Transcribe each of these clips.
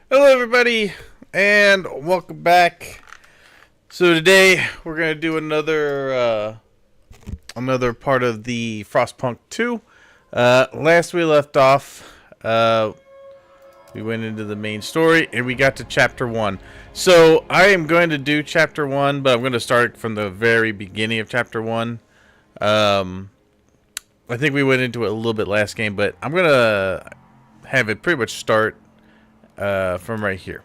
Hello, everybody, and welcome back. So today we're gonna do another part of the Frostpunk 2. Last we left off, we went into the main story and we got to chapter 1. So I am going to do chapter 1, but I'm going to start from the very beginning of chapter 1. Um, I think we went into it a little bit last game, but I'm gonna have it pretty much start from right here.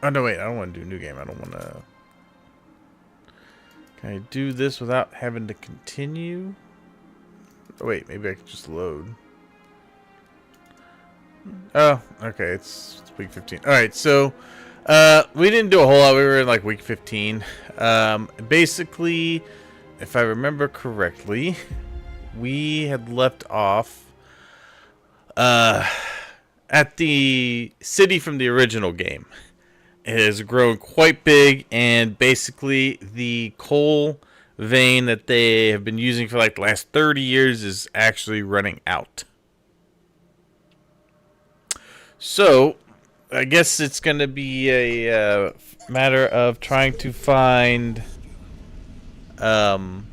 Oh, no, wait. I don't want to do new game. I don't want to... Can I do this without having to continue? Oh, wait. Maybe I could just load. Oh, okay. It's week 15. Alright, so... we didn't do a whole lot. We were in, like, week 15. Basically, if I remember correctly, we had left off... at the city from the original game. It has grown quite big, and basically the coal vein that they have been using for like the last 30 years is actually running out. So, I guess it's going to be a matter of trying to find um,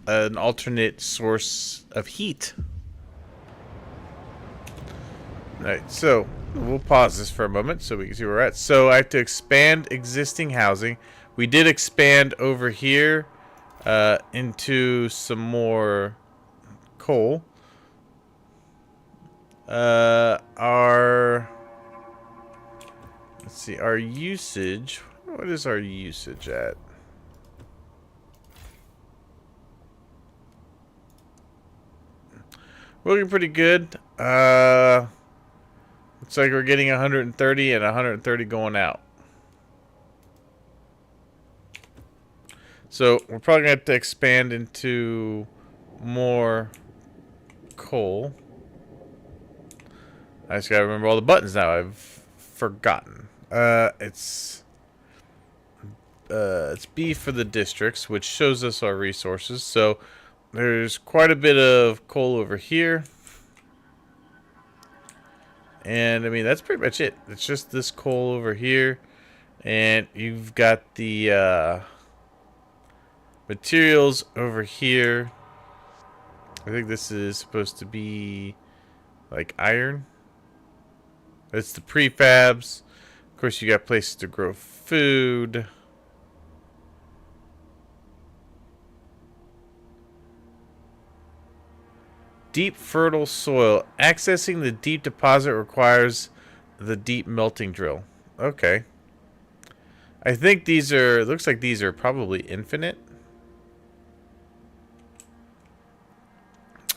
an alternate source of heat. Alright, so we'll pause this for a moment so we can see where we're at. So I have to expand existing housing. We did expand over here into some more coal. Let's see, our usage. What is our usage at? We're looking pretty good. Looks like we're getting 130 and 130 going out. So we're probably going to have to expand into more coal. I just got to remember all the buttons now. I've forgotten. It's B for the districts, which shows us our resources. So there's quite a bit of coal over here. And, I mean, that's pretty much it. It's just this coal over here. And you've got the materials over here. I think this is supposed to be, like, iron. It's the prefabs. Of course, you got places to grow food. Deep fertile soil. Accessing the deep deposit requires the deep melting drill. Okay. I think these are... Looks like these are probably infinite.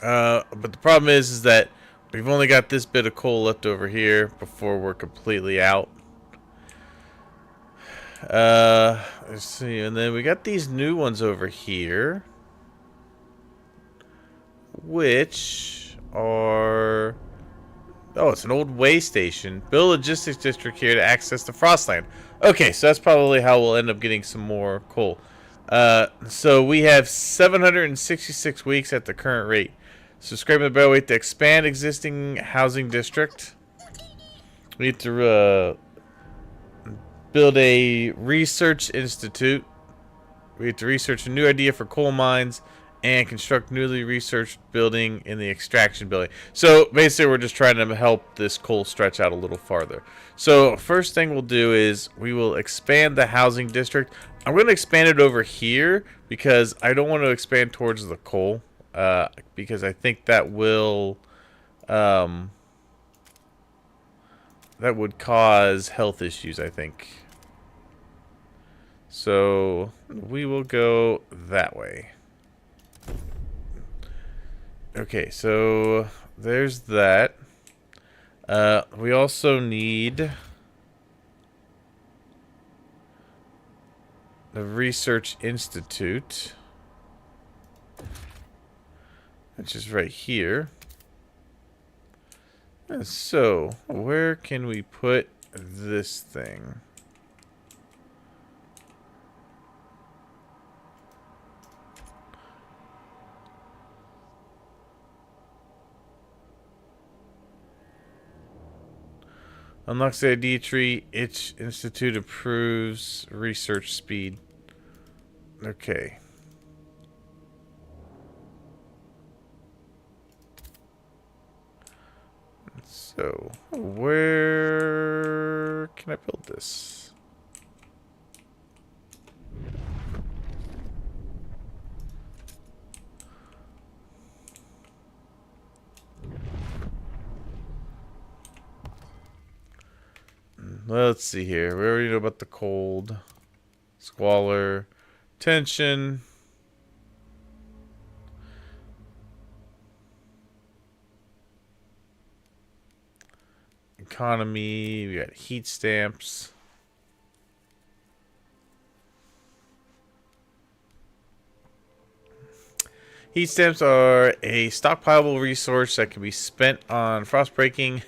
But the problem is that we've only got this bit of coal left over here before we're completely out. Let's see. And then we got these new ones over here, which are... Oh, it's an old way station. Build a logistics district here to access the Frostland. Okay, so that's probably how we'll end up getting some more coal. So we have 766 weeks at the current rate. So scraping the barrel weight to expand existing housing district. We need to build a research institute. We have to research a new idea for coal mines and construct newly researched building in the extraction building. So basically we're just trying to help this coal stretch out a little farther. So first thing we'll do is we will expand the housing district. I'm going to expand it over here because I don't want to expand towards the coal. Because I think that will that would cause health issues, I think. So we will go that way. Okay, so there's that. We also need the Research Institute, which is right here. And so, where can we put this thing? Unlocks the idea tree. Each institute improves research speed. Okay. So, where can I build this? Let's see here. We already know about the cold, squalor, tension. Economy, we got heat stamps. Heat stamps are a stockpileable resource that can be spent on frost breaking,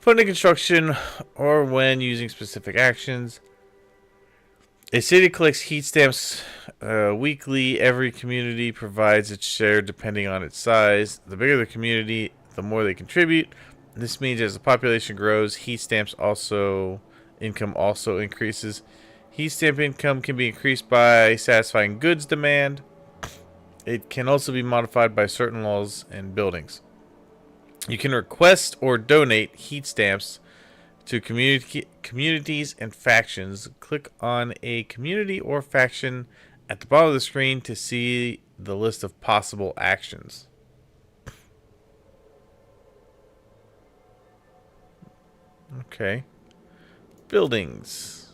put into construction, or when using specific actions. A city collects heat stamps weekly. Every community provides its share depending on its size. The bigger the community, the more they contribute. This means as the population grows, heat stamps income also increases. Heat stamp income can be increased by satisfying goods demand. It can also be modified by certain laws and buildings. You can request or donate heat stamps to communities and factions. Click on a community or faction at the bottom of the screen to see the list of possible actions. Okay. Buildings.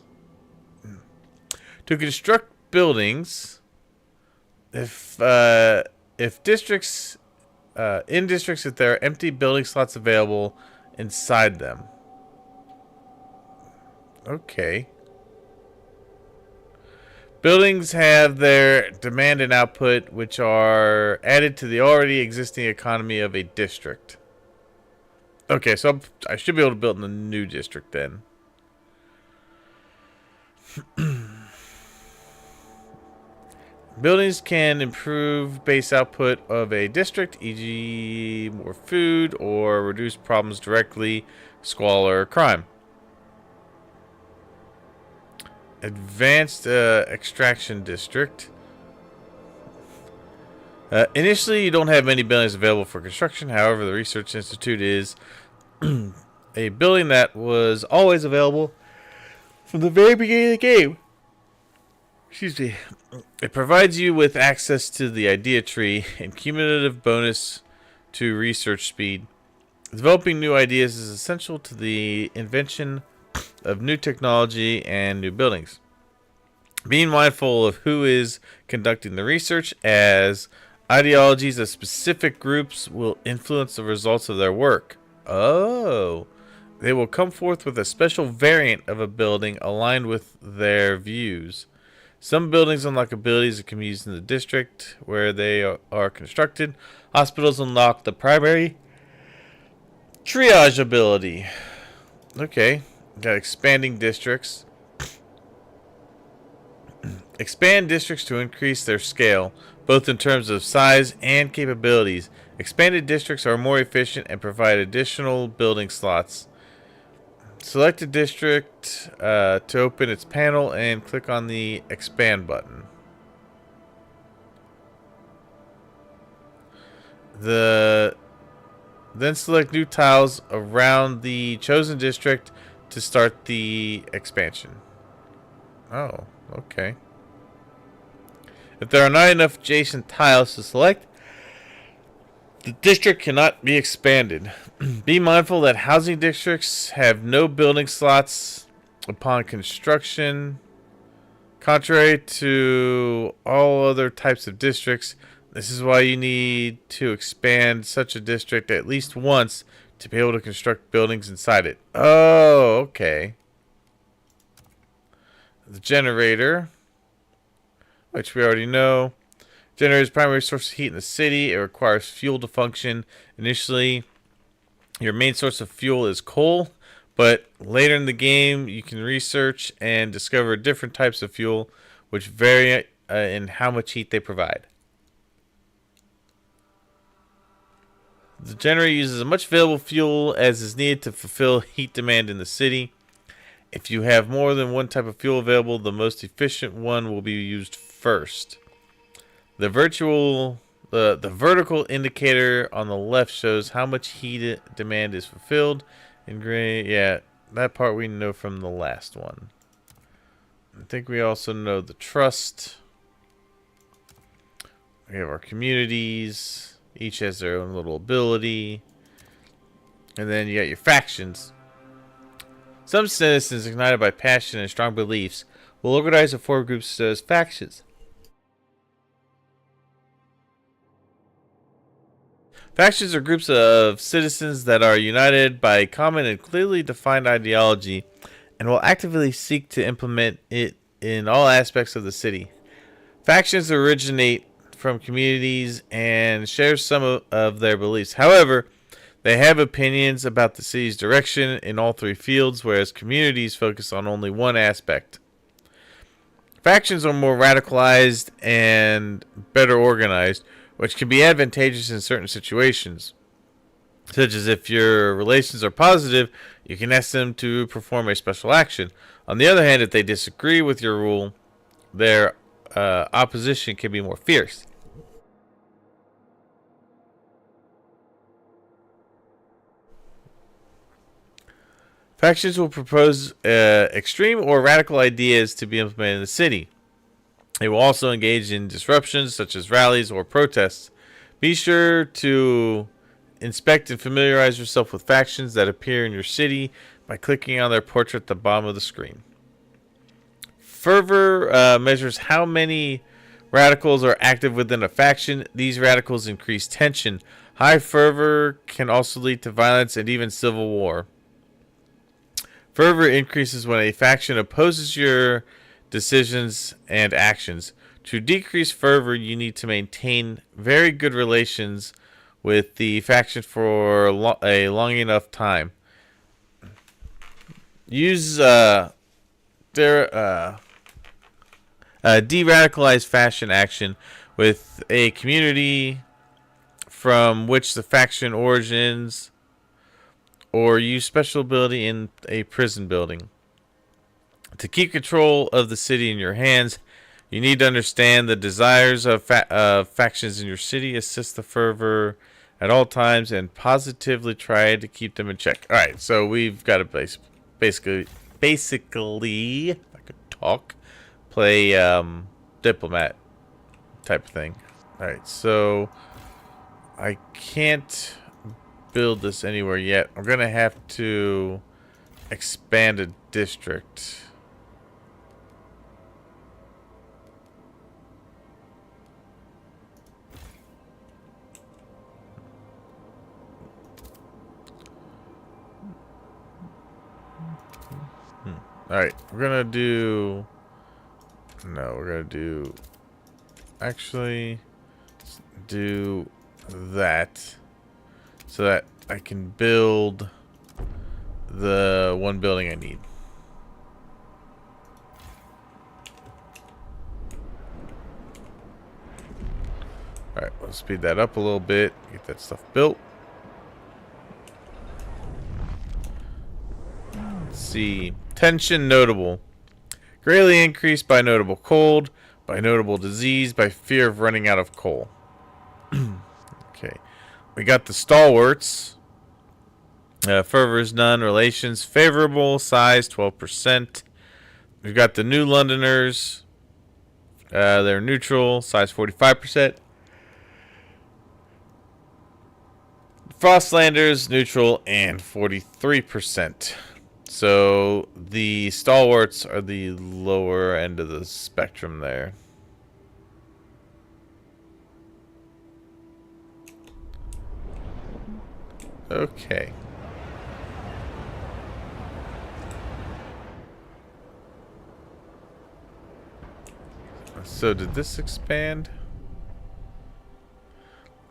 To construct buildings, if districts in districts if there are empty building slots available inside them. Okay. Buildings have their demand and output, which are added to the already existing economy of a district. Okay, so I should be able to build in a new district then. Buildings can improve base output of a district, e.g. more food, or reduce problems directly, squalor, or crime. Advanced extraction district. Initially, you don't have many buildings available for construction. However, the Research Institute is a building that was always available from the very beginning of the game. Excuse me. It provides you with access to the idea tree and cumulative bonus to research speed. Developing new ideas is essential to the invention of new technology and new buildings. Being mindful of who is conducting the research, as ideologies of specific groups will influence the results of their work. Oh. They will come forth with a special variant of a building aligned with their views. Some buildings unlock abilities that can be used in the district where they are constructed. Hospitals unlock the primary triage ability. Okay. Got expanding districts. Expand districts to increase their scale, both in terms of size and capabilities. Expanded districts are more efficient and provide additional building slots. Select a district to open its panel and click on the expand button. Then select new tiles around the chosen district to start the expansion. Oh, okay. If there are not enough adjacent tiles to select, the district cannot be expanded. Be mindful that housing districts have no building slots upon construction. Contrary to all other types of districts, this is why you need to expand such a district at least once to be able to construct buildings inside it. Oh, okay. The generator, which we already know. Generator is primary source of heat in the city. It requires fuel to function. Initially, your main source of fuel is coal, but later in the game, you can research and discover different types of fuel, which vary in how much heat they provide. The generator uses as much available fuel as is needed to fulfill heat demand in the city. If you have more than one type of fuel available, the most efficient one will be used first. The vertical indicator on the left shows how much heat demand is fulfilled. In gray, yeah, that part we know from the last one. I think we also know the trust. We have our communities. Each has their own little ability. And then you got your factions. Some citizens, ignited by passion and strong beliefs, will organize and form groups as factions. Factions are groups of citizens that are united by a common and clearly defined ideology and will actively seek to implement it in all aspects of the city. Factions originate from communities and share some of their beliefs. However, they have opinions about the city's direction in all three fields, whereas communities focus on only one aspect. Factions are more radicalized and better organized, which can be advantageous in certain situations. Such as if your relations are positive, you can ask them to perform a special action. On the other hand, if they disagree with your rule, their opposition can be more fierce. Factions will propose extreme or radical ideas to be implemented in the city. They will also engage in disruptions such as rallies or protests. Be sure to inspect and familiarize yourself with factions that appear in your city by clicking on their portrait at the bottom of the screen. Fervor measures how many radicals are active within a faction. These radicals increase tension. High fervor can also lead to violence and even civil war. Fervor increases when a faction opposes your decisions and actions. To decrease fervor, you need to maintain very good relations with the faction for a long enough time. Use de-radicalized faction action with a community from which the faction origins, or use special ability in a prison building. To keep control of the city in your hands, you need to understand the desires of factions in your city, assist the fervor at all times, and positively try to keep them in check. Alright, so we've got to basically, if I could talk, play diplomat type of thing. Alright, so I can't build this anywhere yet. I'm going to have to expand a district. Alright, we're gonna do... No, we're gonna do... Actually, do that. So that I can build the one building I need. Alright, we'll speed that up a little bit. Get that stuff built. Let's see. Tension notable. Greatly increased by notable cold, by notable disease, by fear of running out of coal. Okay. We got the stalwarts. Fervor is none. Relations favorable. Size 12%. We've got the New Londoners. They're neutral. Size 45%. Frostlanders neutral and 43%. So the stalwarts are the lower end of the spectrum there. Okay. So did this expand?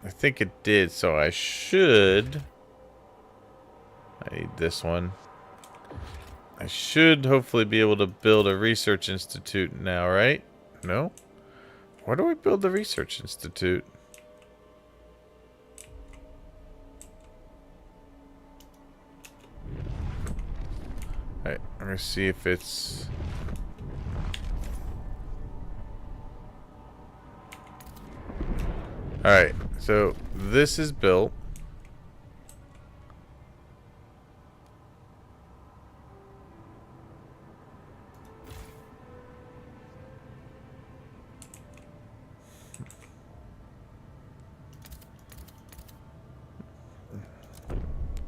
I think it did, so I should... I need this one. I should hopefully be able to build a research institute now, right? No? Where do we build the research institute? Alright, I'm gonna see if it's... Alright, so this is built.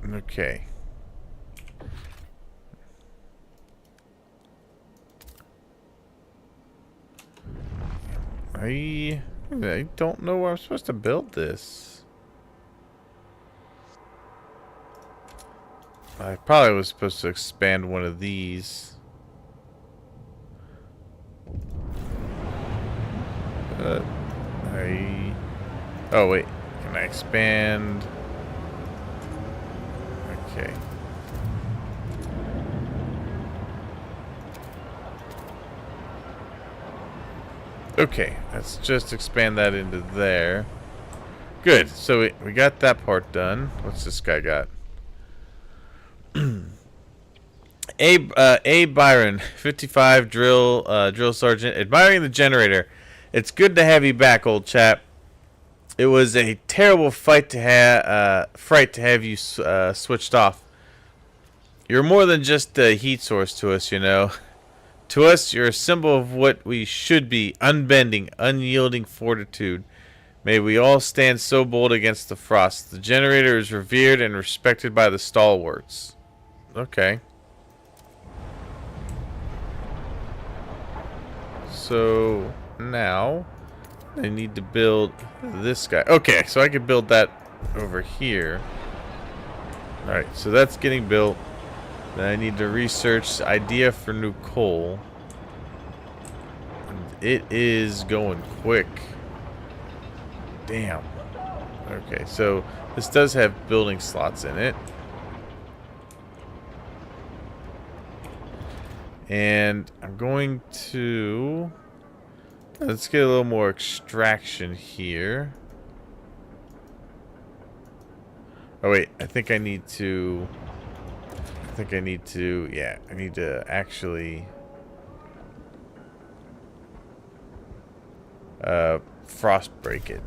Okay. I don't know where I'm supposed to build this. I probably was supposed to expand one of these. Oh wait, can I expand? Okay. Okay, let's just expand that into there. Good, so we got that part done. What's this guy got? A Byron, 55, drill sergeant, admiring the generator. It's good to have you back, old chap. It was a terrible fright to have you switched off. You're more than just a heat source to us, you know. To us, you're a symbol of what we should be: unbending, unyielding fortitude. May we all stand so bold against the frost. The generator is revered and respected by the stalwarts. Okay. So now I need to build this guy. Okay, so I can build that over here. Alright, so that's getting built. Then I need to research idea for new coal. And it is going quick. Damn. Okay, so this does have building slots in it. And I'm going to... Let's get a little more extraction here. Oh wait, I think I need to... Yeah, I need to actually... frost break it.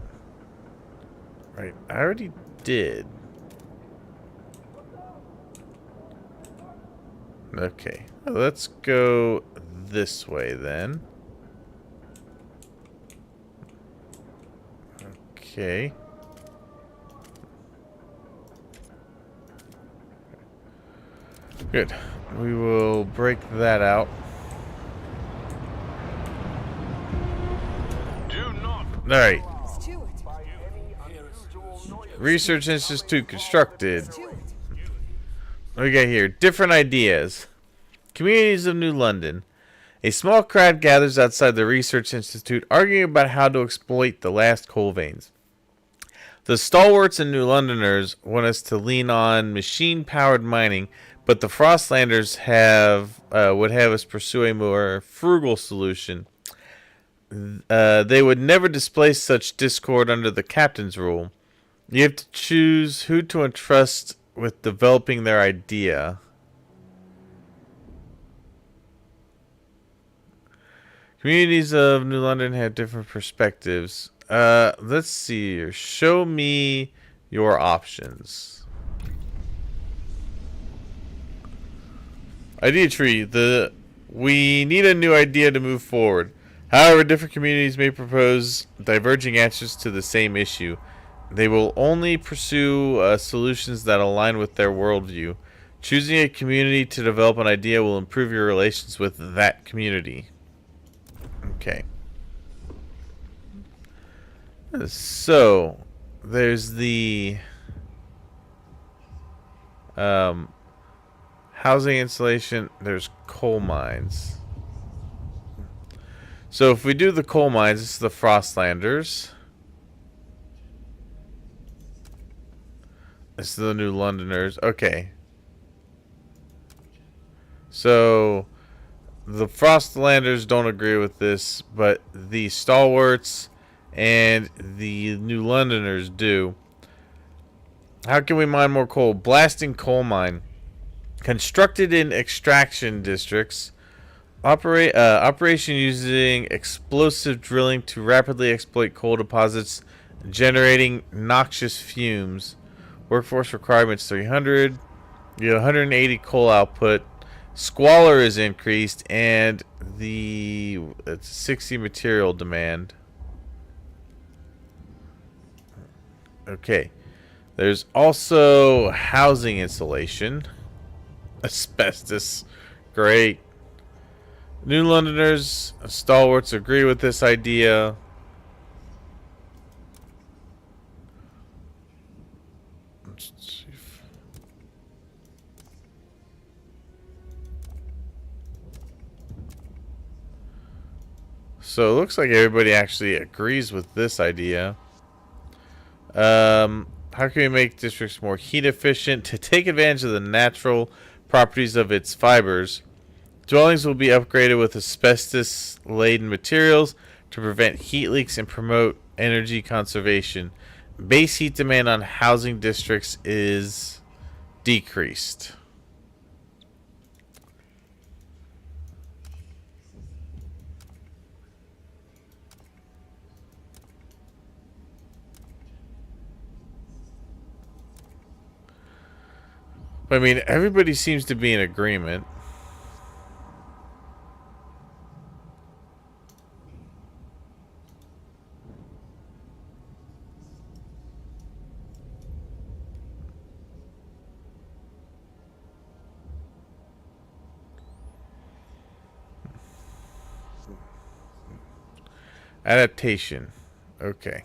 Right, I already did. Okay, let's go this way then. Okay. Good. We will break that out. Alright. Research Institute constructed. What do we got here? Different ideas. Communities of New London. A small crowd gathers outside the Research Institute arguing about how to exploit the last coal veins. The stalwarts and New Londoners want us to lean on machine-powered mining, but the Frostlanders would have us pursue a more frugal solution. They would never displace such discord under the captain's rule. You have to choose who to entrust with developing their idea. Communities of New London have different perspectives. Let's see here. Show me your options. Idea tree. We need a new idea to move forward. However, different communities may propose diverging answers to the same issue. They will only pursue solutions that align with their worldview. Choosing a community to develop an idea will improve your relations with that community. Okay. So, there's the housing installation. There's coal mines. So if we do the coal mines, this is the Frostlanders. This is the New Londoners. Okay. So the Frostlanders don't agree with this, but the Stalwarts and the New Londoners do. How can we mine more coal? Blasting coal mine. Constructed in extraction districts. Operation using explosive drilling to rapidly exploit coal deposits, generating noxious fumes. Workforce requirements 300. You have 180 coal output. Squalor is increased, and it's 60 material demand. Okay. There's also housing insulation. Asbestos. Great. New Londoners, stalwarts agree with this idea. So it looks like everybody actually agrees with this idea. How can we make districts more heat efficient? To take advantage of the natural properties of its fibers, dwellings will be upgraded with asbestos-laden materials to prevent heat leaks and promote energy conservation. Base heat demand on housing districts is decreased. I mean, everybody seems to be in agreement. Adaptation. Okay.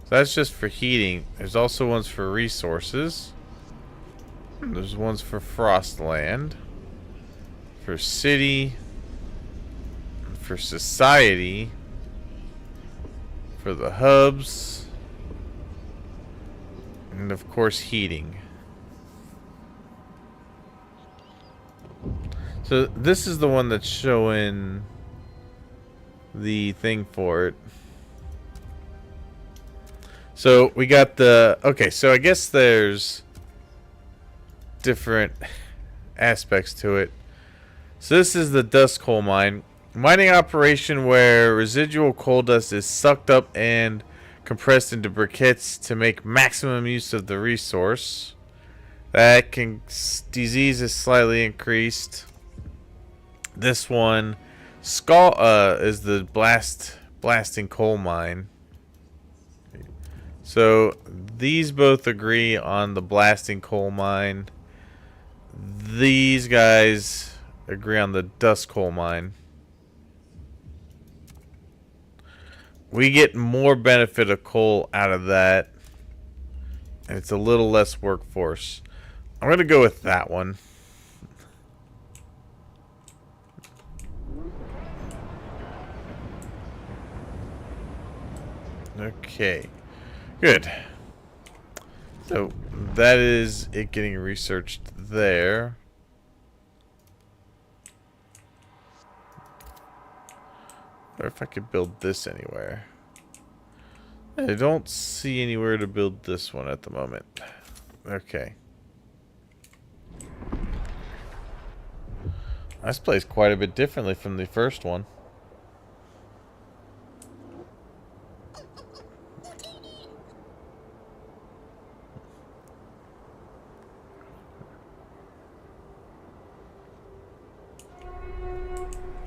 So that's just for heating. There's also ones for resources. There's ones for Frostland. For city. For society. For the hubs. And of course heating. So this is the one that's showing the thing for it. So we got the... Okay, so I guess there's different aspects to it. So this is the dust coal mine. Mining operation where residual coal dust is sucked up and compressed into briquettes to make maximum use of the resource. That can... Disease is slightly increased. This one... is the blasting coal mine. So these both agree on the blasting coal mine. These guys agree on the dust coal mine. We get more benefit of coal out of that. And it's a little less workforce. I'm going to go with that one. Okay. Good. So that is it getting researched there. Or if I could build this anywhere. I don't see anywhere to build this one at the moment. Okay. This plays quite a bit differently from the first one.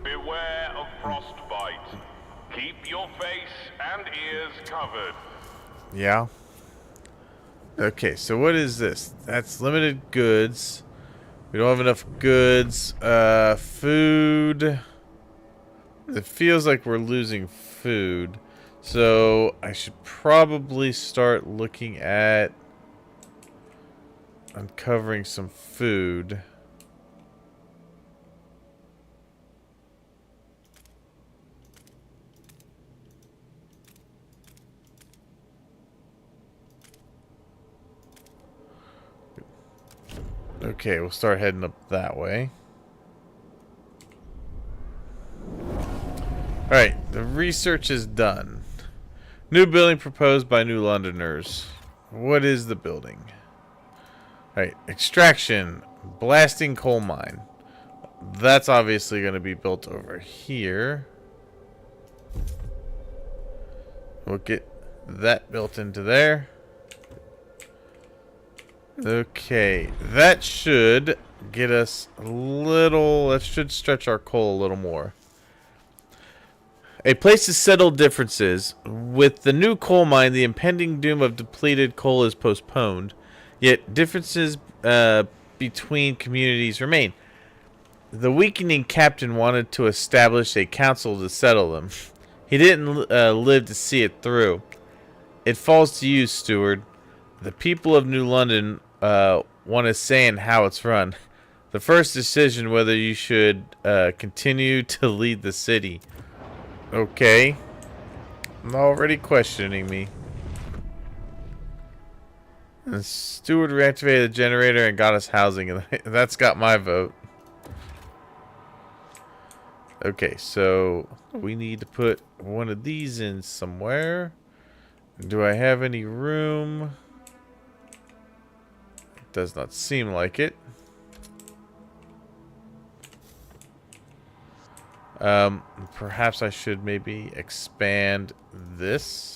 Beware of frostbite. Keep your face and ears covered. Yeah. Okay, so what is this? That's limited goods. We don't have enough goods. Food. It feels like we're losing food. So I should probably start looking at uncovering some food. Okay, we'll start heading up that way. Alright, the research is done. New building proposed by New Londoners. What is the building? Alright, extraction. Blasting coal mine. That's obviously going to be built over here. We'll get that built into there. Okay, that should get us a little... That should stretch our coal a little more. A place to settle differences. With the new coal mine, the impending doom of depleted coal is postponed. Yet differences between communities remain. The weakening captain wanted to establish a council to settle them. He didn't live to see it through. It falls to you, steward. The people of New London want a say in how it's run. The first decision whether you should continue to lead the city. Okay. I'm already questioning me. The steward reactivated the generator and got us housing, and that's got my vote. Okay, so we need to put one of these in somewhere. Do I have any room? It does not seem like it. Perhaps I should maybe expand this.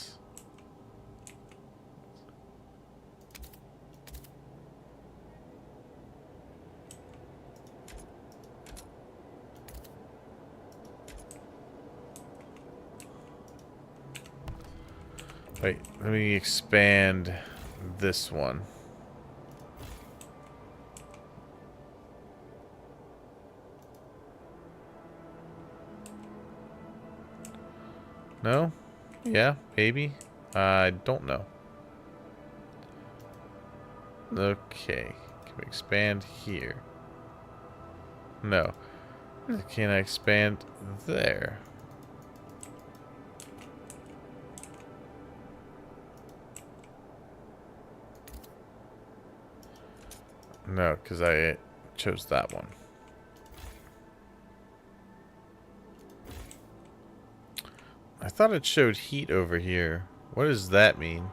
Wait, let me expand this one. No? Yeah, maybe. I don't know. Okay. Can we expand here? No. Can I expand there? No, because I chose that one. I thought it showed heat over here. What does that mean?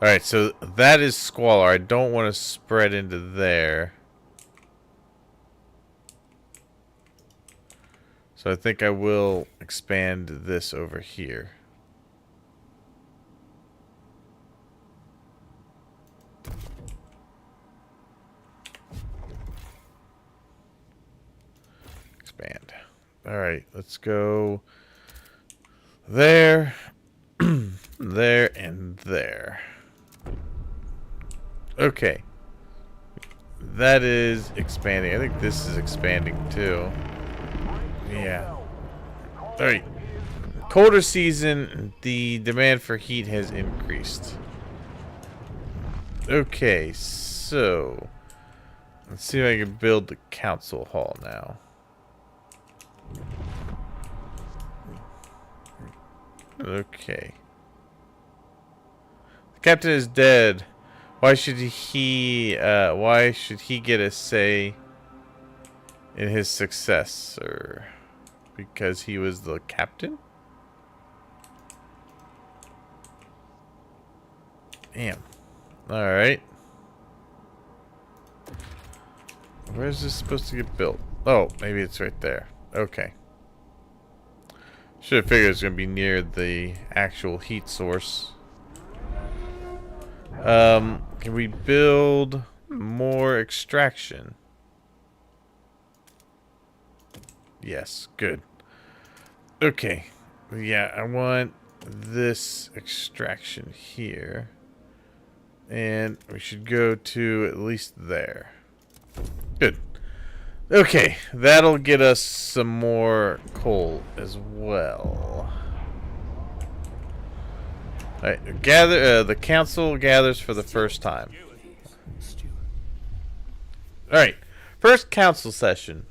Alright, so that is squalor. I don't want to spread into there. So I think I will expand this over here. Expand. Alright, let's go there, there, and there. Okay. That is expanding. I think this is expanding too. Yeah. Alright. Colder season, the demand for heat has increased. Okay, so let's see if I can build the council hall now. Okay. The captain is dead. Why should he get a say in his success? Or because he was the captain? Damn. Alright. Where is this supposed to get built? Oh, maybe it's right there. Okay. Should have figured it's going to be near the actual heat source. Can we build more extraction? Yes, good. Okay. Yeah, I want this extraction here. And we should go to at least there. Good. Okay, that'll get us some more coal as well. Alright, the council gathers for the first time. Alright, first council session.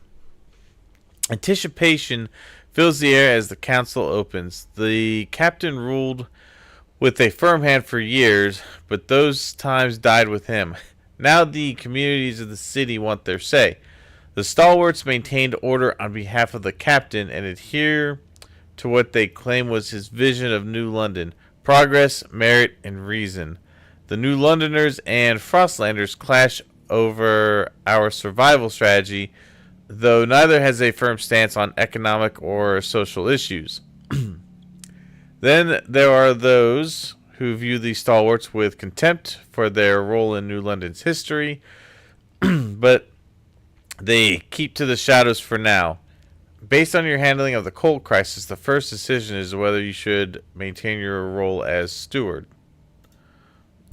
Anticipation fills the air as the council opens. The captain ruled with a firm hand for years, but those times died with him. Now the communities of the city want their say. The stalwarts maintained order on behalf of the captain and adhere to what they claim was his vision of New London: progress, merit, and reason. The New Londoners and Frostlanders clash over our survival strategy, though neither has a firm stance on economic or social issues. Then there are those who view the stalwarts with contempt for their role in New London's history, but they keep to the shadows for now. Based on your handling of the coal crisis, the first decision is whether you should maintain your role as steward.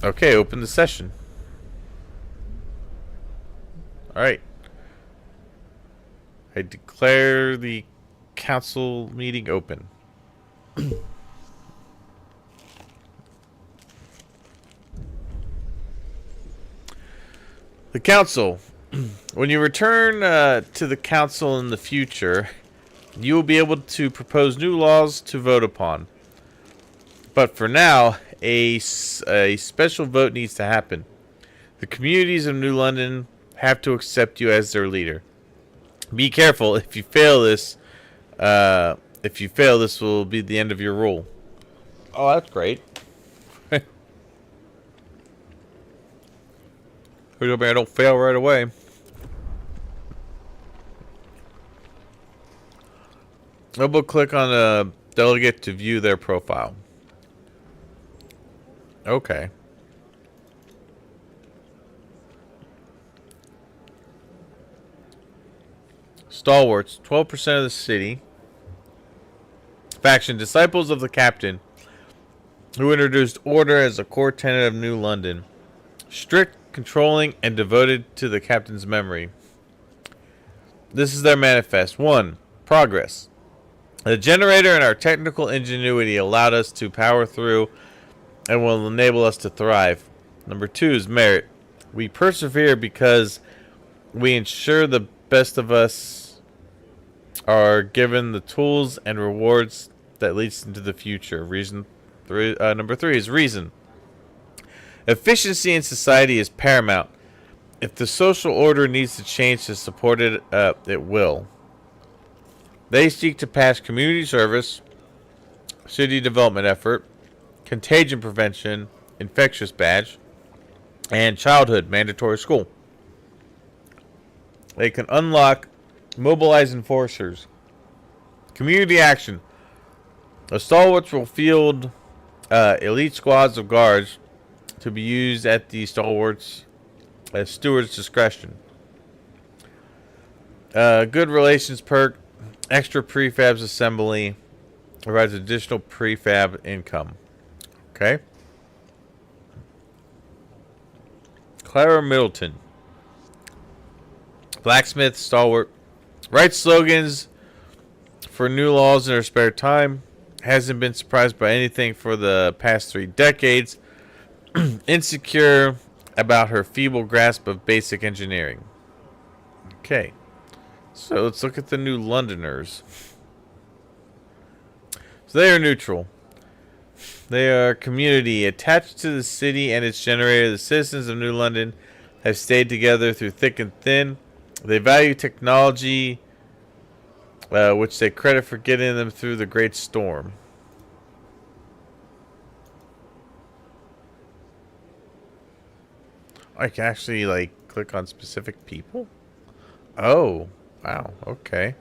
Okay, open the session. Alright. I declare the council meeting open. The council. When you return to the council in the future, you will be able to propose new laws to vote upon. But for now, a special vote needs to happen. The communities of New London have to accept you as their leader. Be careful. If you fail this, this will be the end of your rule. Oh, that's great. I don't fail right away. Double click on a delegate to view their profile. Okay. Stalwarts, 12% of the city. Faction, disciples of the captain, who introduced order as a core tenet of New London. Strict, controlling, and devoted to the captain's memory. This is their manifest. 1. Progress. The generator and our technical ingenuity allowed us to power through and will enable us to thrive. Number 2 is merit. We persevere because we ensure the best of us are given the tools and rewards that leads into the future. Number 3 is reason. Efficiency in society is paramount. If the social order needs to change to support it, it will. They seek to pass community service, city development effort, contagion prevention, infectious badge, and childhood mandatory school. They can unlock mobilize enforcers. Community action. The stalwarts will field elite squads of guards to be used at the stalwarts as steward's discretion. Good relations perk. Extra prefabs assembly provides additional prefab income. Okay. Clara Middleton. Blacksmith, stalwart. Writes slogans for new laws in her spare time. Hasn't been surprised by anything for the past 3 decades. Insecure about her feeble grasp of basic engineering. Okay. So let's look at the New Londoners. So they are neutral. They are community attached to the city and its generator. The citizens of New London have stayed together through thick and thin. They value technology, which they credit for getting them through the Great Storm. I can actually, like, click on specific people? Oh, wow, okay.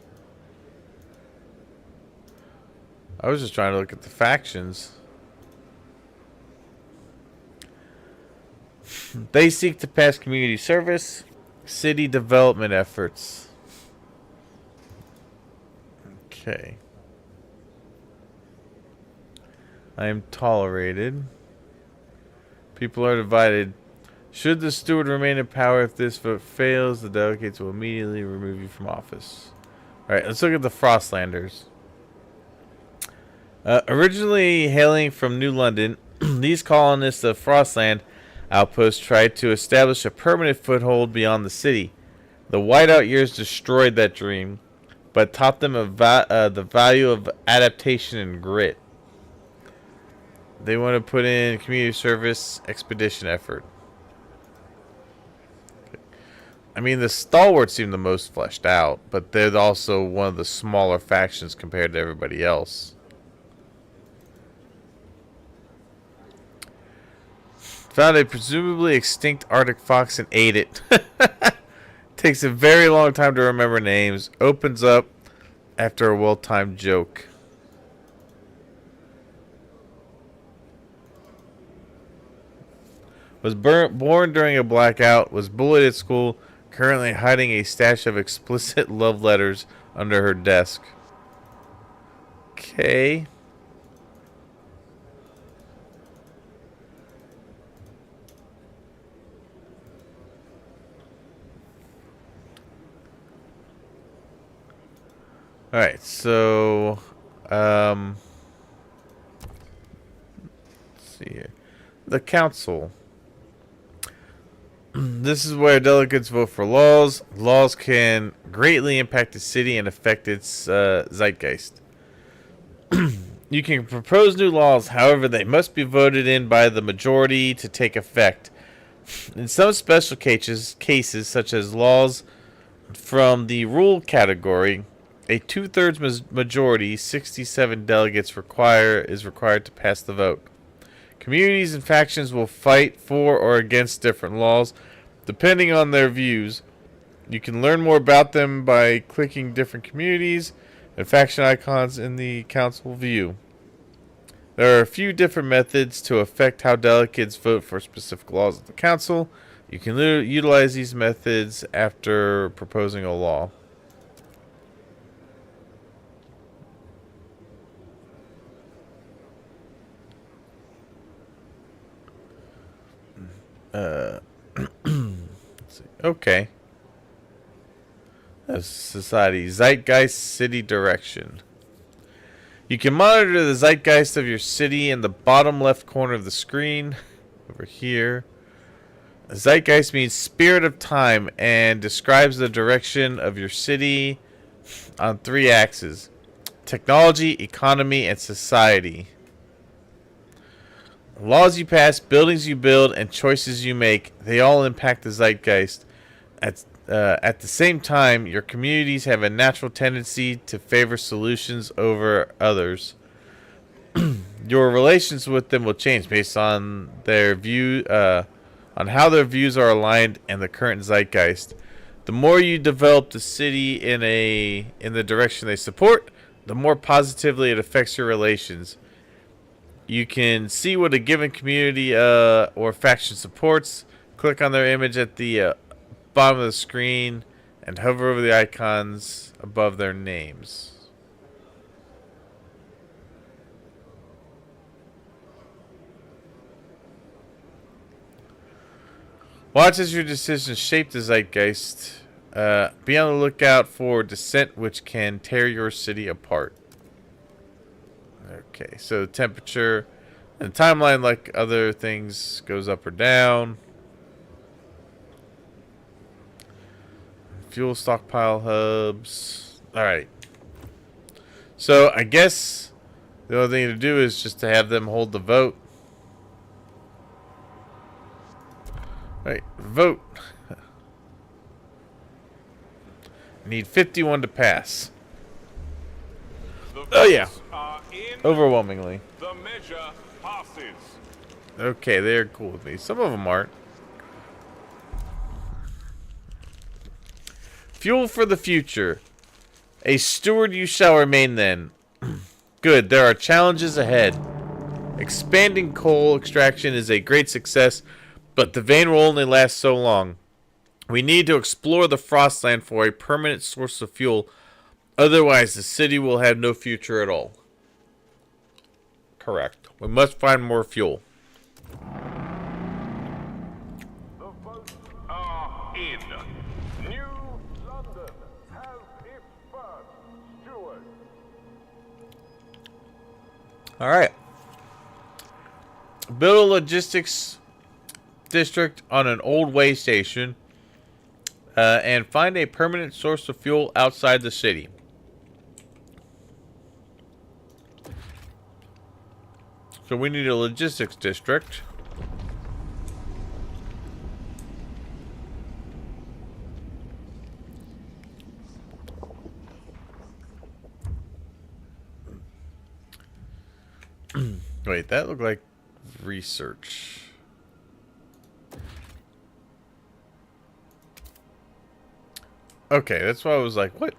I was just trying to look at the factions. They seek to pass community service, city development efforts. Okay. I am tolerated. People are divided. Should the steward remain in power, if this vote fails, the delegates will immediately remove you from office. Alright, let's look at the Frostlanders. Originally hailing from New London, these colonists of Frostland outposts tried to establish a permanent foothold beyond the city. The whiteout years destroyed that dream, but taught them the value of adaptation and grit. They want to put in community service expedition effort. I mean, the stalwarts seem the most fleshed out, but they're also one of the smaller factions compared to everybody else. Found a presumably extinct Arctic fox and ate it. Takes a very long time to remember names. Opens up after a well-timed joke. Was born during a blackout. Was bullied at school. Currently hiding a stash of explicit love letters under her desk. Okay. Alright, so let's see here. The council. This is where delegates vote for laws. Laws can greatly impact the city and affect its zeitgeist. You can propose new laws, however, they must be voted in by the majority to take effect. In some special cases such as laws from the rule category, a two-thirds majority, 67 delegates is required to pass the vote. Communities and factions will fight for or against different laws, depending on their views. You can learn more about them by clicking different communities and faction icons in the council view. There are a few different methods to affect how delegates vote for specific laws of the council. You can utilize these methods after proposing a law. Let's see. Okay. That's society. Zeitgeist City Direction. You can monitor the zeitgeist of your city in the bottom left corner of the screen. Over here. Zeitgeist means spirit of time and describes the direction of your city on 3 axes. Technology, economy, and society. Laws you pass, buildings you build, and choices you make, they all impact the zeitgeist. At the same time, your communities have a natural tendency to favor solutions over others. Your relations with them will change based on their on how their views are aligned and the current zeitgeist. The more you develop the city in the direction they support, the more positively it affects your relations. You can see what a given community or faction supports. Click on their image at the bottom of the screen and hover over the icons above their names. Watch as your decisions shape the zeitgeist. Be on the lookout for dissent which can tear your city apart. Okay, so the temperature and timeline, like other things, goes up or down. Fuel stockpile hubs. Alright. So I guess the only thing to do is just to have them hold the vote. Alright, vote. Need 51 to pass. Oh yeah. Overwhelmingly. The measure passes. Okay, they're cool with me. Some of them aren't. Fuel for the future. A steward you shall remain then. Good, there are challenges ahead. Expanding coal extraction is a great success, but the vein will only last so long. We need to explore the Frostland for a permanent source of fuel. Otherwise, the city will have no future at all. Correct. We must find more fuel. The votes are in. New London has its first steward. Alright. Build a logistics district on an old way station. And find a permanent source of fuel outside the city. So we need a logistics district. Wait, that looked like research. Okay, that's why I was like, what?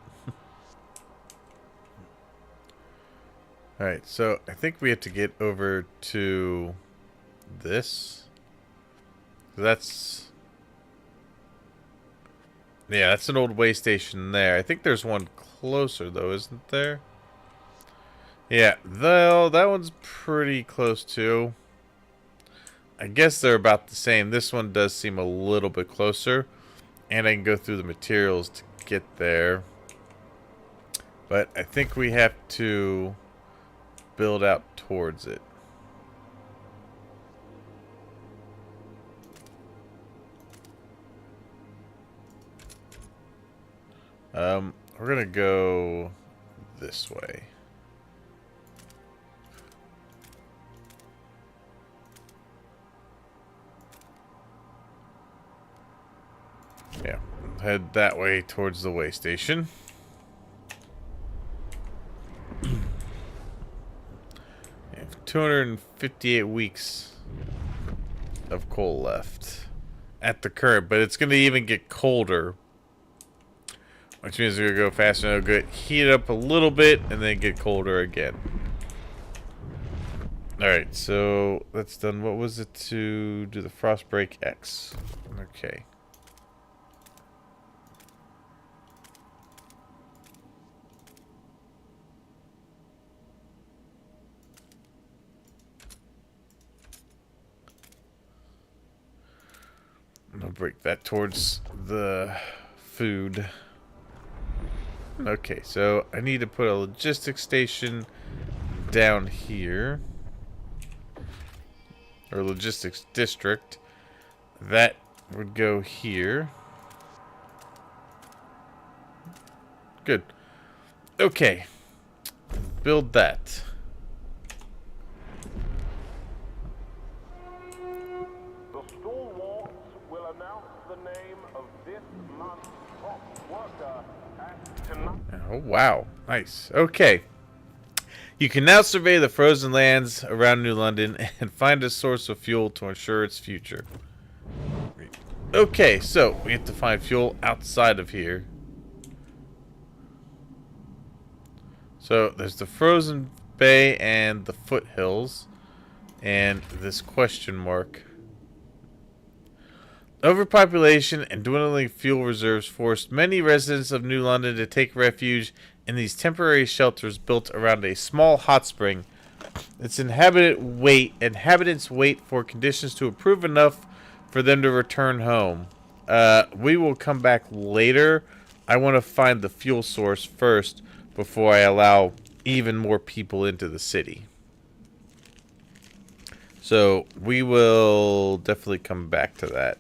Alright, so I think we have to get over to this. That's... Yeah, that's an old way station there. I think there's one closer, though, isn't there? Yeah, though, that one's pretty close, too. I guess they're about the same. This one does seem a little bit closer. And I can go through the materials to get there. But I think we have to build out towards it. We're gonna go this way. Yeah, head that way towards the way station. We have 258 weeks of coal left at the current, but it's going to even get colder, which means we're going to go faster and go heat it up a little bit and then get colder again. Alright, so that's done. What was it to do the Frostbreak X? Okay. I'll break that towards the food. Okay, so I need to put a logistics station down here. Or logistics district. That would go here. Good. Okay. Build that. The stalwarts will announce the name of this month's top worker at tonight. Oh, wow. Nice. Okay. You can now survey the frozen lands around New London and find a source of fuel to ensure its future. Okay, so we have to find fuel outside of here. So there's the frozen bay and the foothills and this question mark. Overpopulation and dwindling fuel reserves forced many residents of New London to take refuge in these temporary shelters built around a small hot spring. Its inhabitants wait for conditions to improve enough for them to return home. We will come back later. I want to find the fuel source first before I allow even more people into the city. So we will definitely come back to that.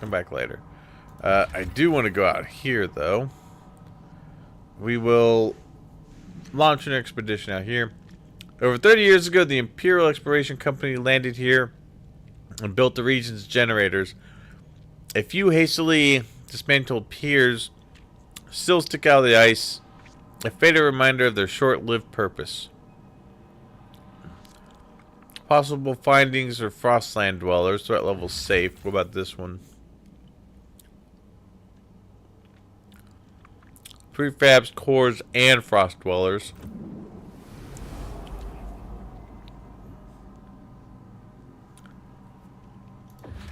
Come back later. I do want to go out here, though. We will launch an expedition out here. Over 30 years ago, the Imperial Exploration Company landed here and built the region's generators. A few hastily dismantled piers still stick out of the ice, a faded reminder of their short-lived purpose. Possible findings are Frostland dwellers. Threat level safe. What about this one? Prefabs, cores, and frost dwellers.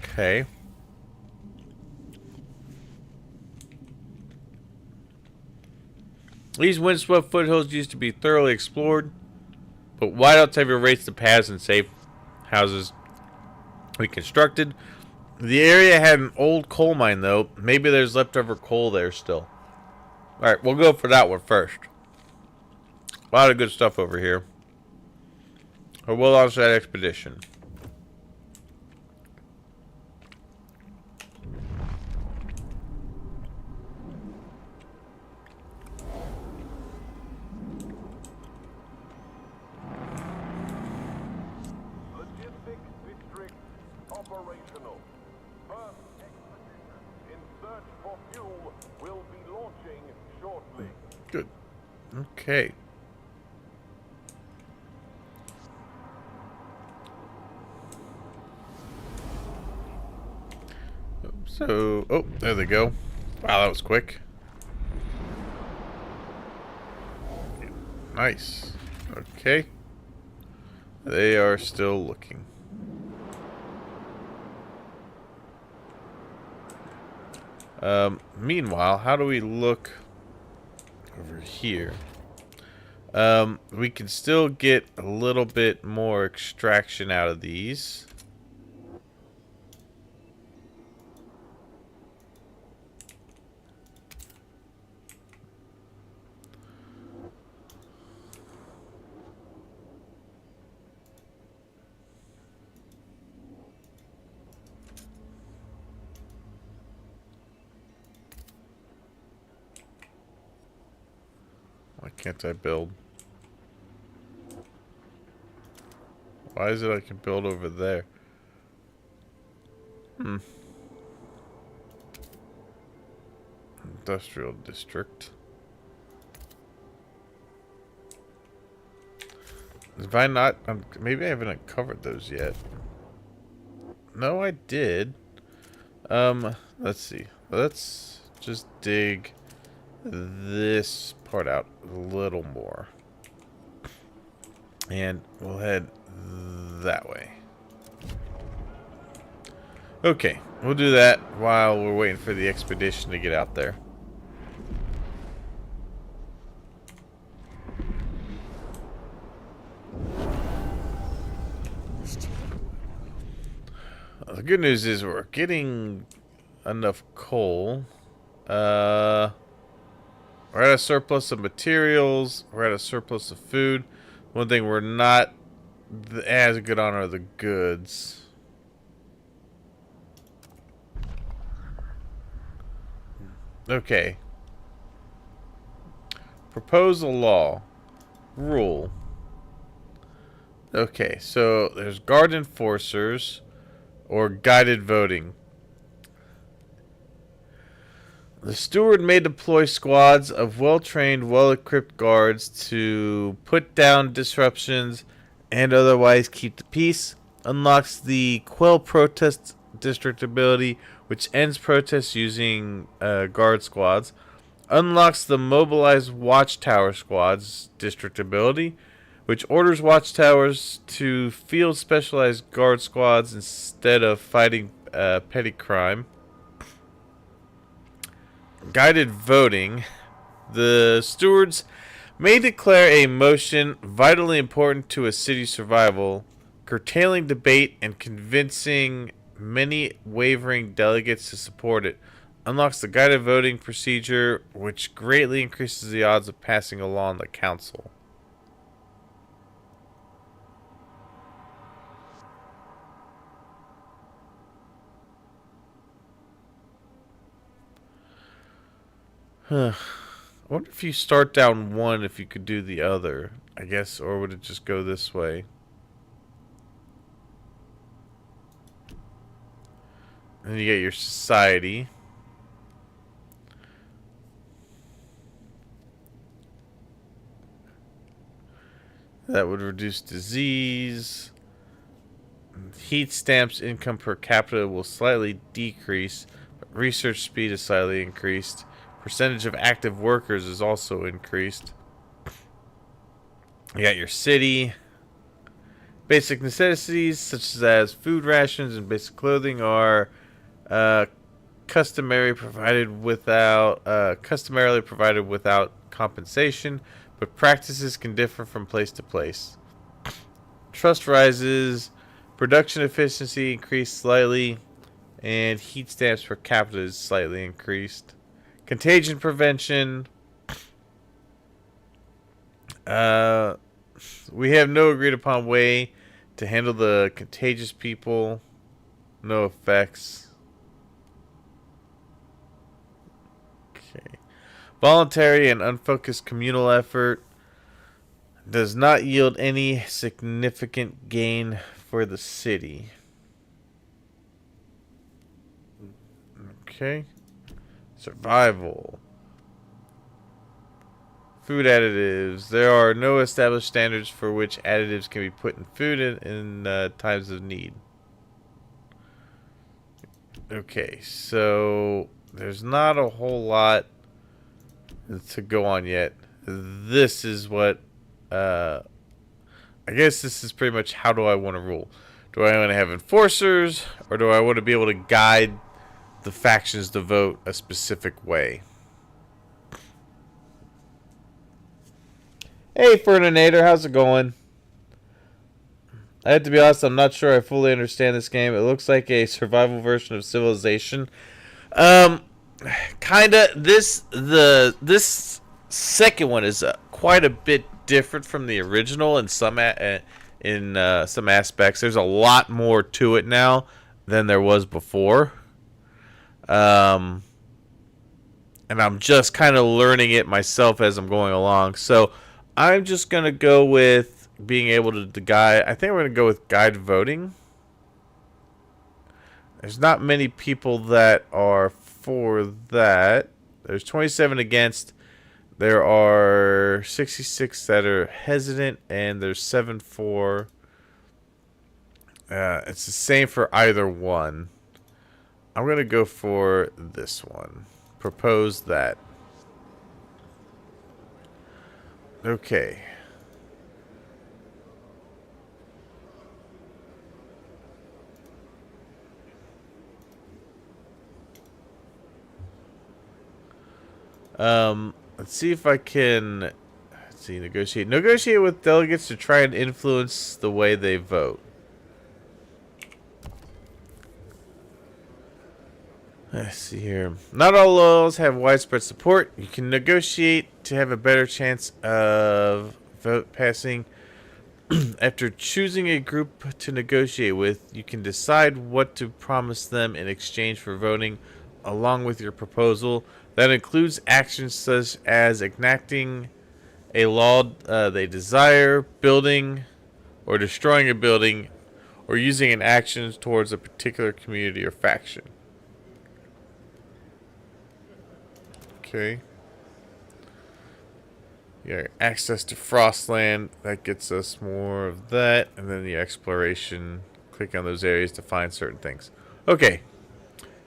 Okay. These windswept foothills used to be thoroughly explored, but whiteouts have erased the paths and safe houses reconstructed. The area had an old coal mine, though. Maybe there's leftover coal there still. Alright, we'll go for that one first. A lot of good stuff over here. Or we'll launch that expedition. Logistics district operational. First expedition in search for fuel will be launching shortly. Good. Okay. So, oh, there they go. Wow, that was quick. Nice. Okay. They are still looking. Meanwhile, how do we look over here? We can still get a little bit more extraction out of these. Why can't I build? Why is it I can build over there? Industrial district. Have I not? Maybe I haven't uncovered those yet. No, I did. Let's see. Let's just dig this part out a little more. And we'll head that way. Okay, we'll do that while we're waiting for the expedition to get out there. The good news is we're getting enough coal. We're at a surplus of materials. We're at a surplus of food. One thing we're not as good on are the goods. Okay. Propose a law. Rule. Okay, so there's guard enforcers or guided voting. The steward may deploy squads of well-trained, well-equipped guards to put down disruptions and otherwise keep the peace. Unlocks the Quell Protest District ability, which ends protests using guard squads. Unlocks the Mobilize Watchtower Squads District ability, which orders watchtowers to field specialized guard squads instead of fighting petty crime. Guided voting. The stewards may declare a motion vitally important to a city's survival, curtailing debate and convincing many wavering delegates to support it. Unlocks the guided voting procedure, which greatly increases the odds of passing a law in the council. I wonder if you start down one, if you could do the other. I guess, or would it just go this way? And you get your society. That would reduce disease. Heat stamps income per capita will slightly decrease, but research speed is slightly increased. Percentage of active workers is also increased. You got your city. Basic necessities such as food rations and basic clothing are customarily provided without compensation, but practices can differ from place to place. Trust rises. Production efficiency increased slightly, and heat stamps per capita is slightly increased. Contagion prevention. We have no agreed upon way to handle the contagious people. No effects. Okay. Voluntary and unfocused communal effort does not yield any significant gain for the city. Okay. Survival. Food additives. There are no established standards for which additives can be put in food in times of need. Okay, so there's not a whole lot to go on yet. This is what, uh, I guess this is pretty much how do I want to rule. Do I want to have enforcers, or do I want to be able to guide the factions to vote a specific way? Hey, Ferninator, how's it going? I have to be honest, I'm not sure I fully understand this game. It looks like a survival version of Civilization. Um, kinda. This second one is quite a bit different from the original in some aspects. There's a lot more to it now than there was before. Um, and I'm just kind of learning it myself as I'm going along. So I'm just gonna go with being able to guide. I think we're gonna go with guide voting. There's not many people that are for that. There's 27 against. There are 66 that are hesitant, and there's 7 for. It's the same for either one. I'm gonna go for this one. Propose that. Okay. Let's see if I can. Let's see, negotiate. Negotiate with delegates to try and influence the way they vote. Let's see here. Not all laws have widespread support. You can negotiate to have a better chance of vote passing. After choosing a group to negotiate with, you can decide what to promise them in exchange for voting along with your proposal. That includes actions such as enacting a law they desire, building or destroying a building, or using an action towards a particular community or faction. Okay. Yeah, access to Frostland. That gets us more of that. And then the exploration. Click on those areas to find certain things. Okay.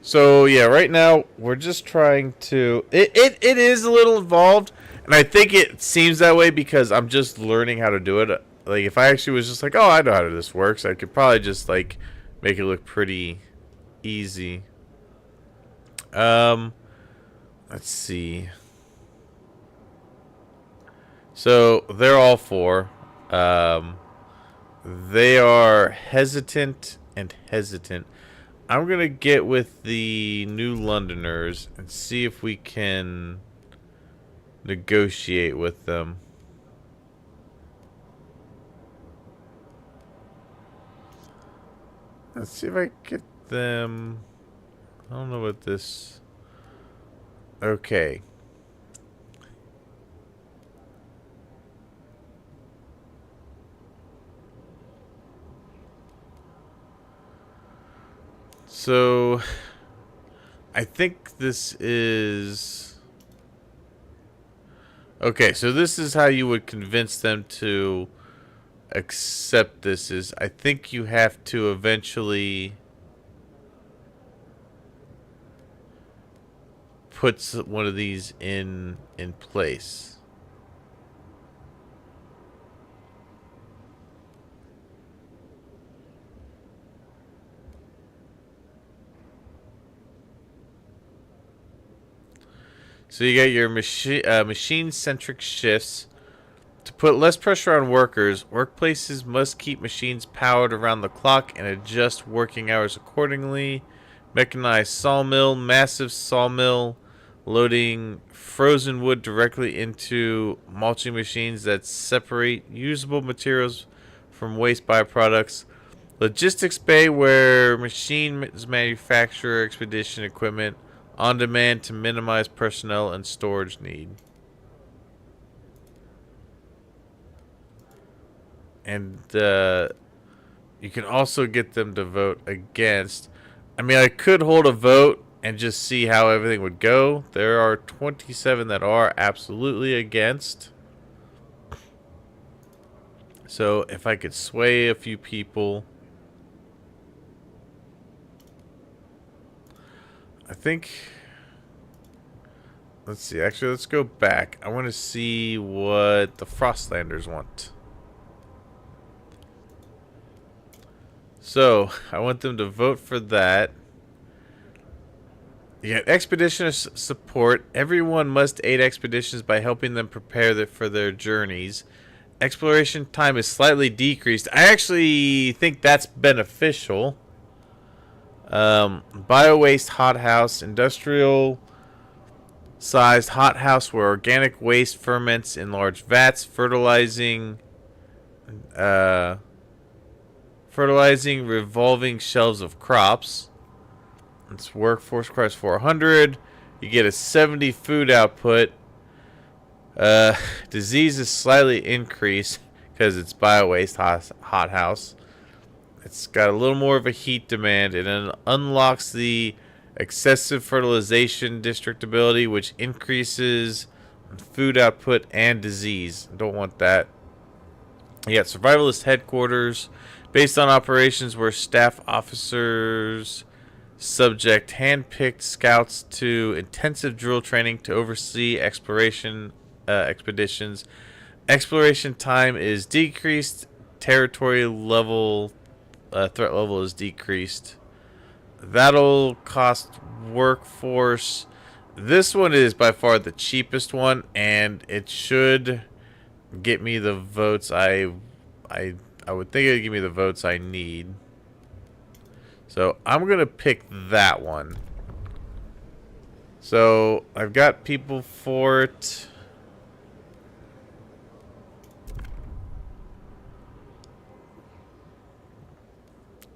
So, yeah, right now, we're just trying to... It is a little involved. And I think it seems that way because I'm just learning how to do it. Like, if I actually was just like, oh, I know how this works, I could probably just, like, make it look pretty easy. Let's see. So they're all for. They are hesitant and hesitant. I'm gonna get with the New Londoners and see if we can negotiate with them. Let's see if I get them. I don't know what this. Okay. So, I think this is... Okay, so this is how you would convince them to accept this. Is I think you have to eventually put one of these in place. So you got your machine-centric shifts. To put less pressure on workers, workplaces must keep machines powered around the clock and adjust working hours accordingly. Mechanized sawmill, massive sawmill, loading frozen wood directly into mulching machines that separate usable materials from waste byproducts. Logistics bay where machines manufacture expedition equipment on demand to minimize personnel and storage need. And you can also get them to vote against. I mean, I could hold a vote and just see how everything would go. There are 27 that are absolutely against. So if I could sway a few people. I think... Let's see. Actually, let's go back. I want to see what the Frostlanders want. So, I want them to vote for that. You get expedition support. Everyone must aid expeditions by helping them prepare for their journeys. Exploration time is slightly decreased. I actually think that's beneficial. Bio-waste hothouse. Industrial sized hothouse where organic waste ferments in large vats. Fertilizing revolving shelves of crops. Its workforce requires 400. You get a 70 food output. Disease is slightly increased because it's bio-waste hothouse. It's got a little more of a heat demand, and it unlocks the excessive fertilization district ability, which increases food output and disease. Don't want that. You got survivalist headquarters based on operations where staff officers subject hand-picked scouts to intensive drill training to oversee exploration expeditions. Exploration time is decreased. Territory level, threat level is decreased. That'll cost workforce. This one is by far the cheapest one, and it should get me the votes I would think it'd give me the votes I need. So I'm gonna pick that one. So I've got people for it.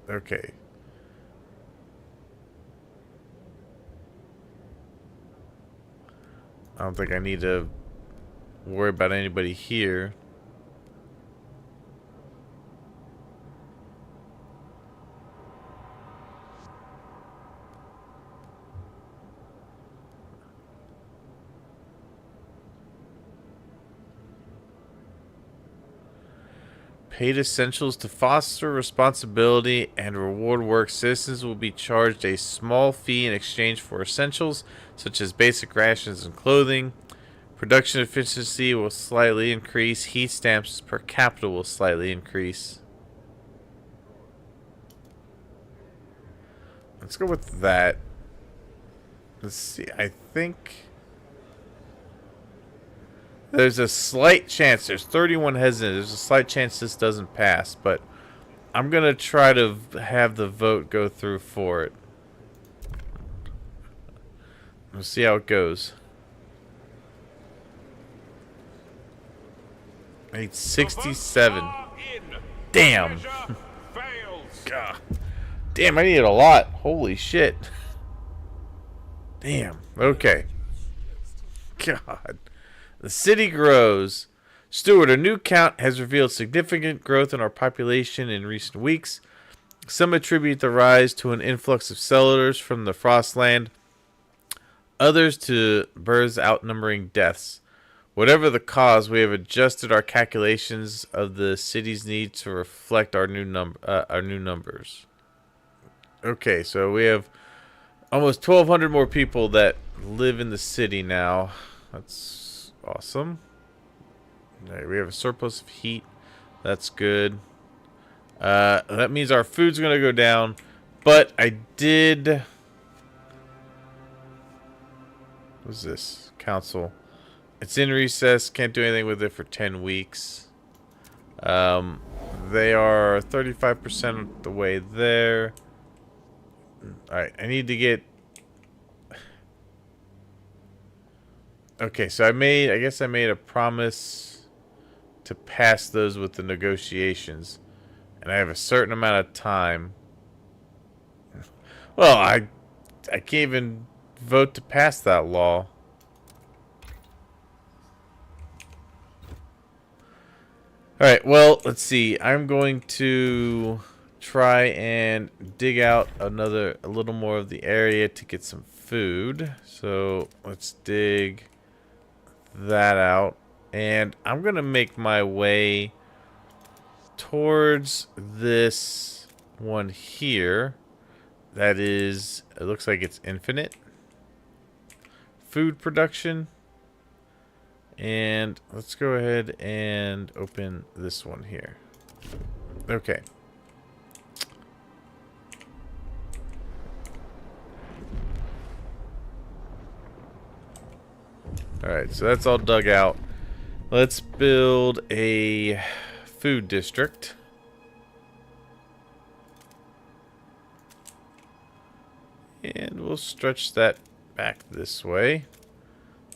Okay. I don't think I need to worry about anybody here. Paid essentials to foster responsibility and reward work. Citizens will be charged a small fee in exchange for essentials, such as basic rations and clothing. Production efficiency will slightly increase. Heat stamps per capita will slightly increase. Let's go with that. Let's see. I think there's a slight chance. There's 31 hesitant. There's a slight chance this doesn't pass, but I'm going to try to have the vote go through for it. We'll see how it goes. I need 67. Damn. God. Damn, I needed a lot. Holy shit. Damn. Okay. God. The city grows. Stewart, a new count has revealed significant growth in our population in recent weeks. Some attribute the rise to an influx of settlers from the Frostland. Others to births outnumbering deaths. Whatever the cause, we have adjusted our calculations of the city's need to reflect our new numbers. Okay, so we have almost 1,200 more people that live in the city now. That's awesome. Right, we have a surplus of heat. That's good. That means our food's going to go down. But I did... What's this? Council. It's in recess. Can't do anything with it for 10 weeks. They are 35% of the way there. Alright, I need to get... Okay, so I guess I made a promise to pass those with the negotiations. And I have a certain amount of time. Well, I can't even vote to pass that law. Alright, well, let's see. I'm going to try and dig out a little more of the area to get some food. So let's dig that out. And I'm going to make my way towards this one here. That is, it looks like it's infinite. Food production. And let's go ahead and open this one here. Okay. Alright, so that's all dug out. Let's build a food district. And we'll stretch that back this way.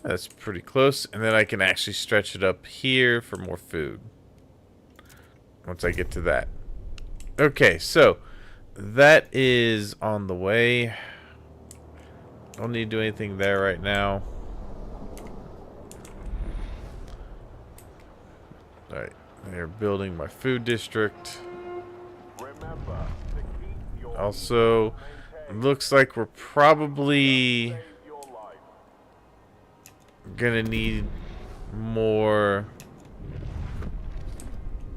That's pretty close. And then I can actually stretch it up here for more food. Once I get to that. Okay, so that is on the way. Don't need to do anything there right now. Alright, they're building my food district. Remember to keep your Also, looks like we're probably your life. gonna need more.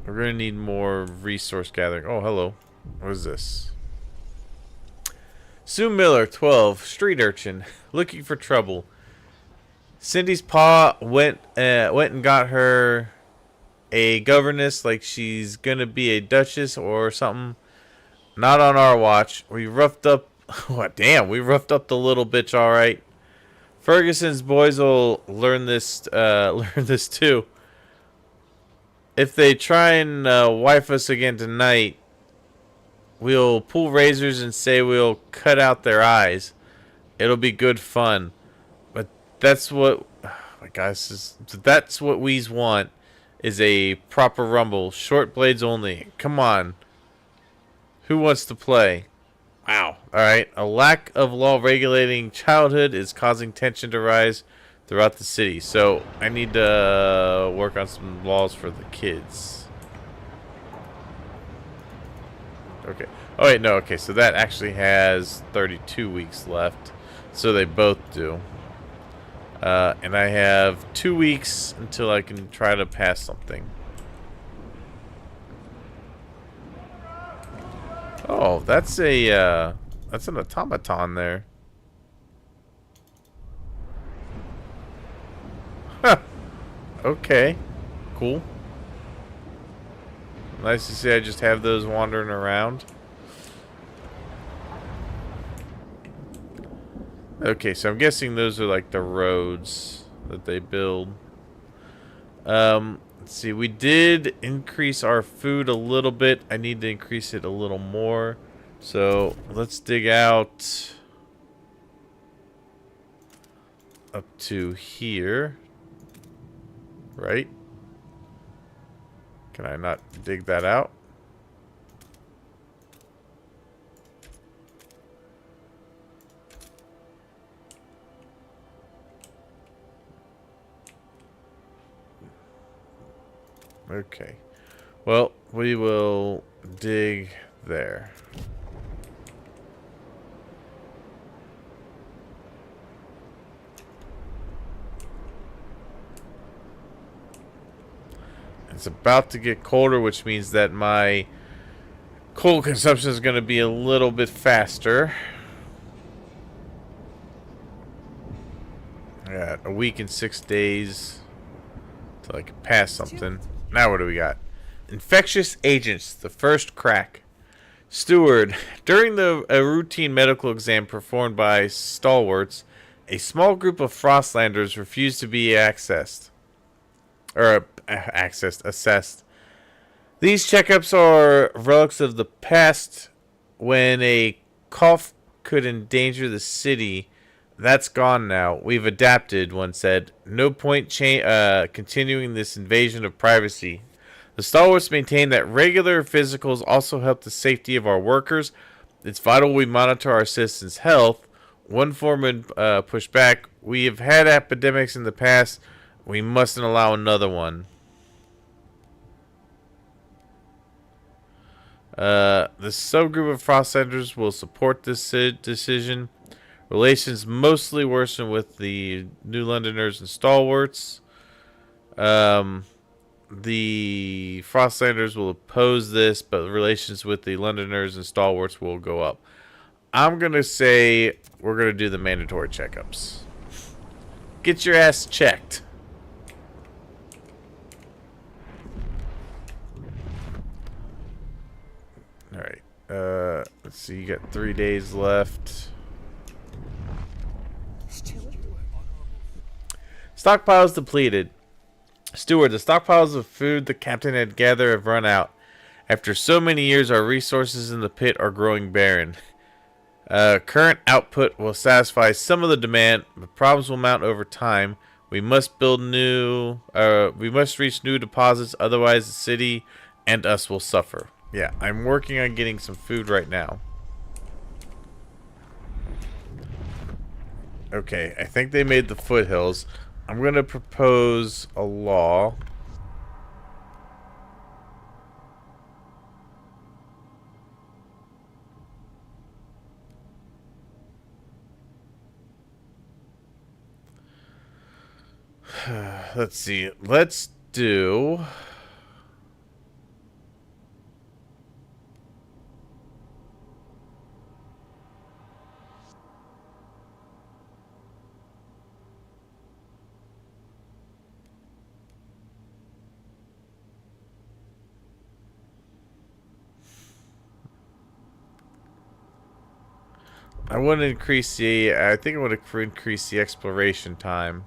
We're gonna need more resource gathering. Oh, hello. What is this? Sue Miller, 12, street urchin, looking for trouble. Cindy's pa went and got her a governess, like she's gonna be a duchess or something. Not on our watch. We roughed up. What? Damn, we roughed up the little bitch. All right. Ferguson's boys will learn this. Learn this too. If they try and wife us again tonight, we'll pull razors and say we'll cut out their eyes. It'll be good fun. But that's what. Oh my gosh, that's what we's want. Is a proper rumble. Short blades only. Come on. Who wants to play? Wow. Alright. A lack of law regulating childhood is causing tension to rise throughout the city. So I need to work on some laws for the kids. Okay. Oh wait, no. Okay, so that actually has 32 weeks left. So they both do. And I have 2 weeks until I can try to pass something. Oh, that's an automaton there. Huh. Okay. Cool. Nice to see I just have those wandering around. Okay, so I'm guessing those are like the roads that they build. Let's see, we did increase our food a little bit. I need to increase it a little more. So let's dig out up to here. Right? Can I not dig that out? Okay. Well, we will dig there. It's about to get colder, which means that my coal consumption is going to be a little bit faster. I got a week and 6 days till I can pass something. Now what do we got? Infectious agents, the first crack. Steward, during a routine medical exam performed by stalwarts, a small group of Frostlanders refused to be assessed. These checkups are relics of the past when a cough could endanger the city. That's gone now. We've adapted, one said. No point continuing this invasion of privacy. The stalwarts maintain that regular physicals also help the safety of our workers. It's vital we monitor our citizens' health. One foreman pushed back. We have had epidemics in the past. We mustn't allow another one. The subgroup of Frostlanders will support this decision. Relations mostly worsen with the New Londoners and Stalwarts. The Frostlanders will oppose this, but relations with the Londoners and Stalwarts will go up. I'm going to say we're going to do the mandatory checkups. Get your ass checked. Alright. Let's see. You got 3 days left. Stockpiles depleted. Steward, the stockpiles of food the captain had gathered have run out. After so many years, our resources in the pit are growing barren. Current output will satisfy some of the demand, but problems will mount over time. We must build new. We must reach new deposits, otherwise the city and us will suffer. Yeah, I'm working on getting some food right now. Okay, I think they made the foothills. I'm gonna propose a law. Let's see. Let's do. I want to increase the. I think I want to increase the exploration time.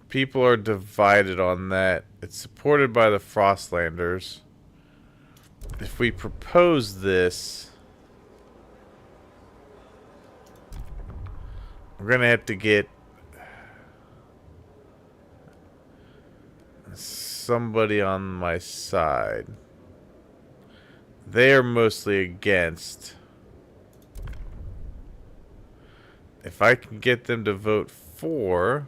People are divided on that. It's supported by the Frostlanders. If we propose this, we're gonna have to get somebody on my side. They are mostly against. If I can get them to vote for,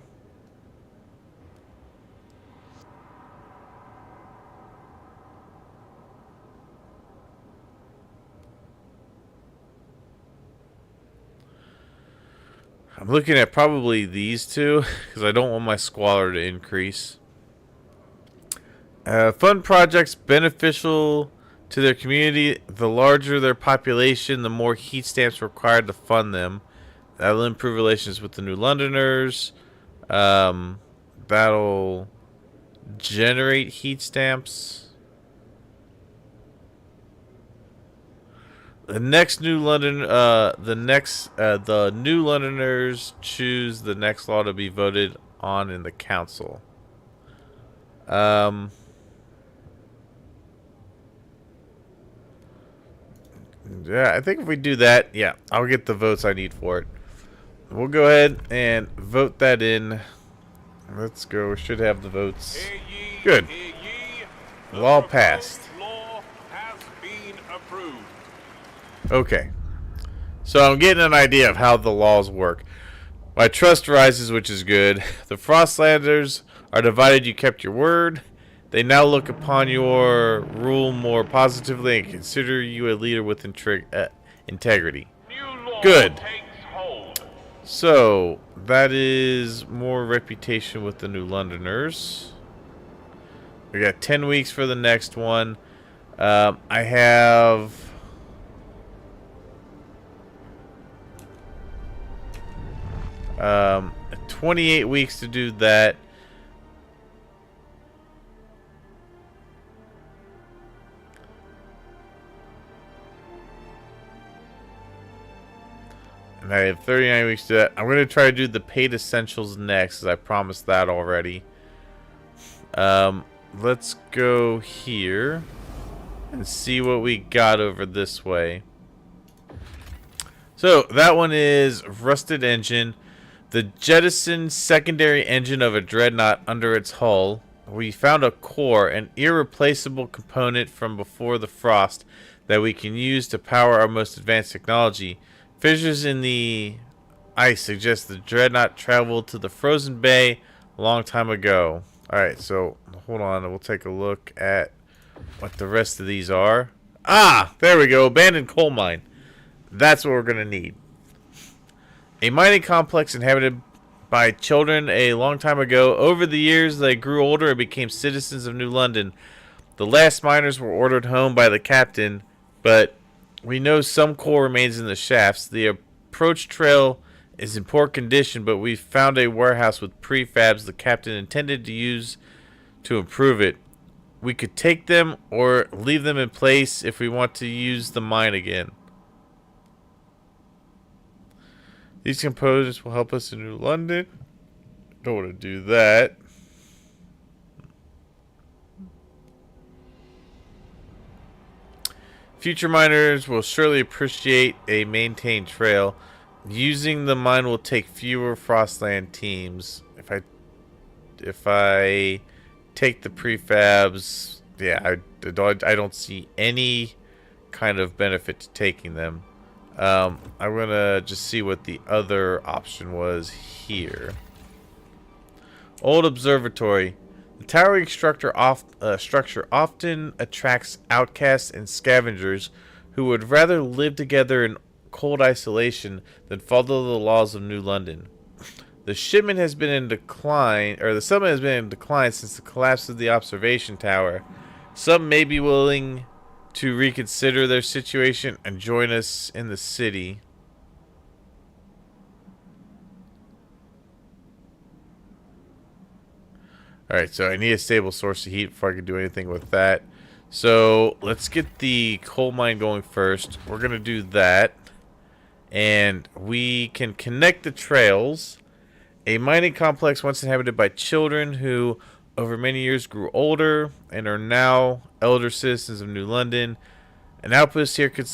I'm looking at probably these two because I don't want my squalor to increase. Fund projects beneficial to their community. The larger their population, the more heat stamps required to fund them. That'll improve relations with the New Londoners. That'll generate heat stamps. The next New London, the New Londoners choose the next law to be voted on in the council. Yeah, I think if we do that, yeah, I'll get the votes I need for it. We'll go ahead and vote that in. Let's go. We should have the votes. Good. Law passed. Law has been approved. Okay. So I'm getting an idea of how the laws work. My trust rises, which is good. The Frostlanders are divided. You kept your word. They now look upon your rule more positively and consider you a leader with integrity. New law Good. takes hold. So, that is more reputation with the New Londoners. We got 10 weeks for the next one. I have... 28 weeks to do that. And I have 39 weeks to do that. I'm going to try to do the paid essentials next, as I promised that already. Let's go here and see what we got over this way. So, that one is rusted engine. The jettisoned secondary engine of a dreadnought under its hull. We found a core, an irreplaceable component from before the frost that we can use to power our most advanced technology. Fissures in the ice suggest the dreadnought traveled to the frozen bay a long time ago. Alright, so hold on. We'll take a look at what the rest of these are. Ah, there we go. Abandoned coal mine. That's what we're going to need. A mining complex inhabited by children a long time ago. Over the years, they grew older and became citizens of New London. The last miners were ordered home by the captain, but we know some coal remains in the shafts. The approach trail is in poor condition, but we found a warehouse with prefabs the captain intended to use to improve it. We could take them or leave them in place if we want to use the mine again. These components will help us in New London. Don't want to do that. Future miners will surely appreciate a maintained trail. Using the mine will take fewer Frostland teams. If I take the prefabs, yeah, I don't see any kind of benefit to taking them. I'm gonna just see what the other option was here. Old observatory. The towering structure often attracts outcasts and scavengers who would rather live together in cold isolation than follow the laws of New London. The settlement has been in decline since the collapse of the observation tower. Some may be willing to reconsider their situation and join us in the city. Alright, so I need a stable source of heat before I can do anything with that. So let's get the coal mine going first. We're going to do that. And we can connect the trails. A mining complex once inhabited by children who over many years grew older and are now elder citizens of New London. An outpost here could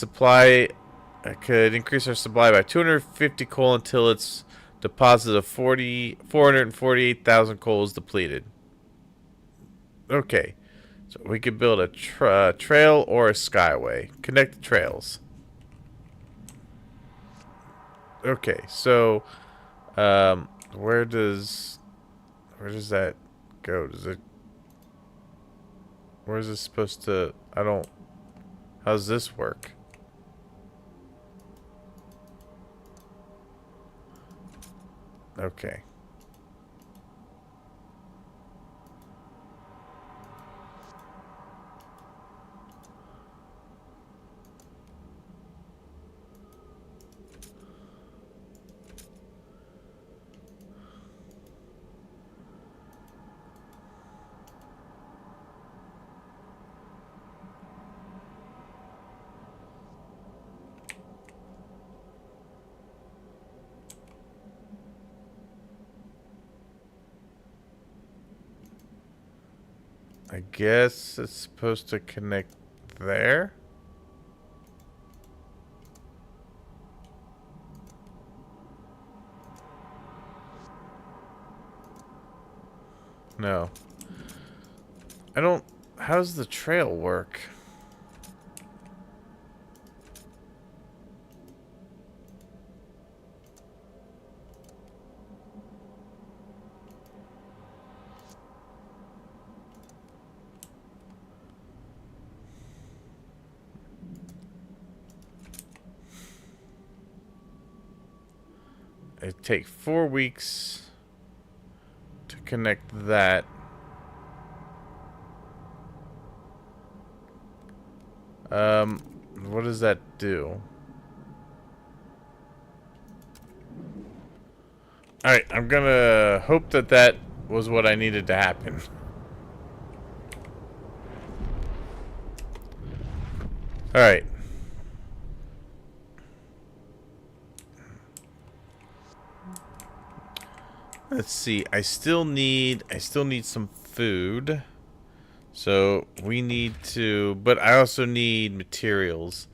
increase our supply by 250 coal until its deposit of 448,000 coal is depleted. Okay, so we could build a trail or a skyway. Connect the trails. Okay, so where does that go? Where is this supposed to? How's this work? Okay. I guess it's supposed to connect there. No. How's the trail work? It'd take 4 weeks to connect that. What does that do? Alright, I'm gonna hope that was what I needed to happen. Alright. Let's see. I still need some food. So we need to, but I also need materials.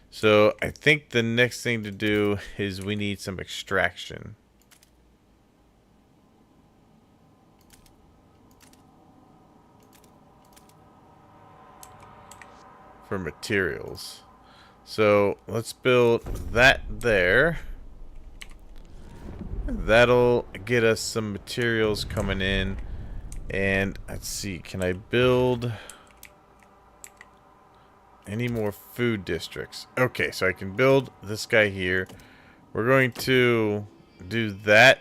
So I think the next thing to do is we need some extraction. For materials. So let's build that there. That'll get us some materials coming in. And let's see, can I build any more food districts? Okay, so I can build this guy here. We're going to do that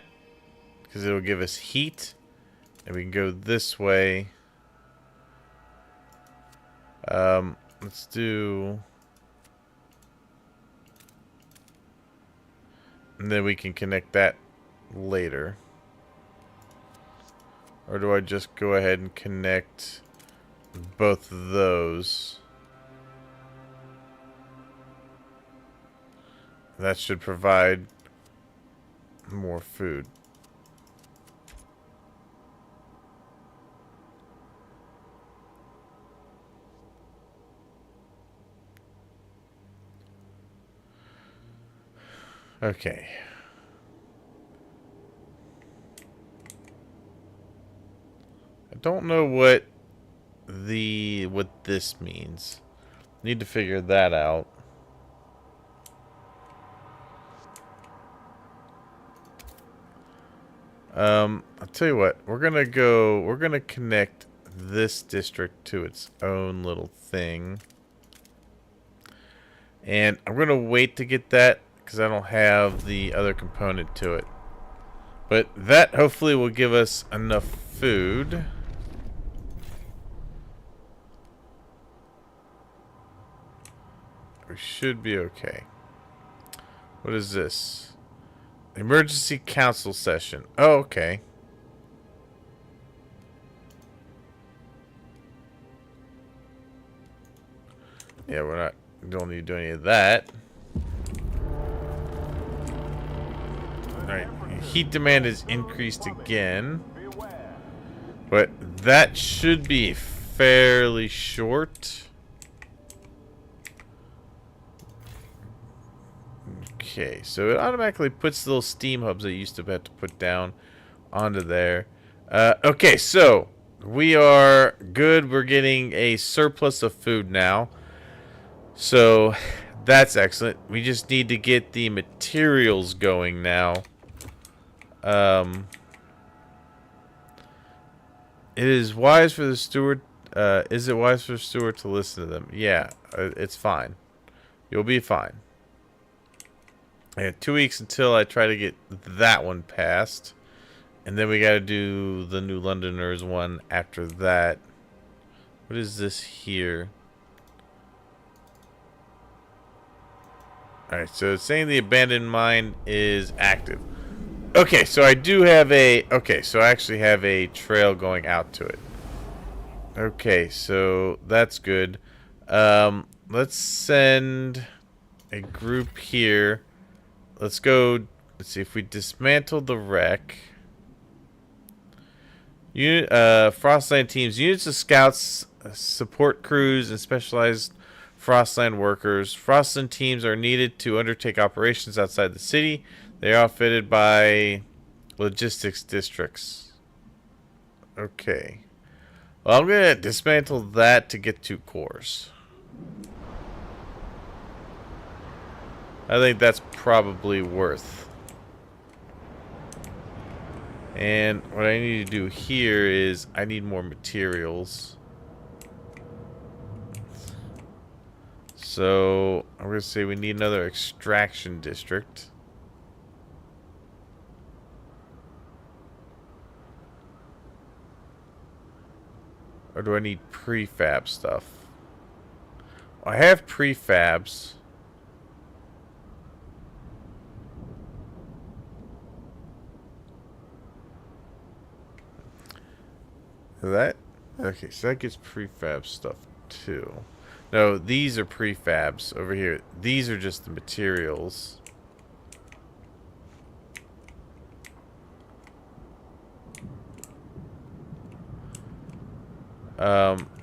because it'll give us heat. And we can go this way. Let's do... And then we can connect that later. Or do I just go ahead and connect both of those? That should provide more food. Okay. I don't know what this means. Need to figure that out. I'll tell you what, we're gonna connect this district to its own little thing. And I'm gonna wait to get that because I don't have the other component to it. But that hopefully will give us enough food. We should be okay. What is this? Emergency council session. Oh, okay. Yeah, we don't need to do any of that. Alright, heat demand is increased again. But that should be fairly short. Okay, so it automatically puts the little steam hubs that you used to have to put down onto there. Okay, so we are good. We're getting a surplus of food now. So that's excellent. We just need to get the materials going now. It is wise for the steward. Is it wise for the steward to listen to them? Yeah, it's fine. You'll be fine. I have 2 weeks until I try to get that one passed. And then we got to do the New Londoners one after that. What is this here? Alright, so it's saying the abandoned mine is active. Okay, so I do have a... Okay, so I actually have a trail going out to it. Okay, so that's good. Let's send a group here. Let's go... Let's see if we dismantle the wreck. Frostland teams. Units of scouts, support crews, and specialized Frostland workers. Frostland teams are needed to undertake operations outside the city. They are outfitted by logistics districts. Okay. Well, I'm going to dismantle that to get 2 cores. I think that's probably worth. And what I need to do here is I need more materials. So I'm going to say we need another extraction district. Or do I need prefab stuff? Well, I have prefabs. Okay, so that gets prefab stuff too. No, these are prefabs over here. These are just the materials.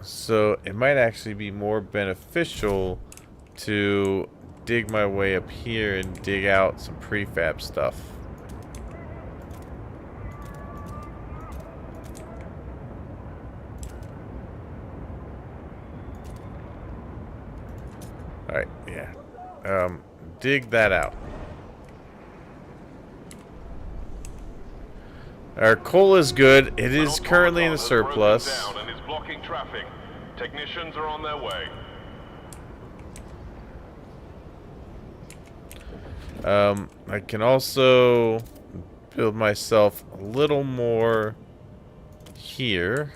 So it might actually be more beneficial to dig my way up here and dig out some prefab stuff. Alright, yeah. Dig that out. Our coal is good. It is currently in the surplus. And is blocking traffic. Technicians are on their way. I can also build myself a little more here.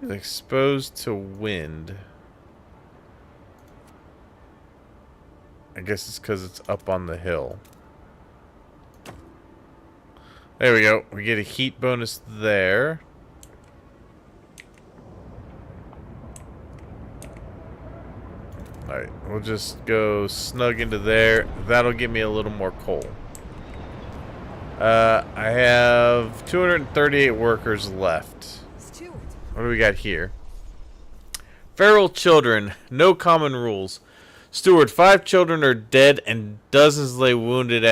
It's exposed to wind. I guess it's because it's up on the hill. There we go. We get a heat bonus there. Alright, we'll just go snug into there. That'll give me a little more coal. I have 238 workers left. What do we got here? Feral children. No common rules. Steward, 5 children are dead and dozens lay wounded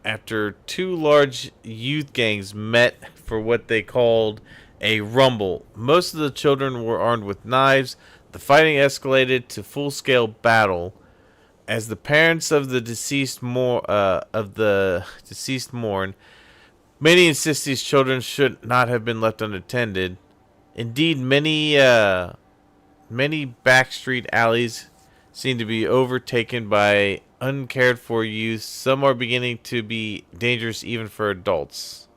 after 2 large youth gangs met for what they called a rumble. Most of the children were armed with knives. The fighting escalated to full-scale battle. As the parents of the deceased mourn, many insist these children should not have been left unattended. Indeed, many backstreet alleys seem to be overtaken by uncared for youth. Some are beginning to be dangerous even for adults.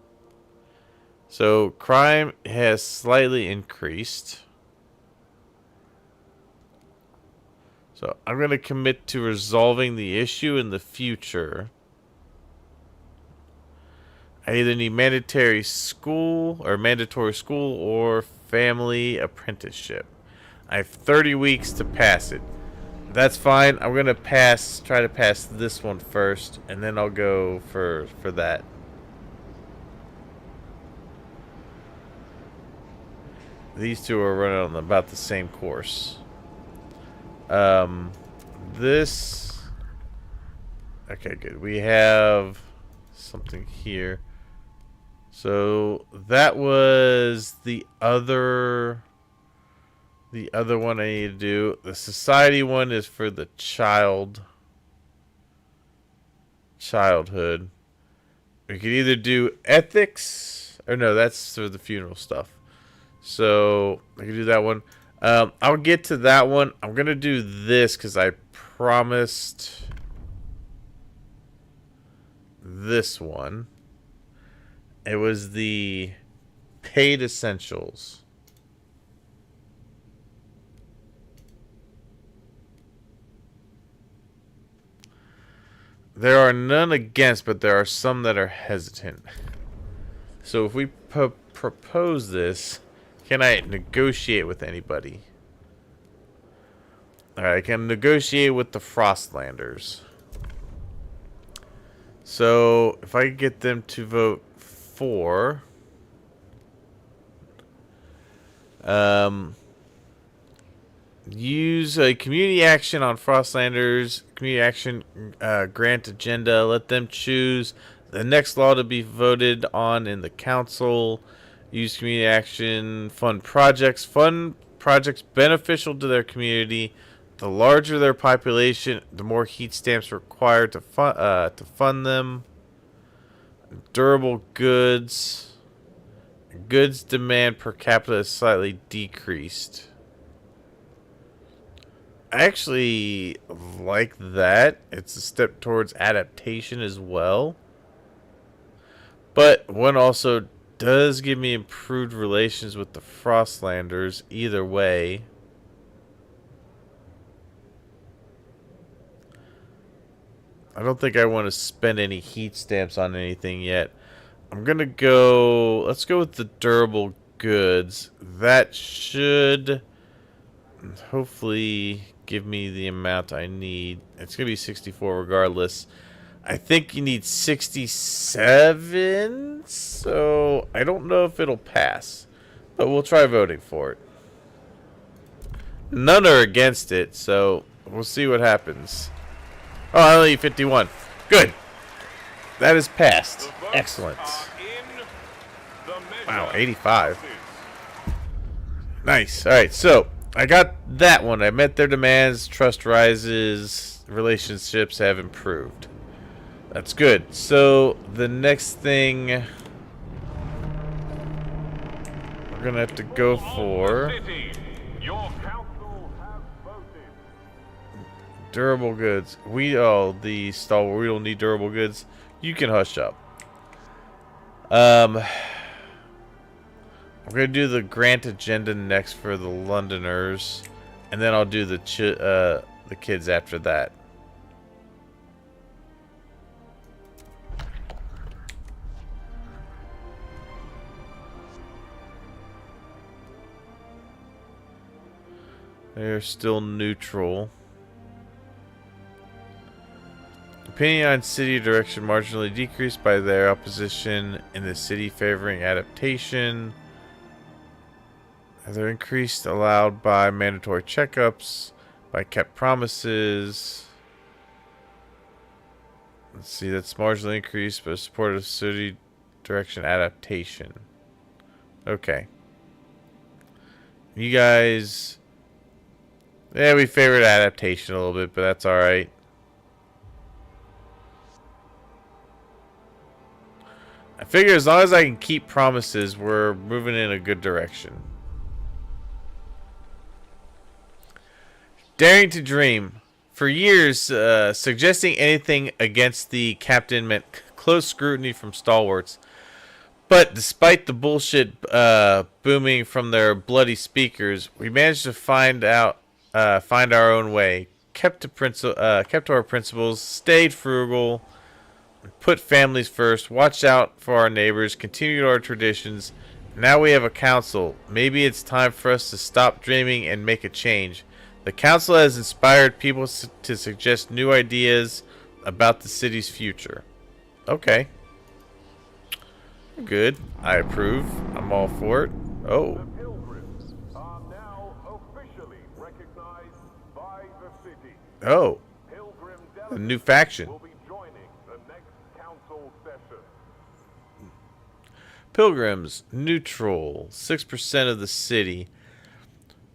So crime has slightly increased. So I'm going to commit to resolving the issue in the future. I either need mandatory school or family apprenticeship. I have 30 weeks to pass it. That's fine. I'm going to try to pass this one first, and then I'll go for that. These two are running on about the same course. This... Okay, good. We have something here. So that was the other one I need to do. The society one is for the childhood. We could either do ethics, or no, that's for the funeral stuff. So I can do that one. I'll get to that one. I'm gonna do this because I promised this one. It was the paid essentials. There are none against, but there are some that are hesitant. So if we propose this, can I negotiate with anybody? Alright, I can negotiate with the Frostlanders. So if I get them to vote for... use a community action on Frostlanders. Community action grant agenda. Let them choose the next law to be voted on in the council. Use community action. Fund projects. Fund projects beneficial to their community. The larger their population, the more heat stamps required to fund them. Durable goods. Goods demand per capita is slightly decreased. I actually like that. It's a step towards adaptation as well. But one also does give me improved relations with the Frostlanders either way. I don't think I want to spend any heat stamps on anything yet. I'm going to go... Let's go with the durable goods. That should hopefully give me the amount I need. It's going to be 64 regardless. I think you need 67, so I don't know if it'll pass. But we'll try voting for it. None are against it, so we'll see what happens. Oh, I only need 51. Good. That is passed. Excellent. Wow, 85. Nice. Alright, so I got that one. I met their demands. Trust rises. Relationships have improved. That's good. So the next thing we're going to have to go for... Durable goods. The stalwart. We don't need durable goods. You can hush up. We're gonna do the grant agenda next for the Londoners, and then I'll do the kids after that. They're still neutral. Opinion on city direction marginally decreased by their opposition in the city favoring adaptation. They're increased allowed by mandatory checkups, by kept promises. Let's see, that's marginally increased, but support of city direction adaptation. Okay. You guys... Yeah, we favored adaptation a little bit, but that's alright. I figure as long as I can keep promises, we're moving in a good direction. Daring to dream. For years, suggesting anything against the captain meant close scrutiny from stalwarts. But despite the bullshit booming from their bloody speakers, we managed to find our own way, kept to our principles, stayed frugal, put families first, watched out for our neighbors, continued our traditions. Now we have a council. Maybe it's time for us to stop dreaming and make a change. The council has inspired people to suggest new ideas about the city's future. Okay. Good. I approve. I'm all for it. Oh. The pilgrims are now officially recognized by the city. Oh. Pilgrim A new delegates faction. will be joining the next council session. Pilgrims. Neutral. 6% of the city.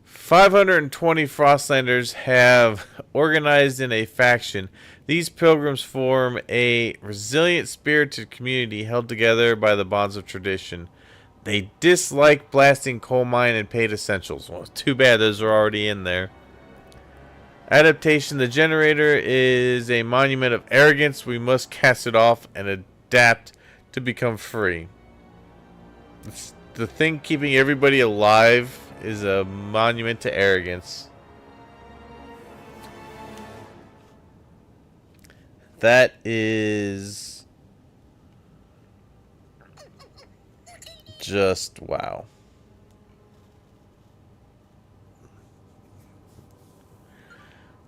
520 Frostlanders have organized in a faction. These pilgrims form a resilient, spirited community held together by the bonds of tradition. They dislike blasting coal mine and paid essentials. Well, too bad those are already in there. Adaptation. The generator is a monument of arrogance. We must cast it off and adapt to become free. It's the thing keeping everybody alive is a monument to arrogance. That is just wow.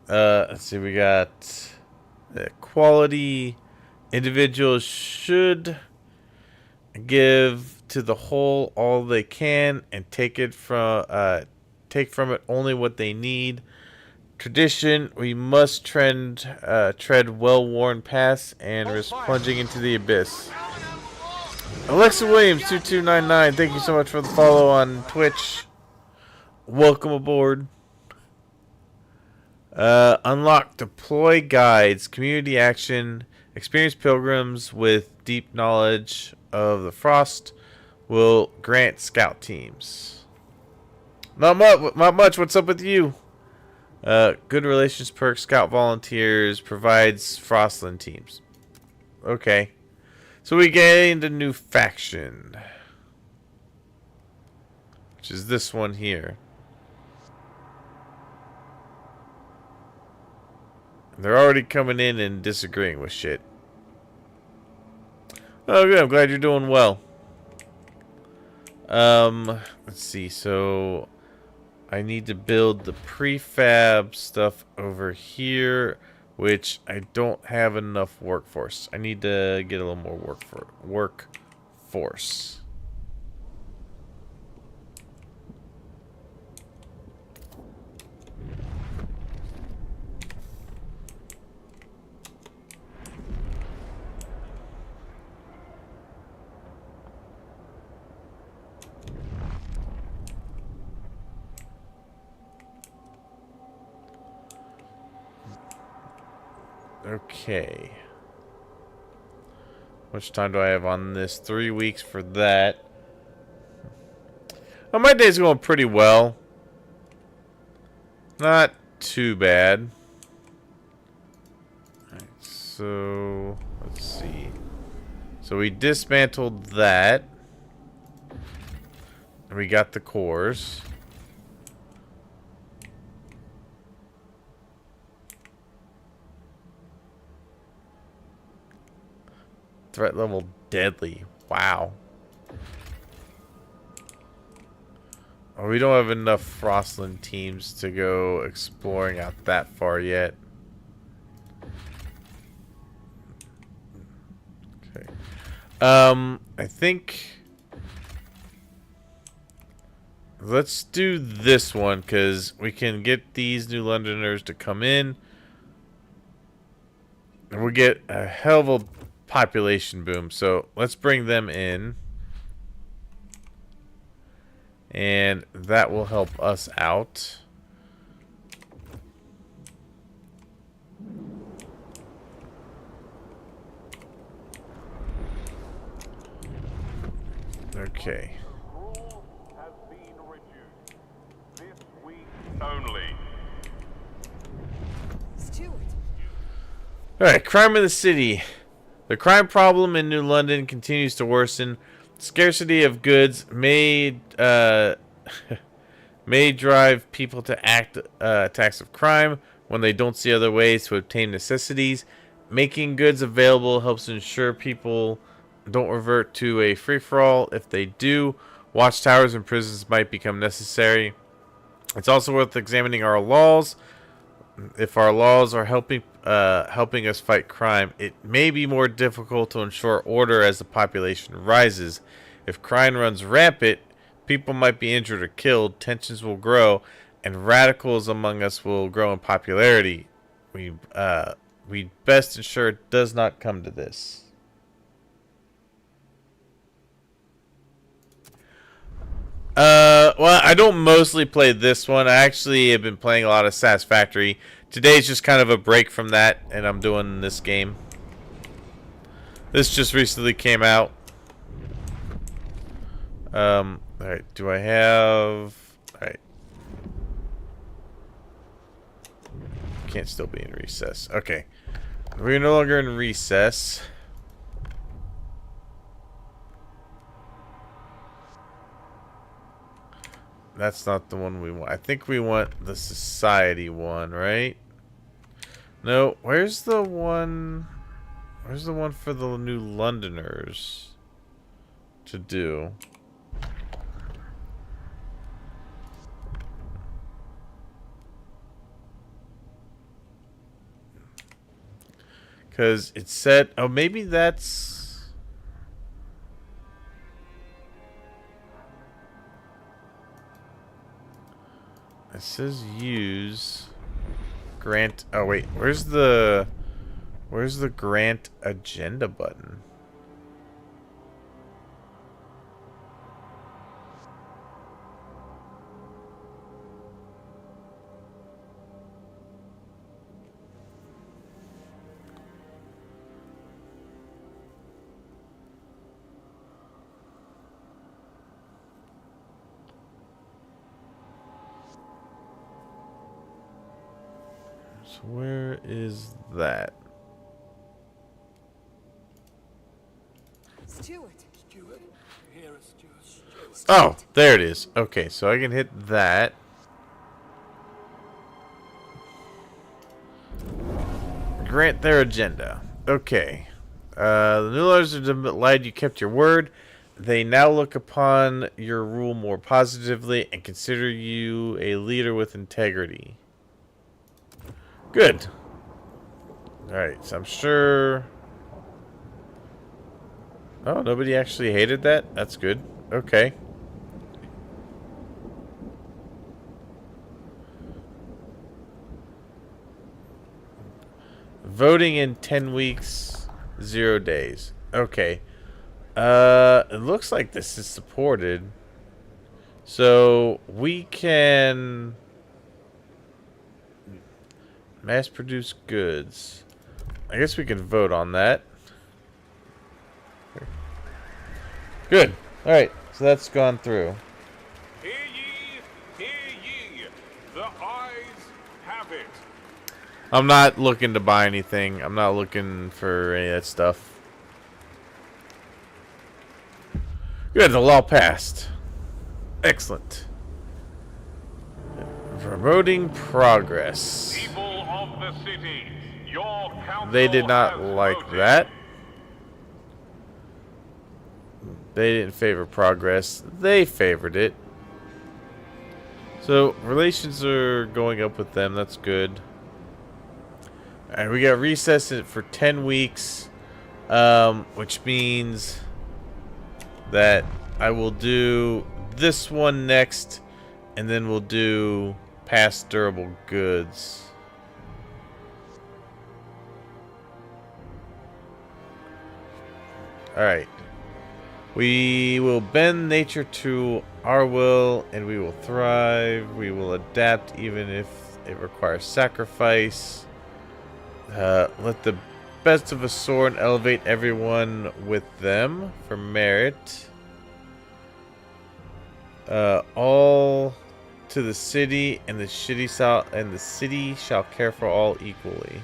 Let's see, we got quality. Individuals should give to the whole all they can and take from it only what they need. Tradition, we must tread well-worn paths and risk plunging into the abyss. Alexa Williams 2299, thank you so much for the follow on Twitch. Welcome aboard. Unlock deploy guides, community action, experienced pilgrims with deep knowledge of the frost will grant scout teams. Not much. What's up with you? Good relations perk, scout volunteers, provides Frostland teams. Okay. So we gained a new faction. Which is this one here. They're already coming in and disagreeing with shit. Oh, good. I'm glad you're doing well. Let's see. So I need to build the prefab stuff over here, which I don't have enough workforce. I need to get a little more workforce. Okay. How much time do I have on this? 3 weeks for that. Well, my day's going pretty well. Not too bad. So, let's see. So we dismantled that. And we got the cores. Threat level deadly. Wow. Oh, we don't have enough Frostland teams to go exploring out that far yet. Okay. I think let's do this one because we can get these New Londoners to come in. And we'll get a hell of a population boom. So let's bring them in. And that will help us out. Okay. Rules have been reduced. This week only. Stewart. Alright, crime in the city. The crime problem in New London continues to worsen. Scarcity of goods may may drive people to act attacks of crime when they don't see other ways to obtain necessities. Making goods available helps ensure people don't revert to a free-for-all. If they do, watchtowers and prisons might become necessary. It's also worth examining our laws. If our laws are helping us fight crime, it may be more difficult to ensure order as the population rises. If crime runs rampant, people might be injured or killed, tensions will grow, and radicals among us will grow in popularity. We best ensure it does not come to this. Well, I don't mostly play this one. I actually have been playing a lot of Satisfactory. Today's just kind of a break from that, and I'm doing this game. This just recently came out. Alright, do I have... Alright. Can't still be in recess. Okay. We're no longer in recess. That's not the one we want. I think we want the society one, right? No, where's the one... Where's the one for the New Londoners to do? Because it said... Oh, maybe that's... It says use... Grant... Oh, wait. Where's the grant agenda button? So where is that? Stewart. Oh, there it is. Okay, so I can hit that. Grant their agenda. Okay. The New Lords are delighted you kept your word. They now look upon your rule more positively and consider you a leader with integrity. Good. Alright, so I'm sure... Oh, nobody actually hated that? That's good. Okay. Voting in 10 weeks, 0 days. Okay. It looks like this is supported. So, we can... mass produce goods. I guess we can vote on that. Good. Alright, so that's gone through. Hear ye, hear ye. The eyes have it. I'm not looking to buy anything. I'm not looking for any of that stuff. Good, the law passed. Excellent. Promoting progress. People of the city, your council They did not has like voted. that. They didn't favor progress. They favored it. So, relations are going up with them. That's good. Alright, we got recess for 10 weeks. Which means that I will do this one next. And then we'll do past durable goods. Alright. We will bend nature to our will, and we will thrive. We will adapt even if it requires sacrifice. Let the best of us soar and elevate everyone with them for merit. All to the city, and the city shall care for all equally.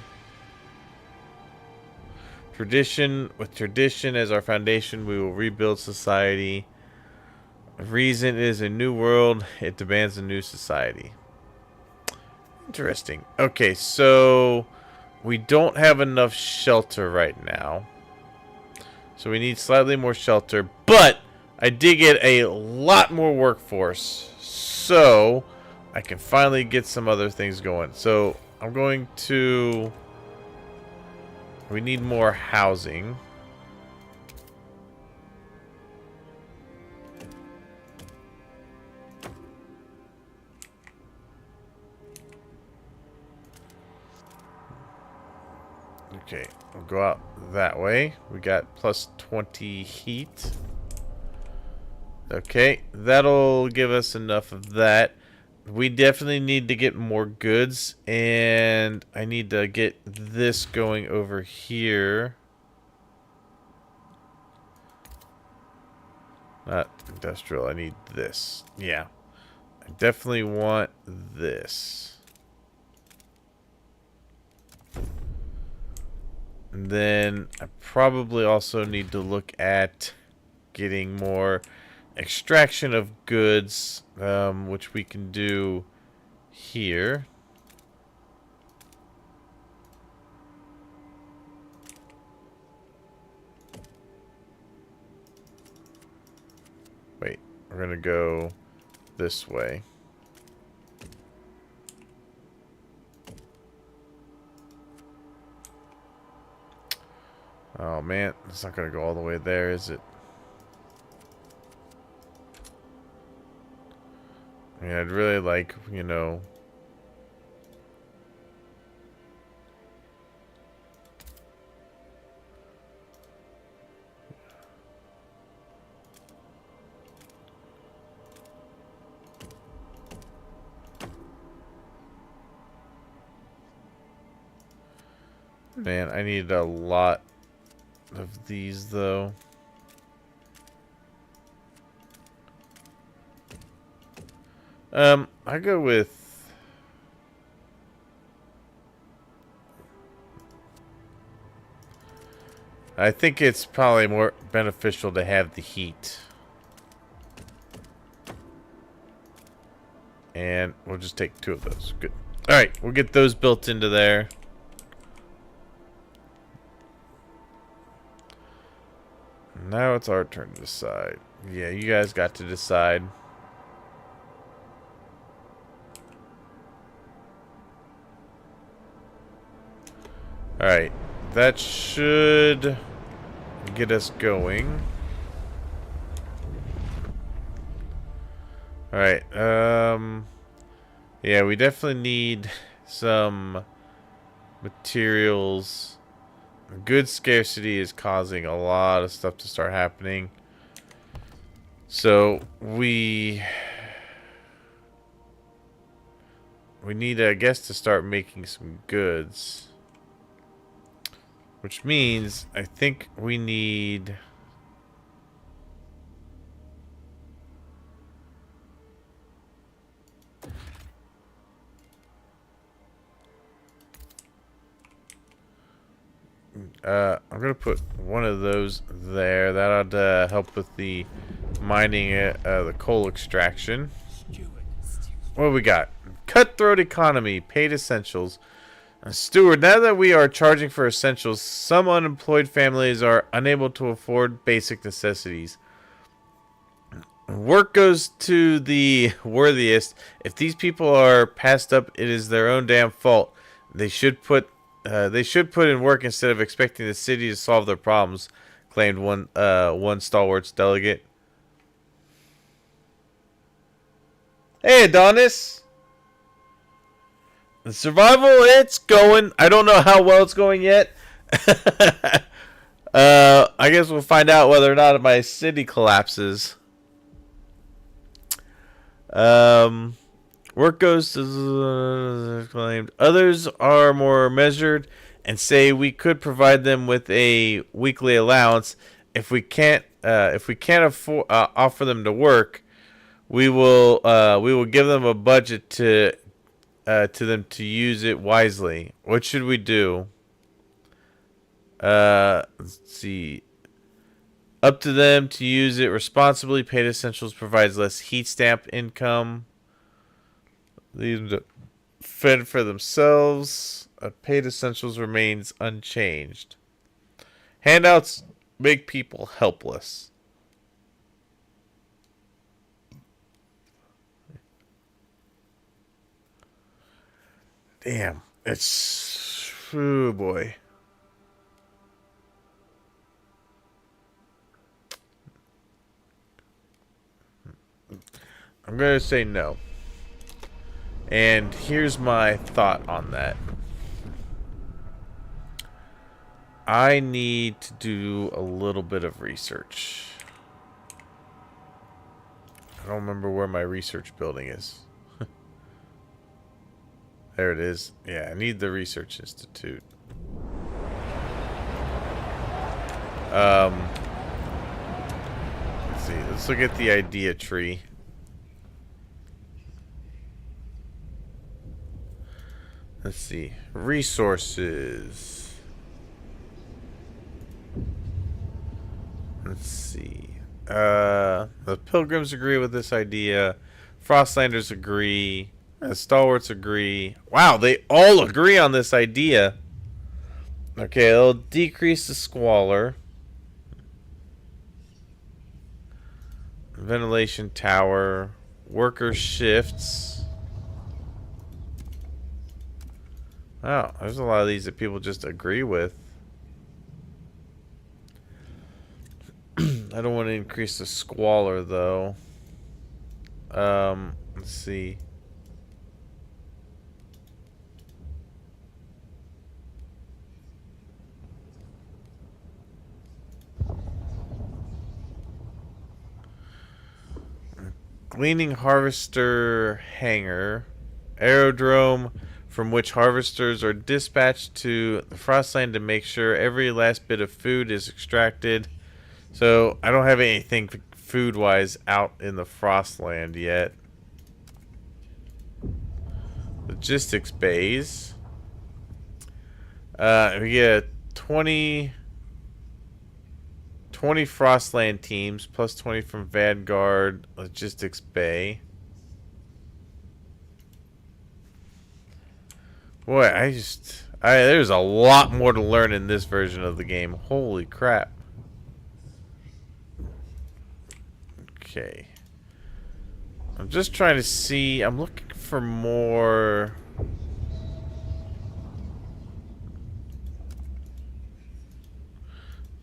Tradition, with tradition as our foundation, we will rebuild society. Reason is a new world. It demands a new society. Interesting. Okay, so we don't have enough shelter right now. So we need slightly more shelter. But I did get a lot more workforce. So I can finally get some other things going. So I'm going to... We need more housing. Okay, we'll go out that way. We got plus 20 heat. Okay, that'll give us enough of that. We definitely need to get more goods, and I need to get this going over here. Not industrial, I need this. Yeah, I definitely want this. And then I probably also need to look at getting more extraction of goods, which we can do here. Wait, we're gonna go this way. Oh man, it's not gonna go all the way there, is it? I mean, I'd really like, you know... Man, I need a lot of these, though. I go with... I think it's probably more beneficial to have the heat. And we'll just take 2 of those. Good. Alright, we'll get those built into there. Now it's our turn to decide. Yeah, you guys got to decide. Alright, that should get us going. Alright, yeah, we definitely need some materials. Good scarcity is causing a lot of stuff to start happening. So, we need, I guess, to start making some goods. Which means, I think we need... I'm gonna put one of those there. That ought to help with the mining, the coal extraction. What do we got? Cutthroat economy, paid essentials. Steward, now that we are charging for essentials, some unemployed families are unable to afford basic necessities. Work goes to the worthiest. If these people are passed up, it is their own damn fault. They should put in work instead of expecting the city to solve their problems, claimed one stalwart's delegate. Hey, Adonis. The survival, it's going. I don't know how well it's going yet. I guess we'll find out whether or not my city collapses. Work goes to claimed. Others are more measured and say we could provide them with a weekly allowance. If we can't afford offer them to work, we will give them a budget to them to use it wisely. What should we do? Let's see. Up to them to use it responsibly. Paid essentials provides less heat stamp income. Leave them to fend for themselves. Paid essentials remains unchanged. Handouts make people helpless. Damn. It's... oh, boy. I'm going to say no. And here's my thought on that. I need to do a little bit of research. I don't remember where my research building is. There it is. Yeah, I need the Research Institute. Let's see. Let's look at the idea tree. Let's see. Resources. Let's see. The Pilgrims agree with this idea. Frostlanders agree. Stalwarts agree. Wow, they all agree on this idea. Okay, it'll decrease the squalor. Ventilation tower. Worker shifts. Wow, there's a lot of these that people just agree with. I don't want to increase the squalor, though. Let's see. Gleaning harvester hangar. Aerodrome from which harvesters are dispatched to the Frostland to make sure every last bit of food is extracted. So, I don't have anything food-wise out in the Frostland yet. Logistics bays. We get 20 Frostland teams, plus 20 from Vanguard Logistics Bay. Boy, there's a lot more to learn in this version of the game. Holy crap. Okay. I'm just trying to see. I'm looking for more.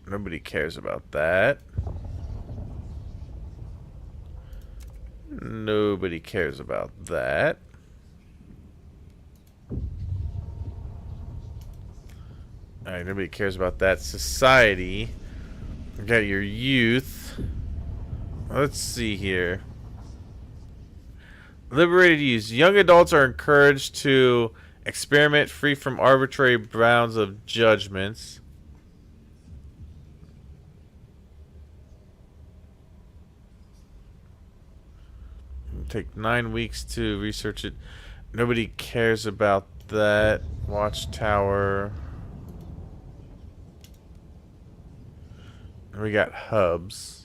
Nobody cares about that. Nobody cares about that. Alright, nobody cares about that. Society. You got your youth. Let's see here. Liberated youth. Young adults are encouraged to experiment free from arbitrary bounds of judgments. Take 9 weeks to research it. Nobody cares about that. Watchtower. We got hubs.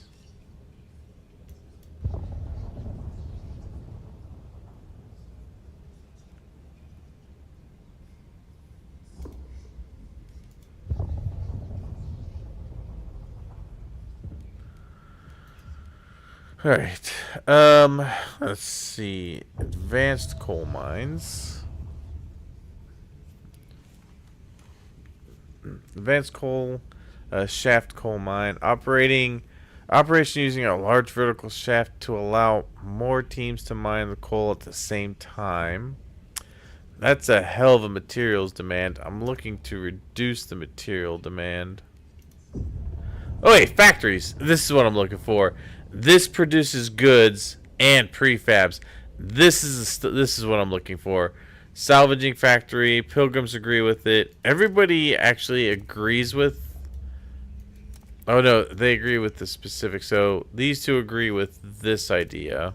All right. Let's see. Advanced coal mines. Advanced coal shaft coal mine operation using a large vertical shaft to allow more teams to mine the coal at the same time. That's a hell of a materials demand. I'm looking to reduce the material demand. Oh wait, factories. This is what I'm looking for. This produces goods and prefabs. This is what I'm looking for. Salvaging factory. Pilgrims agree with it. Everybody actually agrees with. Oh no, they agree with the specific. So these two agree with this idea.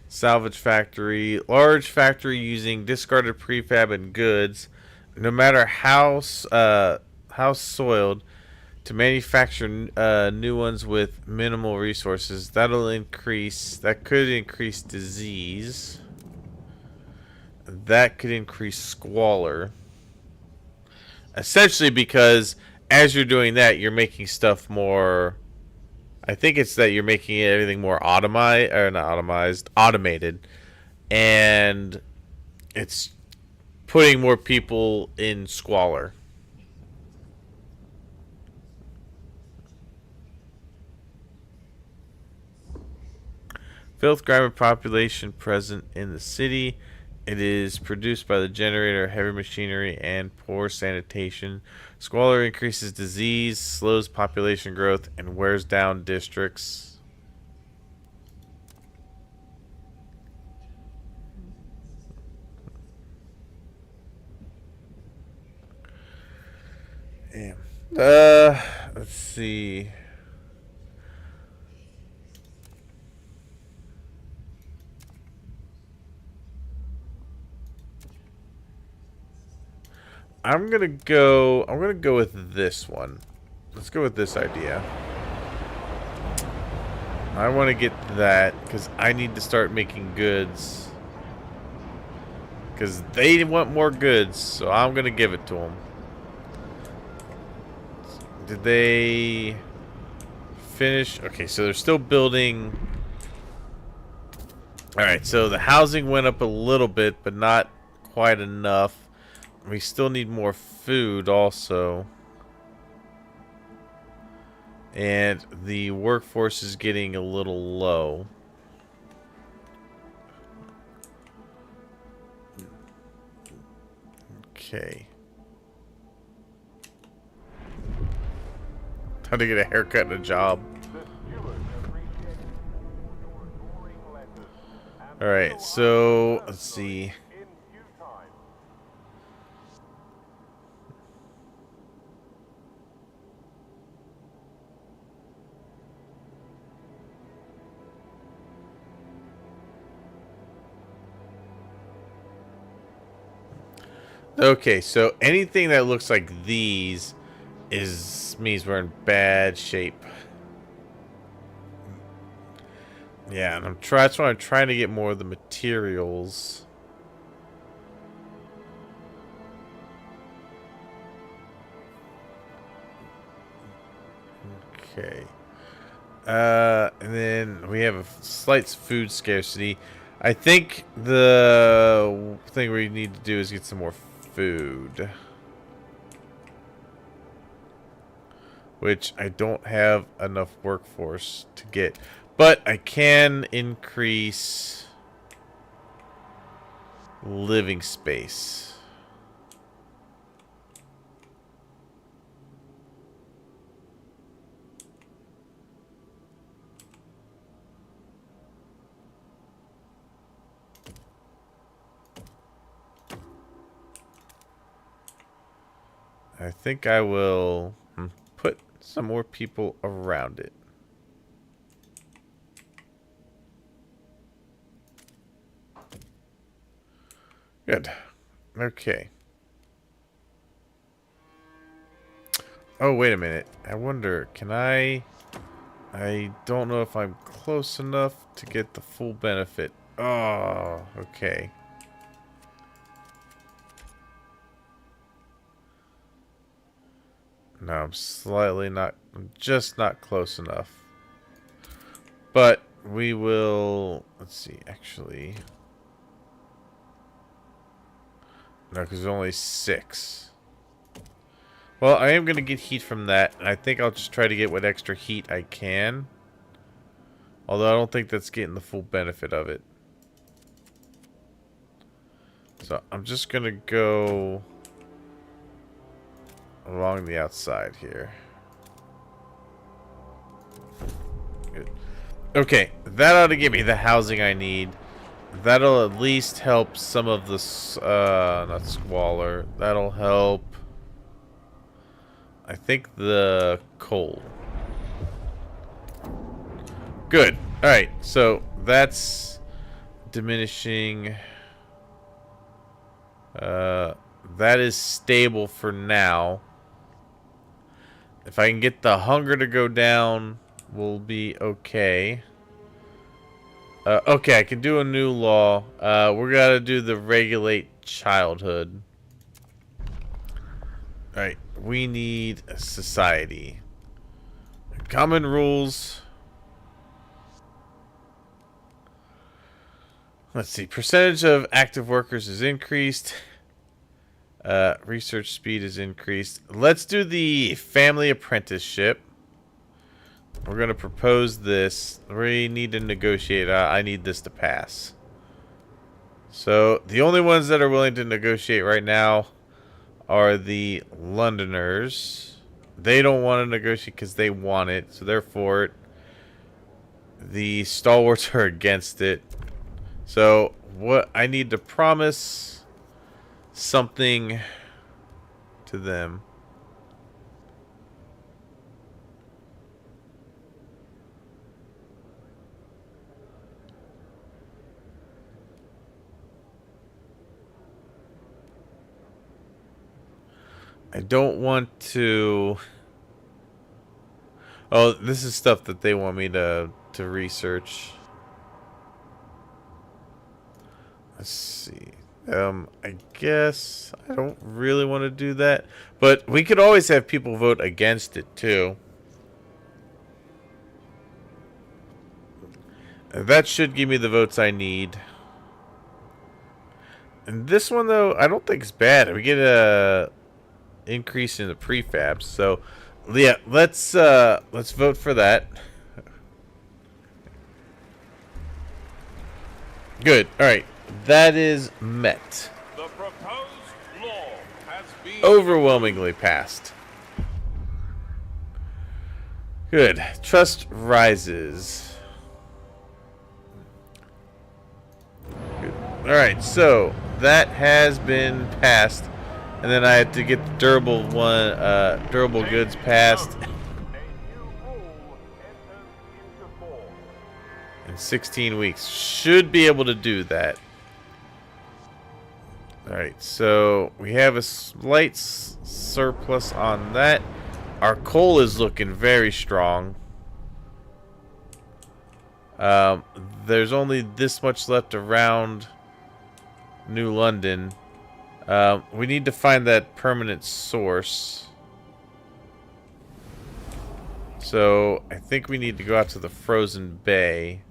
Salvage factory. Large factory using discarded prefab and goods. No matter how soiled, to manufacture new ones with minimal resources. That could increase disease. That could increase squalor. Essentially because as you're doing that, you're making stuff more. I think it's that you're making everything more automated, and it's putting more people in squalor. Filth, grime, and population present in the city. It is produced by the generator, heavy machinery, and poor sanitation. Squalor increases disease, slows population growth, and wears down districts. Damn. Let's see. I'm gonna go with this one. Let's go with this idea. I want to get that because I need to start making goods. Because they want more goods, so I'm gonna give it to them. Did they finish? Okay, so they're still building. Alright, so the housing went up a little bit, but not quite enough. We still need more food also. And the workforce is getting a little low. Okay. Time to get a haircut and a job. Alright, so let's see. Okay, so anything that looks like these means we're in bad shape. Yeah, and that's why I'm trying to get more of the materials. Okay. And then we have a slight food scarcity. I think the thing we need to do is get some more food. Which I don't have enough workforce to get. But I can increase living space. I think I will put some more people around it. Good. Okay. Oh, wait a minute. I wonder, can I... I don't know if I'm close enough to get the full benefit. Oh, okay. No, I'm slightly not... I'm just not close enough. But we will... Let's see, actually... No, because there's only 6. Well, I am going to get heat from that. And I think I'll just try to get what extra heat I can. Although I don't think that's getting the full benefit of it. So I'm just going to go along the outside here. Good. Okay, that ought to give me the housing I need. That'll at least help some of the, not squalor. That'll help, I think, the coal. Good. Alright, so that's diminishing. That is stable for now. If I can get the hunger to go down, we'll be okay. Okay, I can do a new law. We're gonna do the regulate childhood. Alright, we need a society. Common rules. Let's see. Percentage of active workers is increased. Research speed is increased. Let's do the family apprenticeship. We're going to propose this. We need to negotiate. I need this to pass. So, the only ones that are willing to negotiate right now are the Londoners. They don't want to negotiate because they want it, so they're for it. The stalwarts are against it. So, what I need to promise something to them. I don't want to... Oh, this is stuff that they want me to research. Let's see. I guess I don't really want to do that. But we could always have people vote against it, too. That should give me the votes I need. And this one, though, I don't think it's bad. We get a increase in the prefabs. So, yeah, let's vote for that. Good. All right. That is met. The proposed law has been Overwhelmingly passed. Good. Trust rises. Good. All right. So that has been passed, and then I had to get the durable one, durable goods passed. A new rule enters into force. In 16 weeks. Should be able to do that. Alright, so we have a slight surplus on that. Our coal is looking very strong. There's only this much left around New London. We need to find that permanent source. So I think we need to go out to the frozen bay.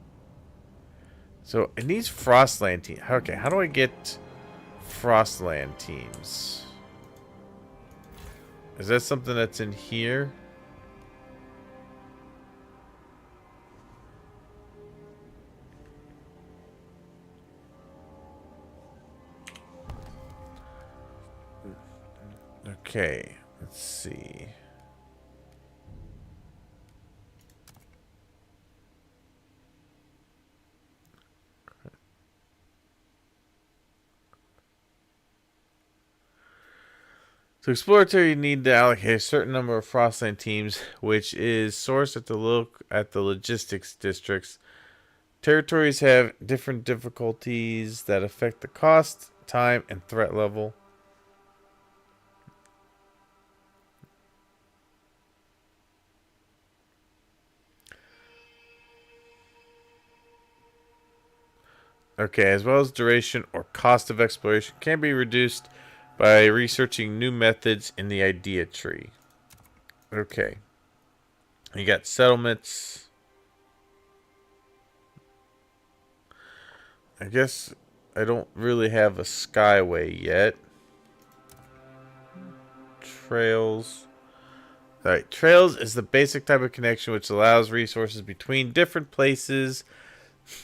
So it needs Frostland team. Okay, how do I get Frostland teams? Is that something that's in here? Okay, let's see. To exploratory, you need to allocate a certain number of Frostland teams, which is sourced at the logistics districts. Territories have different difficulties that affect the cost, time, and threat level. Okay, as well as duration or cost of exploration can be reduced by researching new methods in the idea tree. Okay. You got settlements. I guess I don't really have a skyway yet. Trails. Alright, trails is the basic type of connection which allows resources between different places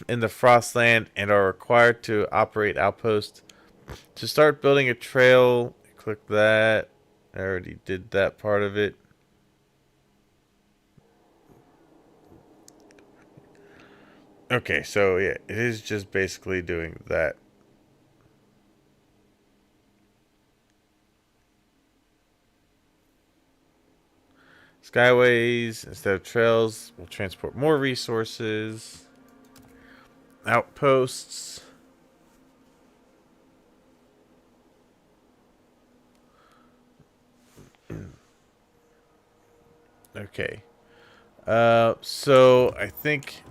in the Frostland and are required to operate outposts. To start building a trail, click that. I already did that part of it. Okay, so yeah, it is just basically doing that. Skyways instead of trails will transport more resources. Outposts. Okay. So I think,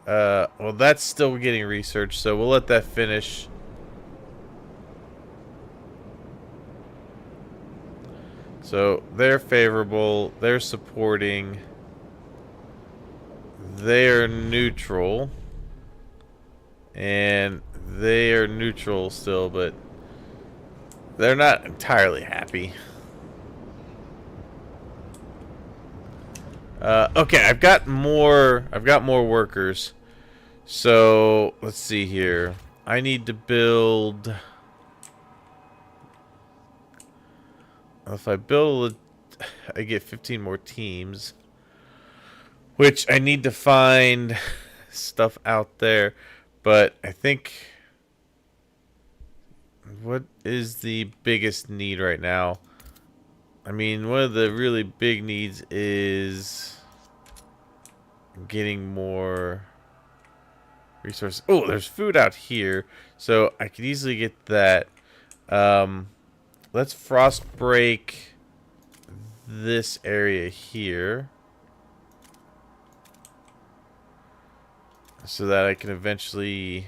well, that's still getting research, so we'll let that finish. So they're favorable, they're supporting, they're neutral, and they are neutral still, but they're not entirely happy. Okay, I've got more workers. So let's see here. I need to build. If I build, I get 15 more teams, which I need to find stuff out there. But I think, what is the biggest need right now? I mean, one of the really big needs is getting more resources. Oh, there's food out here, so I could easily get that. Let's frost break this area here so that I can eventually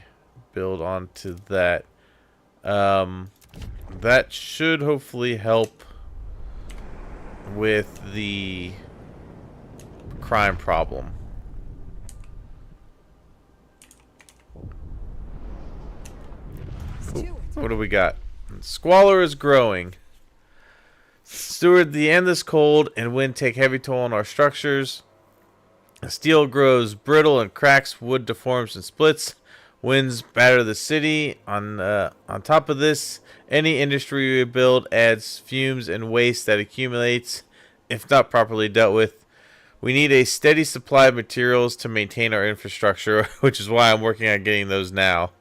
build onto that. That should hopefully help with the crime problem. Ooh, what do we got? Squalor is growing. Steward, the endless cold and wind take heavy toll on our structures. Steel grows brittle and cracks, wood deforms and splits. Winds batter the city. On top of this, any industry we build adds fumes and waste that accumulates if not properly dealt with. We need a steady supply of materials to maintain our infrastructure, which is why I'm working on getting those now.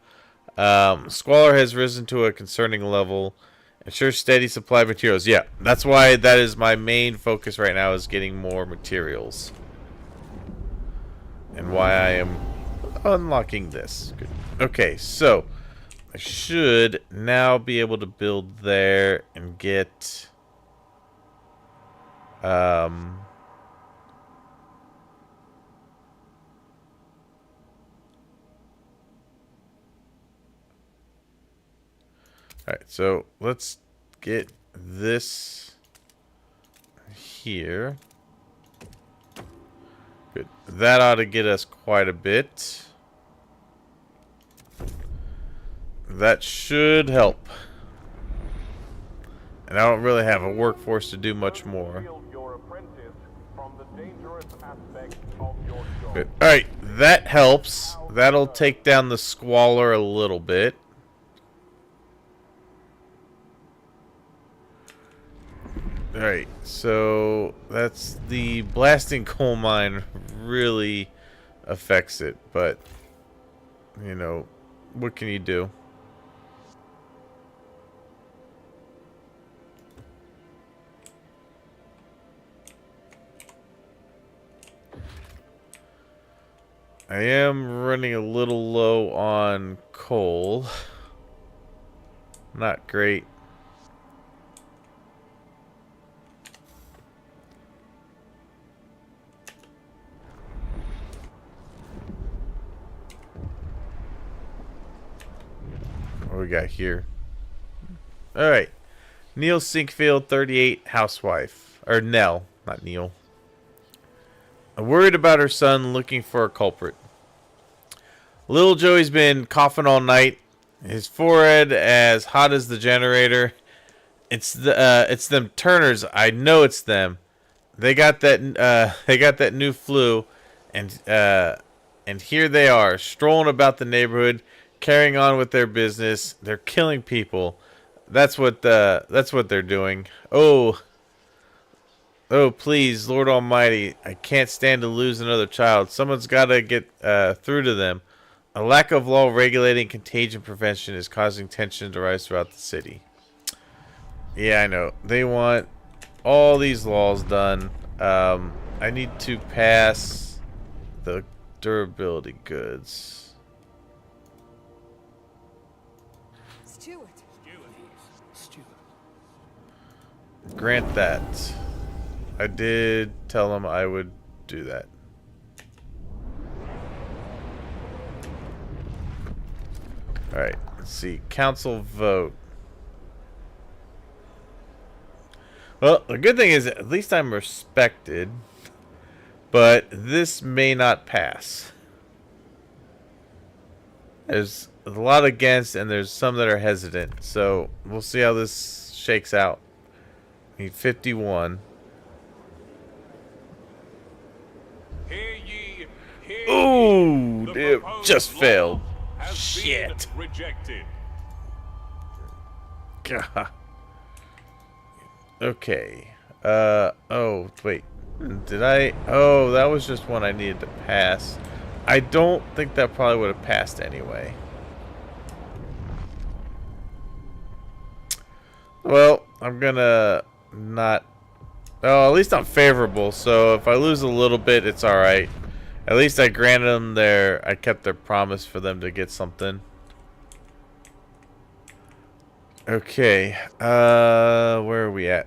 Squalor has risen to a concerning level. Ensure steady supply of materials. Yeah, that's why that is my main focus right now, is getting more materials. And why I am unlocking this. Good. Okay, so I should now be able to build there and get alright, so let's get this here. Good. That ought to get us quite a bit. That should help. And I don't really have a workforce to do much more. Good. Alright, that helps. That'll take down the squalor a little bit. Alright, so that's the blasting coal mine really affects it, but you know, what can you do? I am running a little low on coal. Not great. What we got here? All right. Neil Sinkfield, 38, housewife. Or Nell, not Neil. Worried about her son, looking for a culprit. Little Joey's been coughing all night. His forehead as hot as the generator. It's them Turners. I know it's them. They got that new flu, and here they are strolling about the neighborhood, carrying on with their business. They're killing people. That's what they're doing. Oh, please, Lord Almighty, I can't stand to lose another child. Someone's got to get through to them. A lack of law regulating contagion prevention is causing tension to rise throughout the city. Yeah, I know. They want all these laws done. I need to pass the durability goods. Stewart. Grant that. I did tell them I would do that. Alright, let's see. Council vote. Well, the good thing is at least I'm respected. But this may not pass. There's a lot against and there's some that are hesitant. So we'll see how this shakes out. I need 51. Hear ye, hear Ooh, the dude, proposed just law failed. has Shit. been rejected. God. Okay. Oh, wait. Did I? Oh, that was just one I needed to pass. I don't think that probably would have passed anyway. Well, I'm gonna not... Oh, at least I'm favorable, so if I lose a little bit, it's alright. At least I granted them their... I kept their promise for them to get something. Okay, where are we at?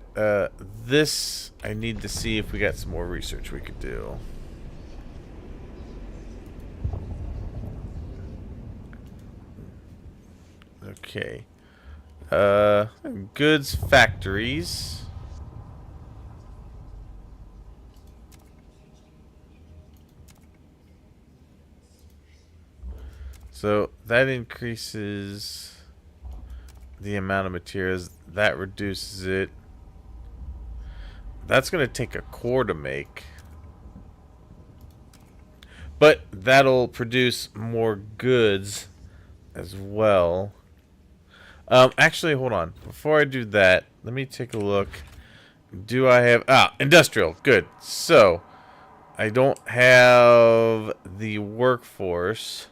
This, I need to see if we got some more research we could do. Okay. Goods factories. So that increases the amount of materials. That reduces it. That's going to take a core to make. But that'll produce more goods as well. Actually, hold on. Before I do that, let me take a look. Do I have... industrial. Good. So, I don't have the workforce.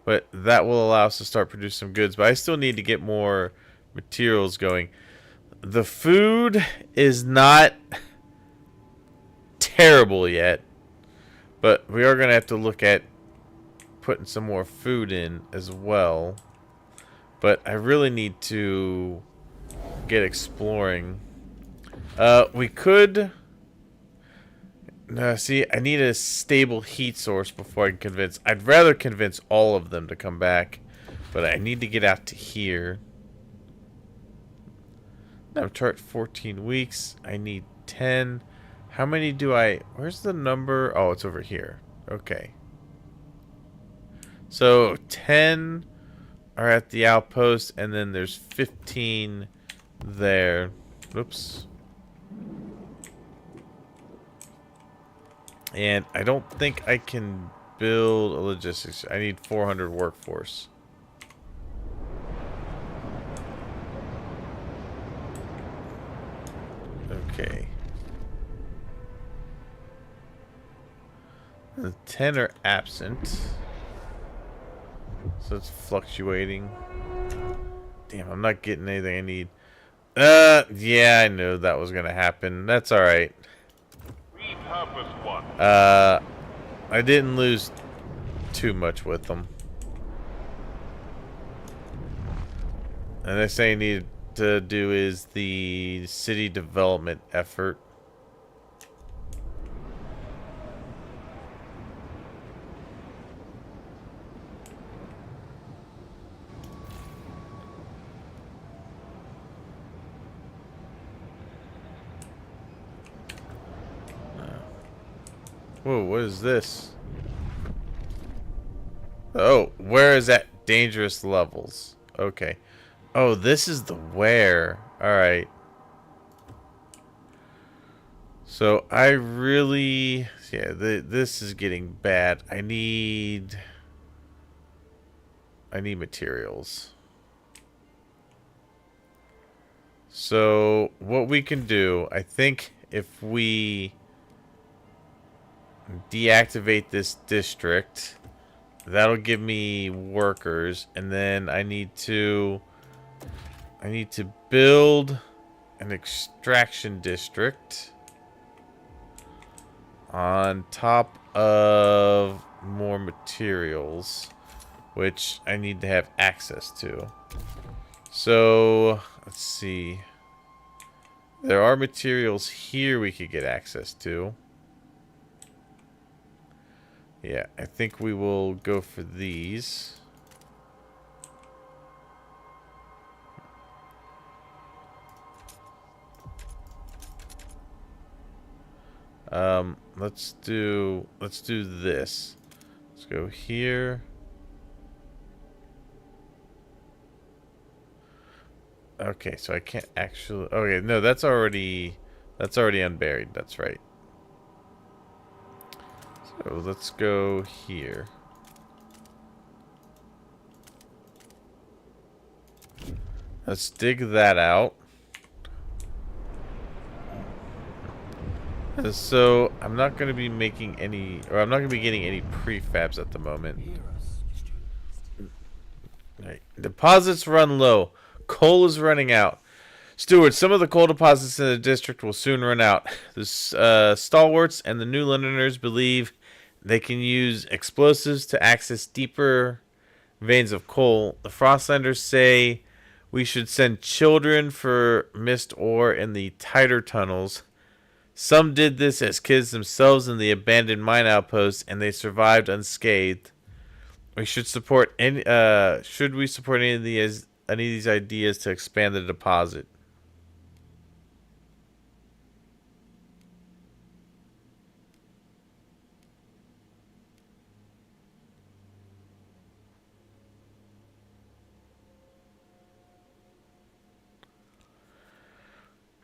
But that will allow us to start producing some goods. But I still need to get more materials going. The food is not terrible yet. But we are going to have to look at putting some more food in as well. But I really need to get exploring. We could... see, I need a stable heat source before I can convince... I'd rather convince all of them to come back. But I need to get out to here. Now, chart 14 weeks. I need 10. How many do I... Where's the number? Oh, it's over here. Okay. So, 10 are at the outpost, and then there's 15 there. Oops. And I don't think I can build a logistics. I need 400 workforce. Okay. The 10 are absent. So it's fluctuating. Damn, I'm not getting anything I need. Yeah, I knew that was gonna happen. That's alright. Repurpose one. I didn't lose too much with them. And the thing I need to do is the city development effort. Whoa, what is this? Oh, where is that? Dangerous levels. Okay. Oh, this is the where. Alright. So I really... Yeah, this is getting bad. I need materials. So what we can do, I think if we deactivate this district, that'll give me workers, and then I need to build an extraction district on top of more materials, which I need to have access to. So let's see. There are materials here we could get access to. Yeah, I think we will go for these. Let's do this. Let's go here. Okay, so I can't actually... Okay, no, that's already unburied. That's right. So let's go here. Let's dig that out. So I'm not going to be making any, or I'm not going to be getting any prefabs at the moment. Right. Deposits run low. Coal is running out. Steward, some of the coal deposits in the district will soon run out. The stalwarts and the New Londoners believe they can use explosives to access deeper veins of coal. The Frostlanders say we should send children for mist ore in the tighter tunnels. Some did this as kids themselves in the abandoned mine outposts, and they survived unscathed. We should support any. Should we support any of these ideas to expand the deposit?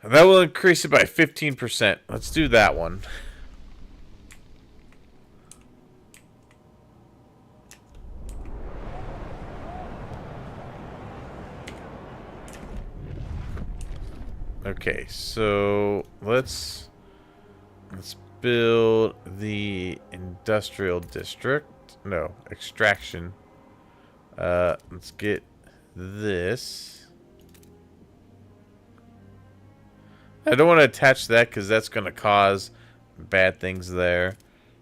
That will increase it by 15%. Let's do that one. Okay, so let's build the industrial district. No, extraction. Let's get this. I don't want to attach that because that's going to cause bad things there.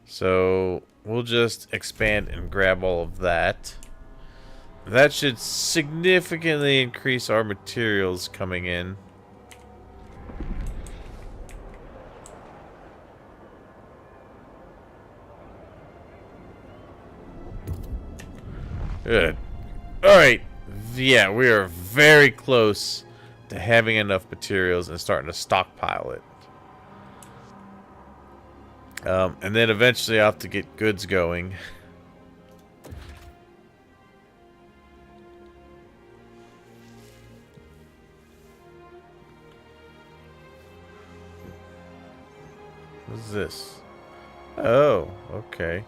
So we'll just expand and grab all of that. That should significantly increase our materials coming in. Good. Alright. Yeah, we are very close to having enough materials and starting to stockpile it. And then eventually I'll have to get goods going. What's this? Oh, okay.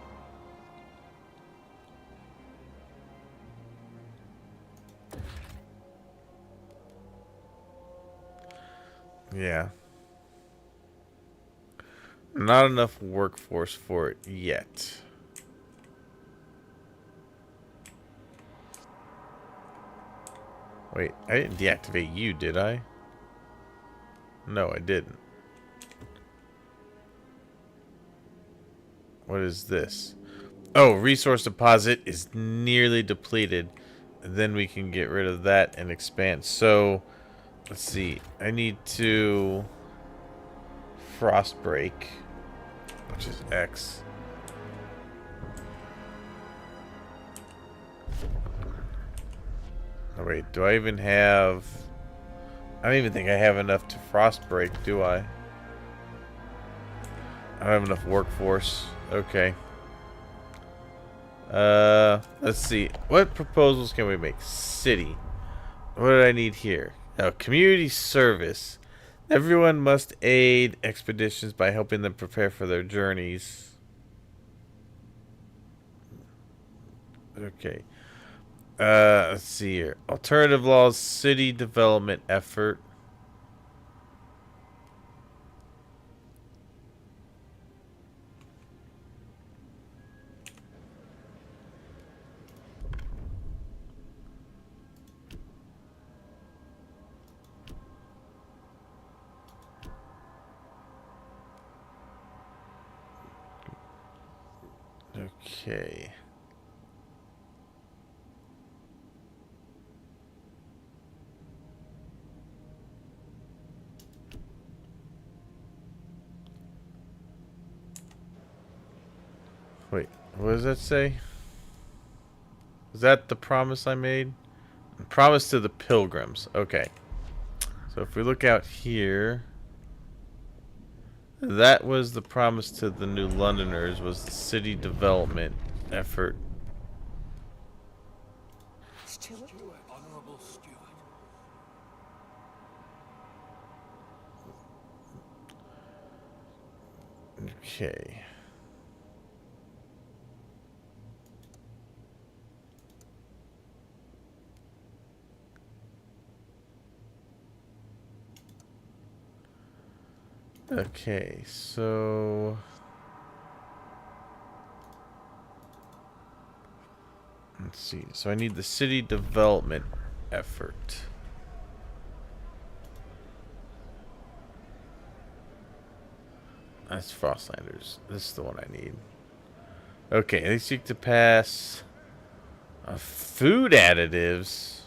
Yeah. Not enough workforce for it yet. Wait, I didn't deactivate you, did I? No, I didn't. What is this? Oh, resource deposit is nearly depleted. Then we can get rid of that and expand. So, let's see. I need to frost break, which is X. Oh, wait, do I even have... I don't even think I have enough to frost break, do I? I don't have enough workforce. Okay. Let's see. What proposals can we make? City. What did I need here? Oh, community service. Everyone must aid expeditions by helping them prepare for their journeys. Okay. Let's see here. Alternative laws, city development effort. Okay. Wait, what does that say? Is that the promise I made? Promise to the pilgrims. Okay. So if we look out here, that was the promise to the New Londoners, was the city development effort. Steward? Honorable Steward. Okay. Okay, so let's see. So I need the city development effort. That's Frostlanders. This is the one I need. Okay, they seek to pass food additives.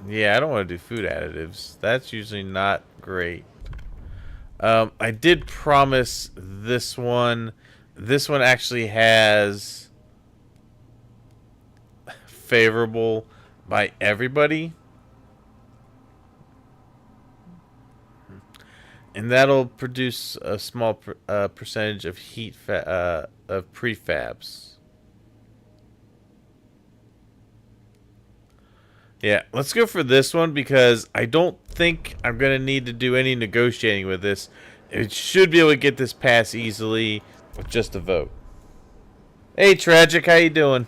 Yeah, I don't want to do food additives. That's usually not great. I did promise this one. This one actually has favorable by everybody. And that'll produce a small percentage of of prefabs. Yeah, let's go for this one because I don't think I'm going to need to do any negotiating with this. It should be able to get this pass easily with just a vote. Hey, Tragic, how you doing?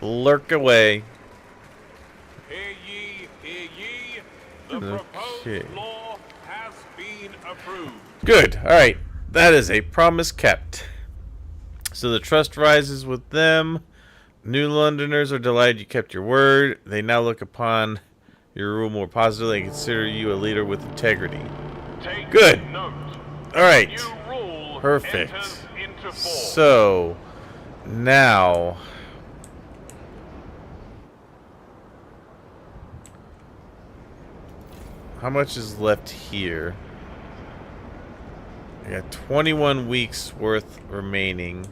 Lurk away. Hear ye, hear ye. The Okay. proposed law has been approved. Good. All right. That is a promise kept. So the trust rises with them. New Londoners are delighted you kept your word. They now look upon your rule more positively and consider you a leader with integrity. Take Good. note. All right. New rule Perfect. enters into force. So now how much is left here? I got 21 weeks worth remaining.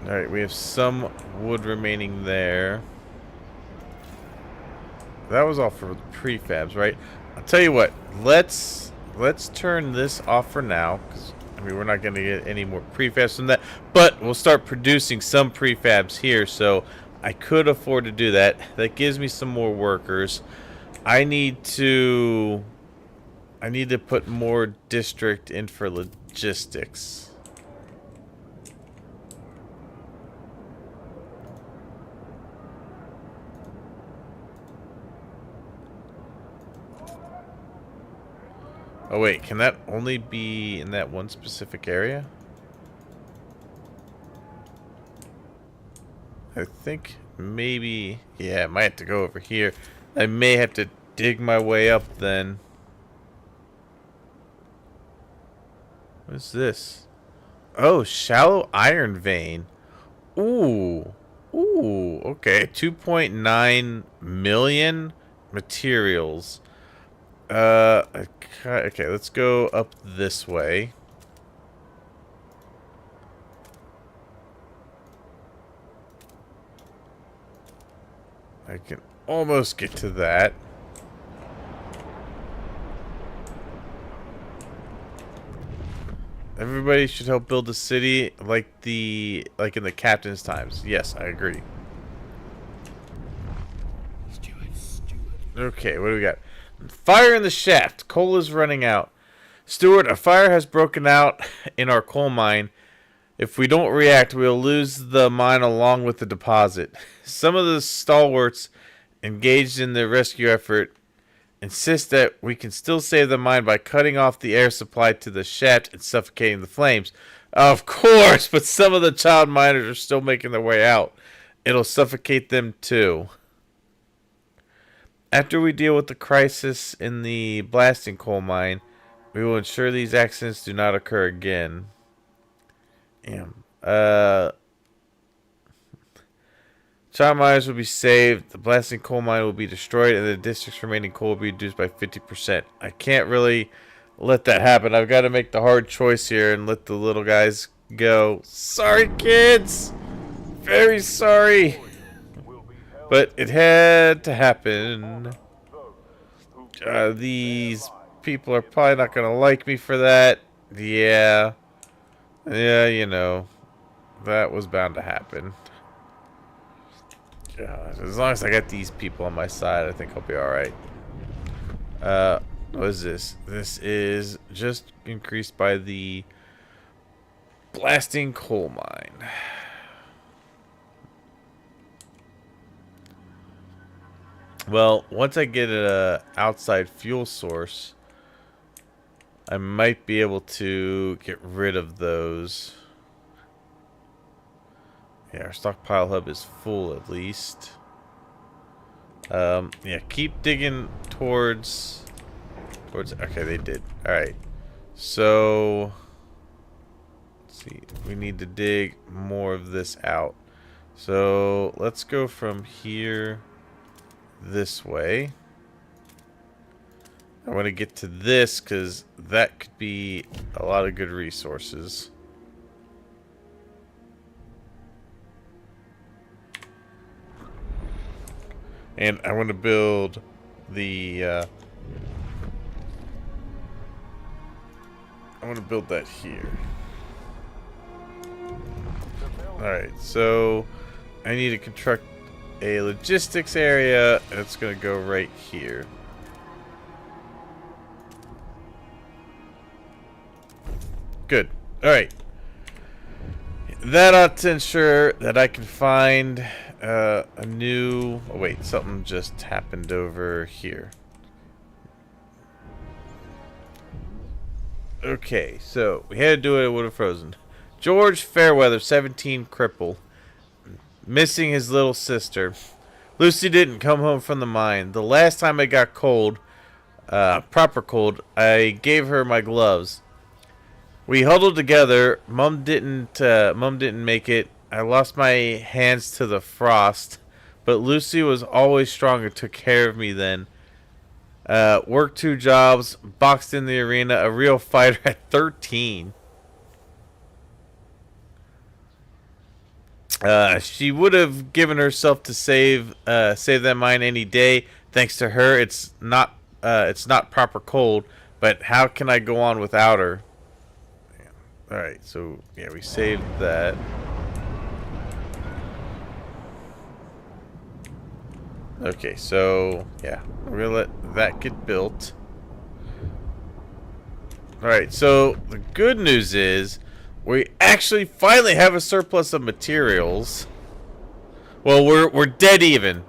Alright, we have some wood remaining there. That was all for the prefabs, right? I'll tell you what, let's turn this off for now, because I mean we're not gonna get any more prefabs from that. But we'll start producing some prefabs here, so I could afford to do that. That gives me some more workers. I need to put more district in for logistics. Oh wait, can that only be in that one specific area? I think maybe, yeah, I might have to go over here. I may have to dig my way up then. What's this? Oh, shallow iron vein. Ooh. Ooh, okay. 2.9 million materials. Okay, let's go up this way. I can almost get to that. Everybody should help build the city like in the captain's times. Yes, I agree. Okay, what do we got? Fire in the shaft. Coal is running out. Stewart, a fire has broken out in our coal mine. If we don't react, we'll lose the mine along with the deposit. Some of the stalwarts engaged in the rescue effort insist that we can still save the mine by cutting off the air supply to the shaft and suffocating the flames. Of course, but some of the child miners are still making their way out. It'll suffocate them too. After we deal with the crisis in the blasting coal mine, we will ensure these accidents do not occur again. Damn. Child miners will be saved, the blasting coal mine will be destroyed, and the district's remaining coal will be reduced by 50%. I can't really let that happen. I've got to make the hard choice here and let the little guys go. Sorry, kids! Very sorry. But it had to happen. These people are probably not going to like me for that. Yeah. Yeah, you know. That was bound to happen. As long as I got these people on my side, I think I'll be alright. What is this? This is just increased by the blasting coal mine. Well, once I get an outside fuel source, I might be able to get rid of those. Yeah, our stockpile hub is full at least. Yeah, keep digging towards. Okay, they did. All right. So let's see. We need to dig more of this out. So let's go from here this way. I want to get to this because that could be a lot of good resources. And I want to build the I want to build that here. Alright, so I need to construct a logistics area, and it's going to go right here. Good. Alright. That ought to ensure that I can find a new... Oh, wait. Something just happened over here. Okay, so we had to do it. It would have frozen. George Fairweather, 17, cripple. Missing his little sister. Lucy didn't come home from the mine. The last time I got cold, proper cold, I gave her my gloves. We huddled together. Mom didn't make it. I lost my hands to the frost, but Lucy was always strong and took care of me then. Worked 2 jobs, boxed in the arena, a real fighter at 13. She would have given herself to save that mine any day. Thanks to her, it's not proper cold. But how can I go on without her? All right, so yeah, we saved that. Okay, so yeah, we're gonna let that get built. All right, so the good news is we actually finally have a surplus of materials. Well, we're dead even.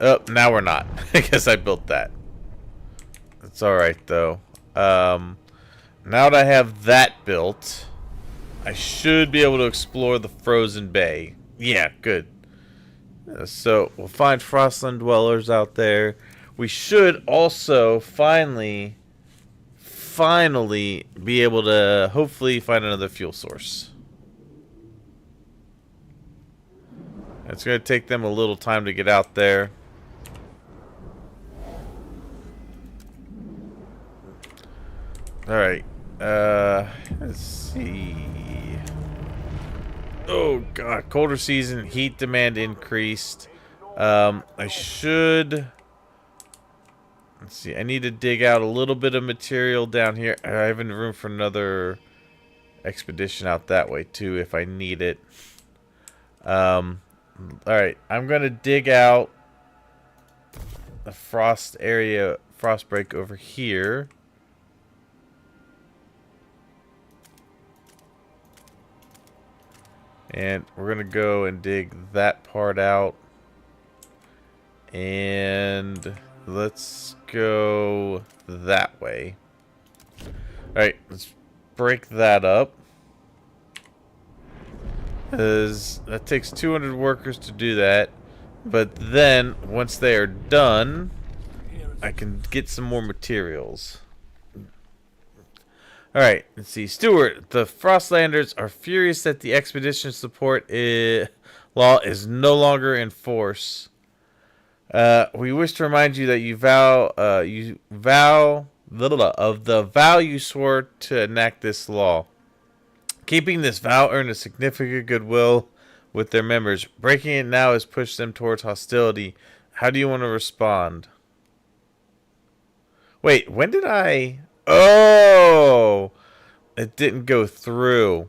Oh, now we're not. I guess I built that. It's all right though. Now that I have that built, I should be able to explore the frozen bay. Yeah, good. So we'll find Frostland dwellers out there. We should also finally be able to hopefully find another fuel source. It's going to take them a little time to get out there. Alright. Let's see. Oh god, colder season, heat demand increased. I should... Let's see. I need to dig out a little bit of material down here. I have room for another expedition out that way, too, if I need it. Alright. I'm going to dig out the frost area, frost break over here. And we're going to go and dig that part out. And let's go that way. Alright, let's break that up. Because that takes 200 workers to do that. But then, once they are done, I can get some more materials. Alright, let's see. Stewart, the Frostlanders are furious that the expedition support law is no longer in force. We wish to remind you that you vow of the vow you swore to enact this law. Keeping this vow earned a significant goodwill with their members. Breaking it now has pushed them towards hostility. How do you want to respond? Wait, when did I... Oh! It didn't go through.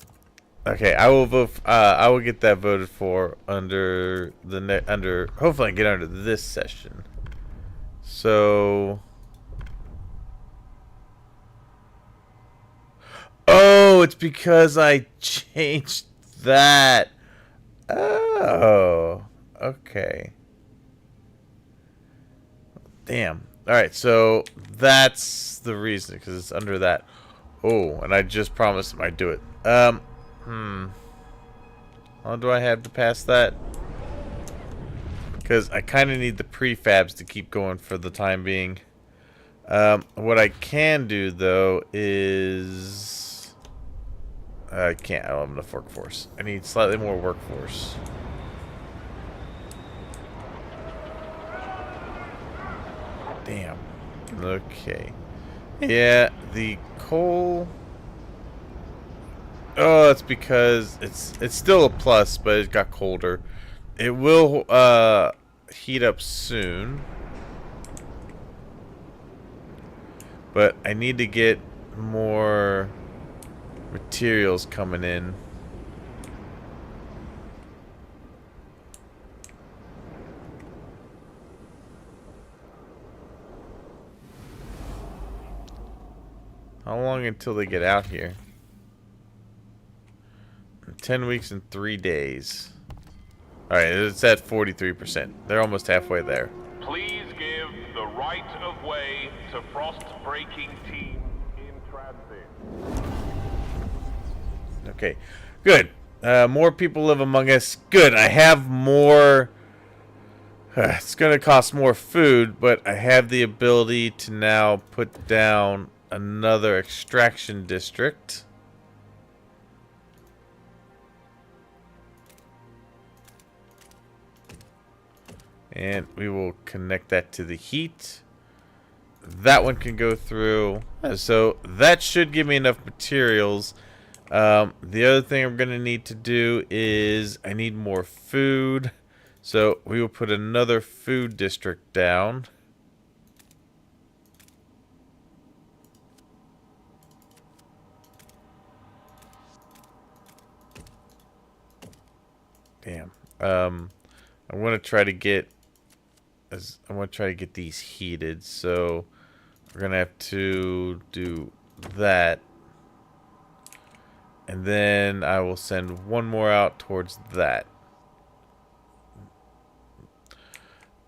Okay, I will vote. I will get that voted for under the hopefully I get under this session. So, oh, it's because I changed that. Oh, okay. Damn. All right, so that's the reason, because it's under that. Oh, and I just promised him I'd do it. How long do I have to pass that? Because I kind of need the prefabs to keep going for the time being. What I can do, though, is... I can't. I don't have enough workforce. I need slightly more workforce. Damn. Okay. Yeah, the coal... Oh, it's because it's still a plus, but it got colder. It will heat up soon. But I need to get more materials coming in. How long until they get out here? 10 weeks and 3 days. Alright, it's at 43%. They're almost halfway there. Please give the right of way to frost breaking team in transit. Okay, good. More people live among us. Good, I have more... it's going to cost more food, but I have the ability to now put down another extraction district. And we will connect that to the heat. That one can go through. So that should give me enough materials. The other thing I'm going to need to do is I need more food. So we will put another food district down. Damn. I want to try to get these heated, so we're gonna have to do that, and then I will send one more out towards that.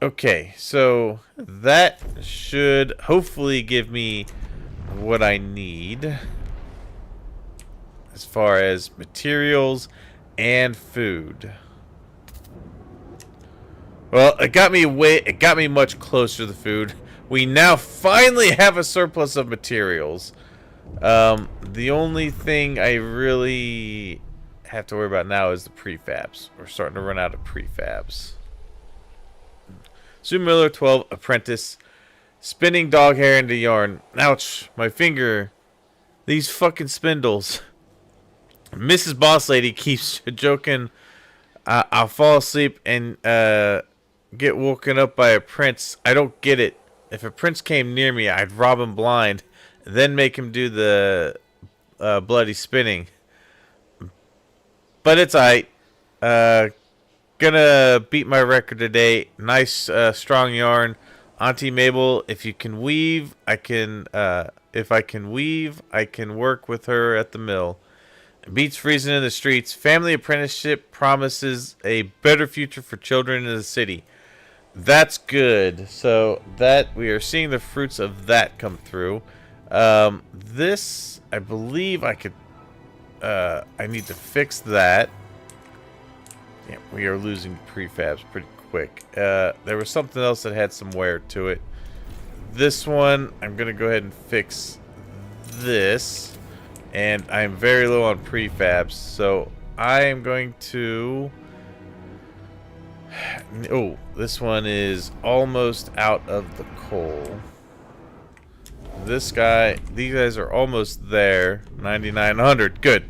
Okay, so that should hopefully give me what I need as far as materials and food. Well, it got me much closer to the food. We now finally have a surplus of materials. The only thing I really have to worry about now is the prefabs. We're starting to run out of prefabs. Sue Miller, 12, apprentice, spinning dog hair into yarn. Ouch, my finger. These fucking spindles. Mrs. Boss Lady keeps joking. I'll fall asleep and get woken up by a prince. I don't get it. If a prince came near me, I'd rob him blind, then make him do the bloody spinning. But it's alright. Gonna beat my record today. Nice, strong yarn. Auntie Mabel, if you can weave, I can, if I can weave, I can work with her at the mill. Beats freezing in the streets. Family apprenticeship promises a better future for children in the city. That's good. So that we are seeing the fruits of that come through. This, I believe I could, I need to fix that. Yeah, we are losing prefabs pretty quick. There was something else that had some wear to it. This one, I'm going to go ahead and fix this. And I'm very low on prefabs, so I am going to... Oh, this one is almost out of the coal. This guy, these guys are almost there. 9,900, good.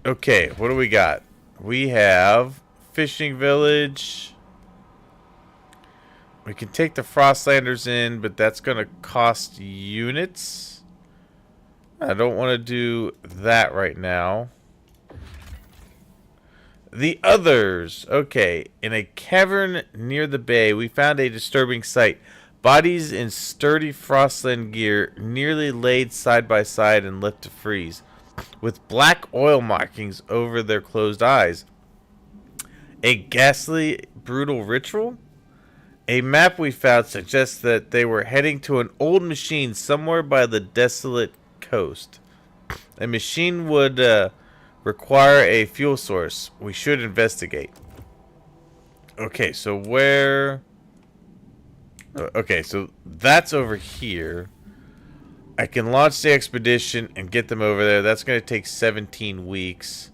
Okay, what do we got? We have fishing village. We can take the Frostlanders in, but that's going to cost units. I don't want to do that right now. The others. Okay. In a cavern near the bay, we found a disturbing sight. Bodies in sturdy Frostland gear, nearly laid side by side and left to freeze, with black oil markings over their closed eyes. A ghastly, brutal ritual? A map we found suggests that they were heading to an old machine somewhere by the desolate coast. A machine would require a fuel source. We should investigate. Okay, so where... Okay, so that's over here. I can launch the expedition and get them over there. That's going to take 17 weeks.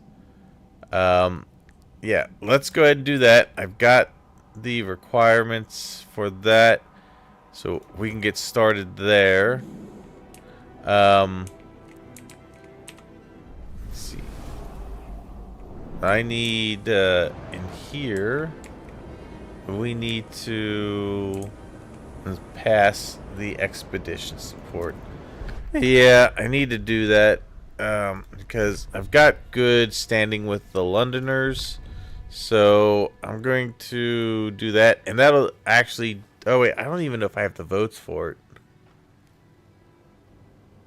Yeah, let's go ahead and do that. I've got the requirements for that, so we can get started there. Let's see. I need in here. We need to pass the expedition support. Yeah, I need to do that because I've got good standing with the Londoners. So I'm going to do that, and that'll actually... Oh wait, I don't even know if I have the votes for it.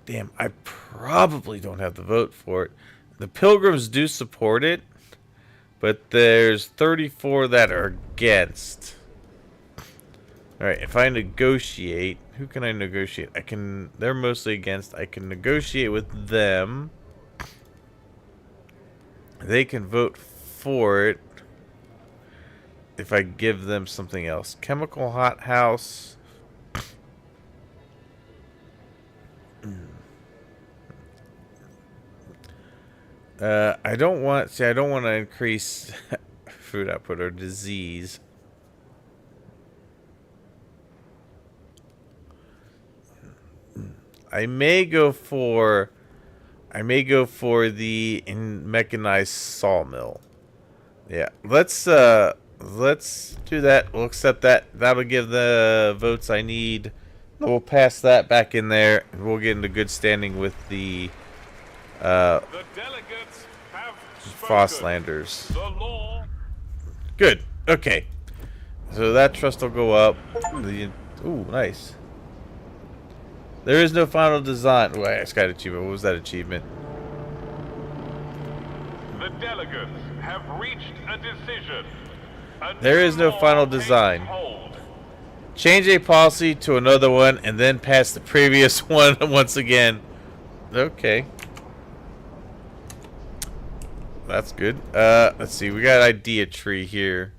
Damn, I probably don't have the vote for it. The Pilgrims do support it, but there's 34 that are against. Alright, if I negotiate... Who can I negotiate? I can... They're mostly against. I can negotiate with them. They can vote for it if I give them something else. Chemical hothouse. I don't want... See, I don't want to increase food output or disease. I may go for the mechanized sawmill. Yeah, let's do that. We'll accept that. That'll give the votes I need. We'll pass that back in there, and we'll get into good standing with the delegates have Frostlanders. The law. Good. Okay. So that trust will go up. Ooh, nice. There is no final design. Wait, I just got an achievement. What was that achievement? The delegates have reached a decision. There is no final design. Change a policy to another one and then pass the previous one once again. Okay. That's good. Let's see. We got idea tree here.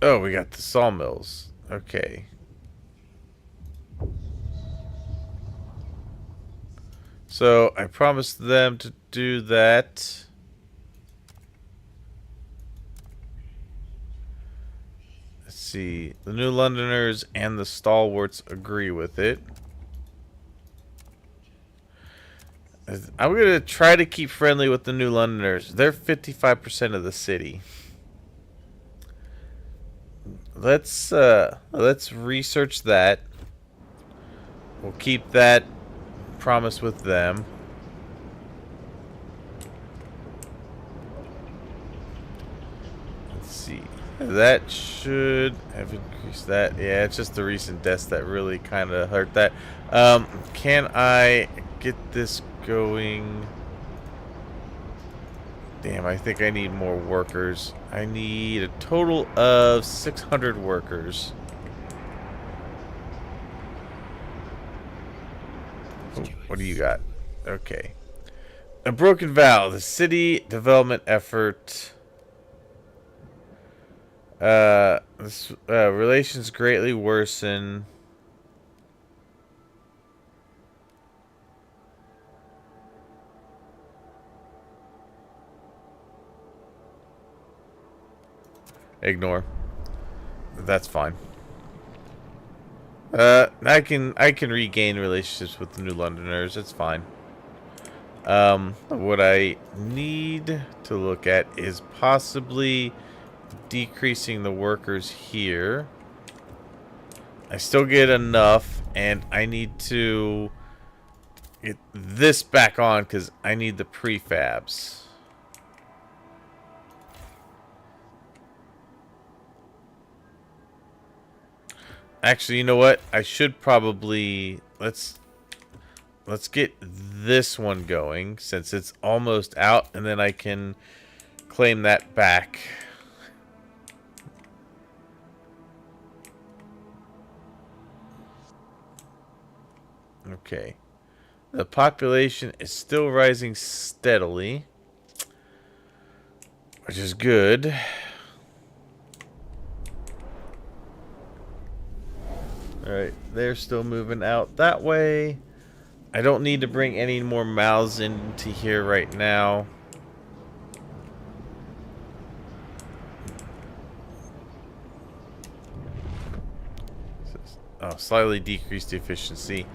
Oh, we got the sawmills. Okay. So I promised them to do that. Let's see. The New Londoners and the Stalwarts agree with it. I'm going to try to keep friendly with the New Londoners. They're 55% of the city. let's research that. We'll keep that promise with them. Let's see. That should have increased that. Yeah, it's just the recent deaths that really kind of hurt that. Can I get this going? Damn, I think I need more workers. I need a total of 600 workers. Oh, what do you got? Okay. A broken vow. The city development effort. Relations greatly worsen. Ignore. That's fine. I can regain relationships with the New Londoners. It's fine. What I need to look at is possibly decreasing the workers here. I still get enough, and I need to get this back on because I need the prefabs. Actually, you know what? I should probably let's get this one going since it's almost out, and then I can claim that back. Okay. The population is still rising steadily, which is good. Alright, they're still moving out that way. I don't need to bring any more mouths into here right now. Oh, slightly decreased efficiency.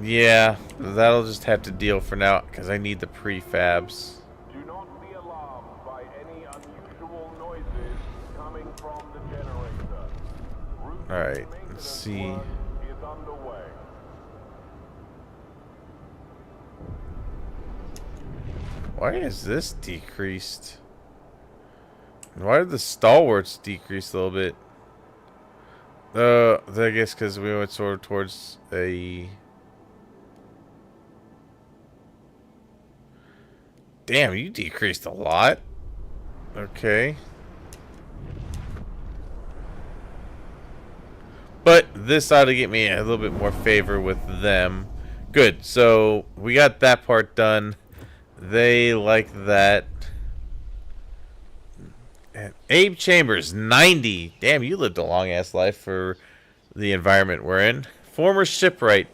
Yeah, that'll just have to deal for now because I need the prefabs. Do not be alarmed by any unusual noises coming from the generator. Alright, let's see. Work is underway. Why is this decreased? Why did the stalwarts decrease a little bit? I guess because we went sort of towards a... Damn, you decreased a lot. Okay. But this ought to get me a little bit more favor with them. Good, so we got that part done. They like that. And Abe Chambers, 90. Damn, you lived a long-ass life for the environment we're in. Former shipwright.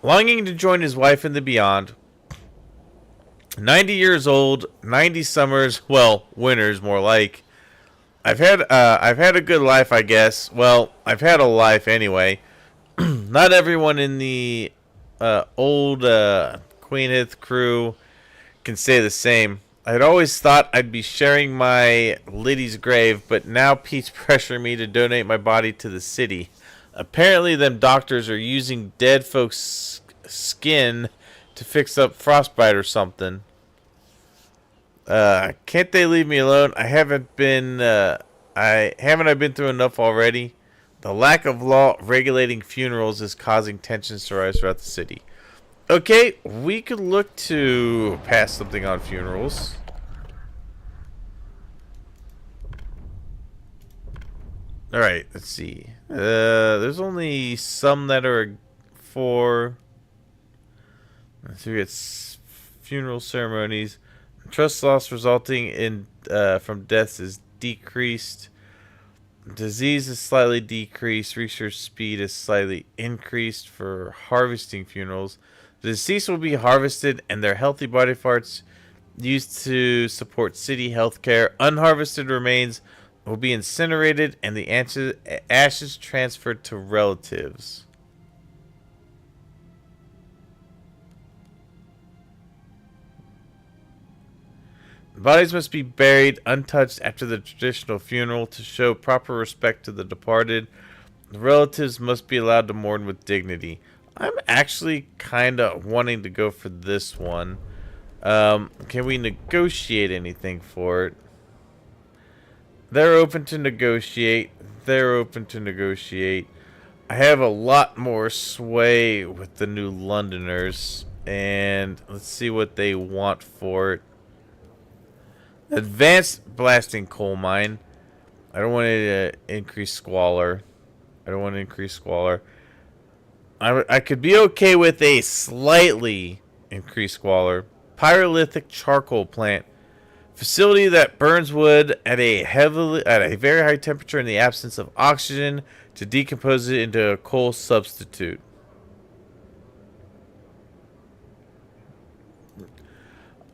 Longing to join his wife in the beyond. 90 years old, 90 summers, well, winters more like. I've had a good life, I guess. Well, I've had a life anyway. Not everyone in the old Queenhith crew can say the same. I'd always thought I'd be sharing my Liddy's grave, but now Pete's pressuring me to donate my body to the city. Apparently, them doctors are using dead folks' skin to fix up frostbite or something. Can't they leave me alone? I haven't been through enough already? The lack of law regulating funerals is causing tensions to rise throughout the city. Okay, we could look to pass something on funerals. Alright, let's see. There's only some that are for... Let's see, it's funeral ceremonies. Trust loss resulting in from deaths is decreased. Disease is slightly decreased. Research speed is slightly increased for harvesting funerals. The deceased will be harvested and their healthy body parts used to support city healthcare. Unharvested remains will be incinerated and the ashes transferred to relatives. Bodies must be buried untouched after the traditional funeral to show proper respect to the departed. The relatives must be allowed to mourn with dignity. I'm actually kind of wanting to go for this one. Can we negotiate anything for it? They're open to negotiate. They're open to negotiate. I have a lot more sway with the New Londoners. And let's see what they want for it. Advanced blasting coal mine. I don't want to increase squalor. I don't want to increase squalor. I could be okay with a slightly increased squalor. Pyrolithic charcoal plant. Facility that burns wood at a very high temperature in the absence of oxygen to decompose it into a coal substitute.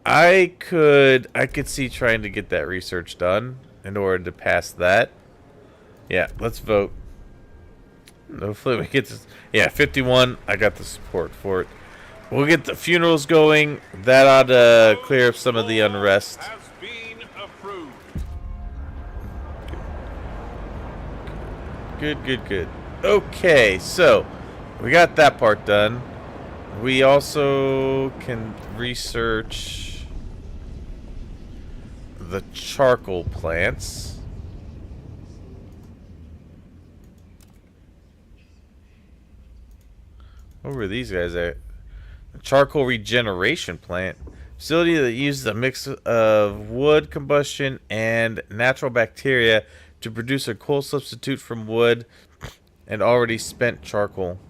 I could see trying to get that research done in order to pass that. Yeah, let's vote. Hopefully we get this. Yeah, 51. I got the support for it. We'll get the funerals going. That ought to clear up some of the unrest. Has been approved. Good. Okay, so we got that part done. We also can research the charcoal plants. What were these guys at? A charcoal regeneration plant. Facility that uses a mix of wood combustion and natural bacteria to produce a coal substitute from wood and already spent charcoal.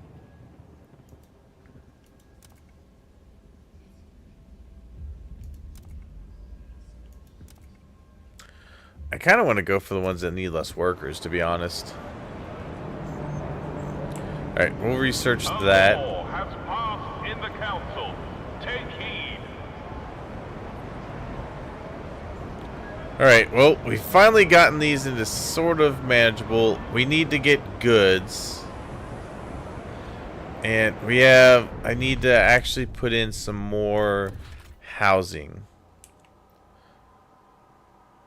I kind of want to go for the ones that need less workers, to be honest. Alright, we'll research that. A law has passed in the council. Take heed. Alright, well, we've finally gotten these into sort of manageable. We need to get goods. And I need to actually put in some more housing.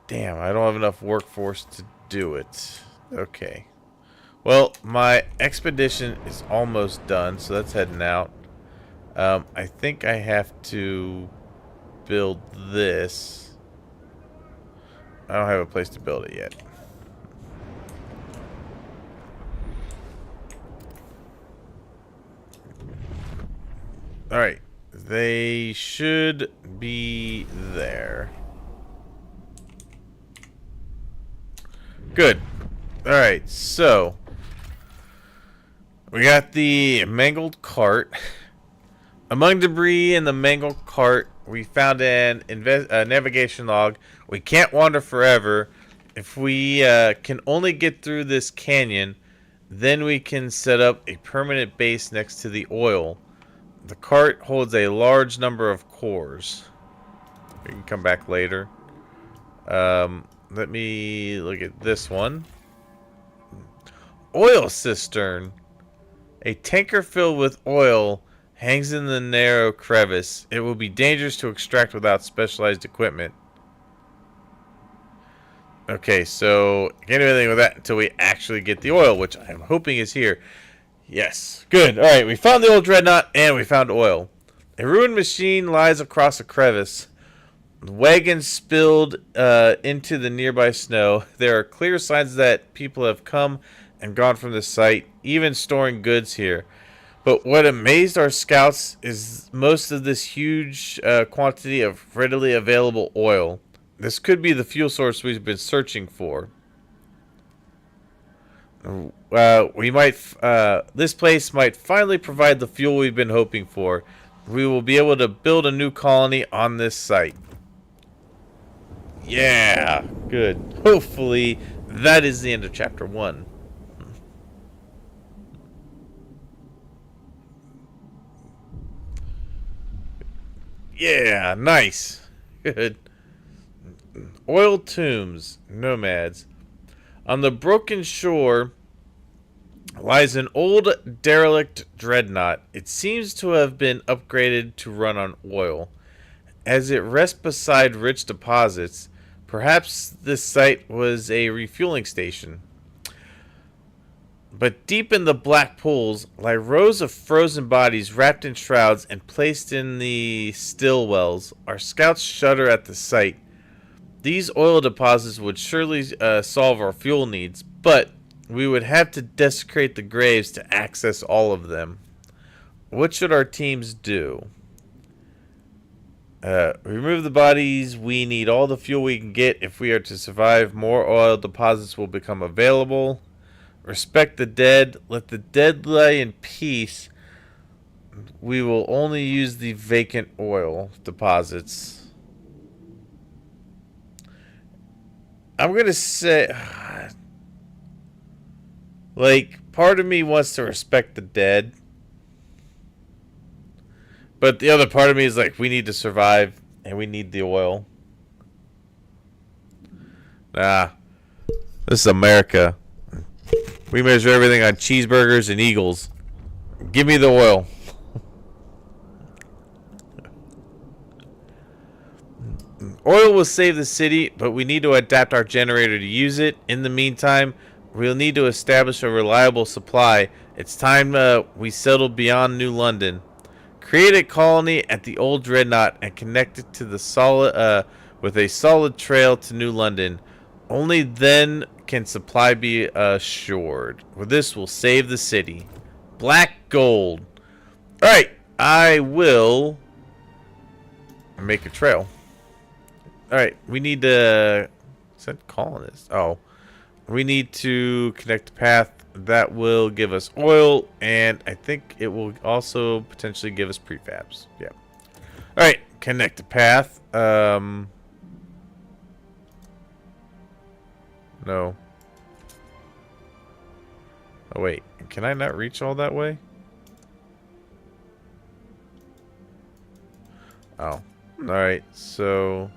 Damn, I don't have enough workforce to do it. Okay. Well, my expedition is almost done, so that's heading out. I think I have to build this. I don't have a place to build it yet. Alright. They should be there. Good. Alright, so we got the mangled cart. Among debris in the mangled cart, we found a navigation log. We can't wander forever. If we can only get through this canyon, then we can set up a permanent base next to the oil. The cart holds a large number of cores. We can come back later. Let me look at this one. Oil cistern. A tanker filled with oil hangs in the narrow crevice. It will be dangerous to extract without specialized equipment. Okay, so can't do anything with that until we actually get the oil, which I'm hoping is here. Yes, good. All right, we found the old dreadnought and we found oil. A ruined machine lies across a crevice. The wagon spilled into the nearby snow. There are clear signs that people have come and gone from the site, even storing goods here. But what amazed our scouts is most of this huge quantity of readily available oil. This could be the fuel source we've been searching for. This place might finally provide the fuel we've been hoping for. We will be able to build a new colony on this site. Yeah, good. Hopefully, that is the end of chapter 1. Yeah, nice. Good. Oil tombs, nomads. On the broken shore lies an old derelict dreadnought. It seems to have been upgraded to run on oil. as it rests beside rich deposits, perhaps this site was a refueling station. But deep in the black pools lie rows of frozen bodies wrapped in shrouds and placed in the still wells. Our scouts shudder at the sight. These oil deposits would surely solve our fuel needs, but we would have to desecrate the graves to access all of them. What should our teams do? Remove the bodies. We need all the fuel we can get if we are to survive. More oil deposits will become available. Respect the dead. Let the dead lie in peace. We will only use the vacant oil deposits. I'm going to say... Like, part of me wants to respect the dead. But the other part of me is like, we need to survive. And we need the oil. Nah. This is America. We measure everything on cheeseburgers and eagles. Give me the oil. Oil will save the city, but we need to adapt our generator to use it. In the meantime, we'll need to establish a reliable supply. It's time we settled beyond New London. Create a colony at the old dreadnought and connect it to the solid with a solid trail to New London. Only then can supply be assured. Well, this will save the city. Black gold. Alright, I will make a trail. Alright, we need to send colonists. Oh. We need to connect a path that will give us oil, and I think it will also potentially give us prefabs. Yeah. Alright, connect a path. No. Oh, wait. Can I not reach all that way? Oh. Alright, so...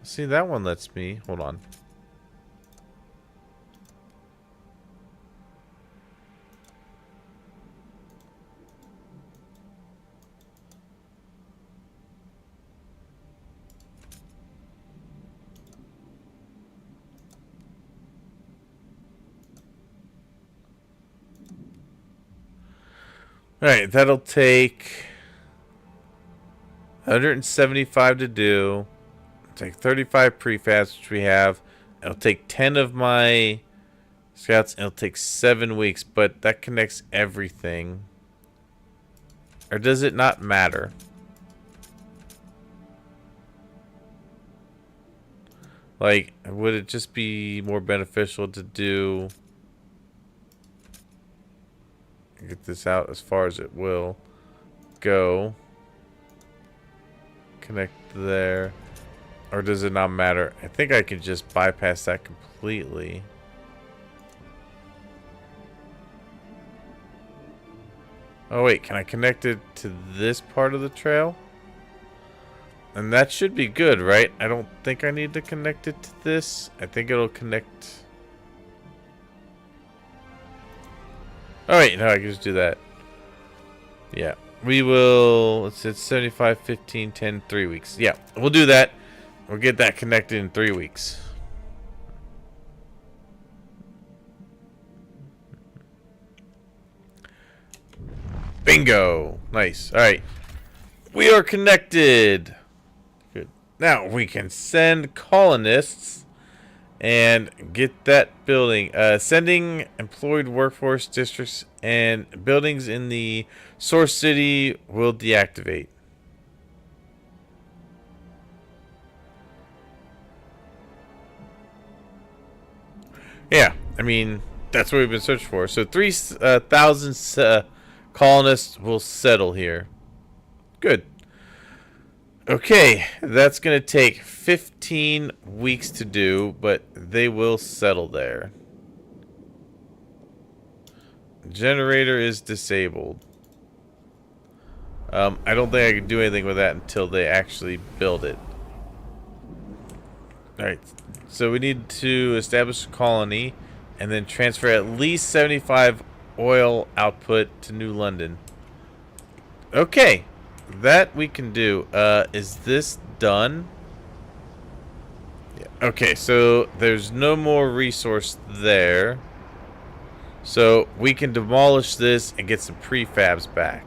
See, that one lets me... Hold on. Alright, that'll take 175 to do. Take 35 prefabs, which we have. It'll take 10 of my scouts, and it'll take 7 weeks, but that connects everything. Or does it not matter? Like, would it just be more beneficial to do... Get this out as far as it will go. Connect there. Or does it not matter? I think I can just bypass that completely. Oh wait, can I connect it to this part of the trail? And that should be good, right? I don't think I need to connect it to this. I think it'll connect... Oh wait, no, I can just do that. Yeah. We will... It's 75, 15, 10, 3 weeks. Yeah, we'll do that. We'll get that connected in 3 weeks. Bingo! Nice. Alright. We are connected! Good. Now we can send colonists and get that building. Sending employed workforce districts and buildings in the source city will deactivate. Yeah, I mean, that's what we've been searching for. So 3,000 colonists will settle here. Good. Okay, that's going to take 15 weeks to do, but they will settle there. Generator is disabled. I don't think I can do anything with that until they actually build it. Alright, so we need to establish a colony and then transfer at least 75 oil output to New London. Okay, that we can do. Is this done? Yeah. Okay, so there's no more resource there. So we can demolish this and get some prefabs back.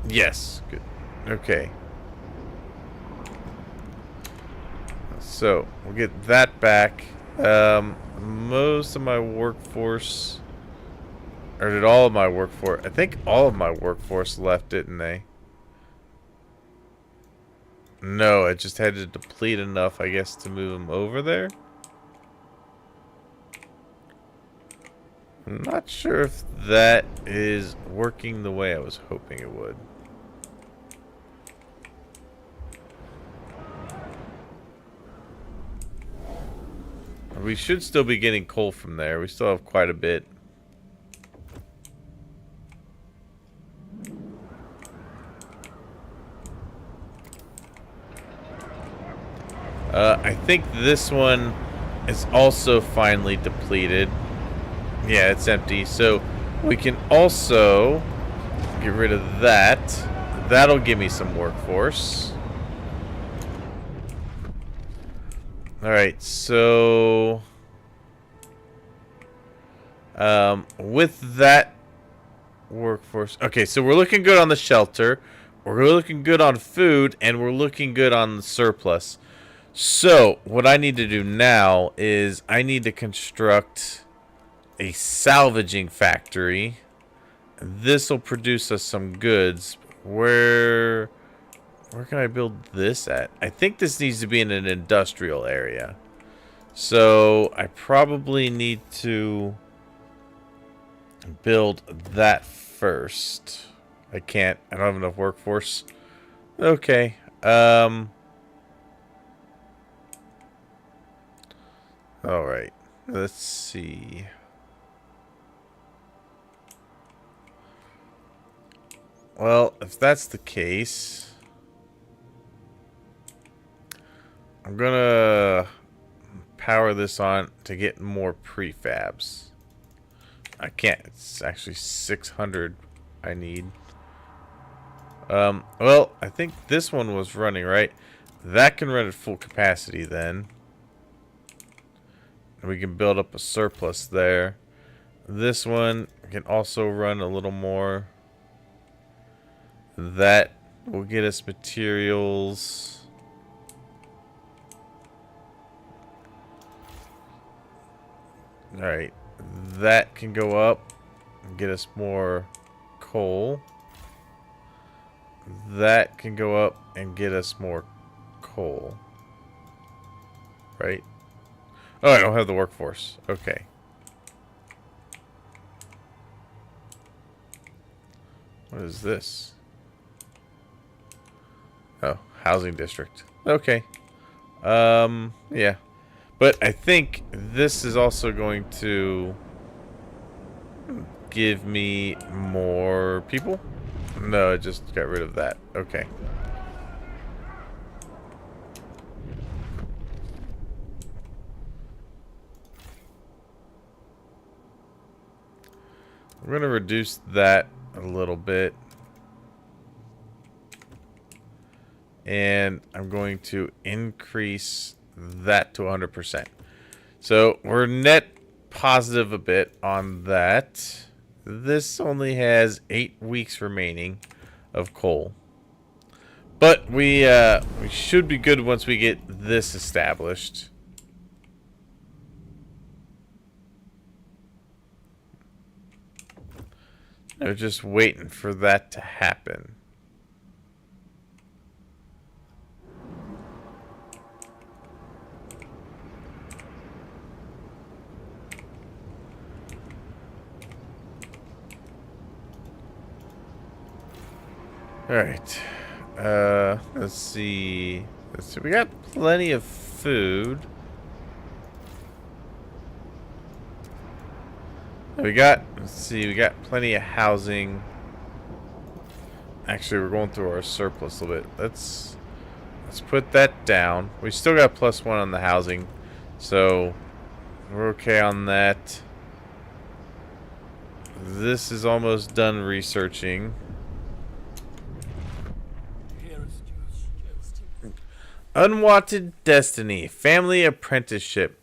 Yes, good. Okay. So we'll get that back. Most of my workforce, or did all of my workforce? I think all of my workforce left, didn't they? No, it just had to deplete enough, I guess, to move them over there. I'm not sure if that is working the way I was hoping it would. We should still be getting coal from there. We still have quite a bit. I think this one is also finally depleted. Yeah, it's empty. So we can also get rid of that. That'll give me some workforce. Alright, so with that workforce, okay, so we're looking good on the shelter, we're looking good on food, and we're looking good on the surplus. So what I need to do now is I need to construct a salvaging factory. This will produce us some goods. Where can I build this at? I think this needs to be in an industrial area. So I probably need to build that first. I don't have enough workforce. Okay. Alright. Let's see. Well, if that's the case, I'm gonna power this on to get more prefabs. I can't. It's actually 600 I need. Well, I think this one was running, right? That can run at full capacity then. And we can build up a surplus there. This one can also run a little more. That will get us materials. Alright. That can go up and get us more coal. That can go up and get us more coal. Right? Oh, I don't have the workforce. Okay. What is this? Oh, housing district. Okay. Yeah. But I think this is also going to give me more people. No, it just got rid of that. Okay. We're going to reduce that a little bit. And I'm going to increase that to 100%. So we're net positive a bit on that. This only has 8 weeks remaining of coal. But we should be good once we get this established. They're just waiting for that to happen. All right. Let's see. We got plenty of food. We got plenty of housing. Actually, we're going through our surplus a little bit. Let's put that down. We still got +1 on the housing. So We're okay on that. This is almost done researching. Unwanted Destiny. Family Apprenticeship.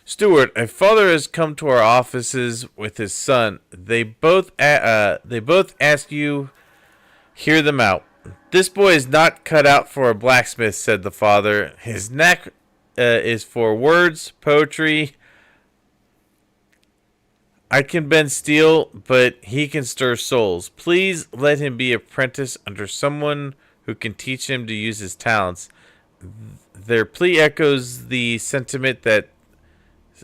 Stewart, a father has come to our offices with his son. They both ask you hear them out. This boy is not cut out for a blacksmith, said the father. His knack is for words, poetry. I can bend steel, but he can stir souls. Please let him be apprentice under someone who can teach him to use his talents. Their plea echoes the sentiment that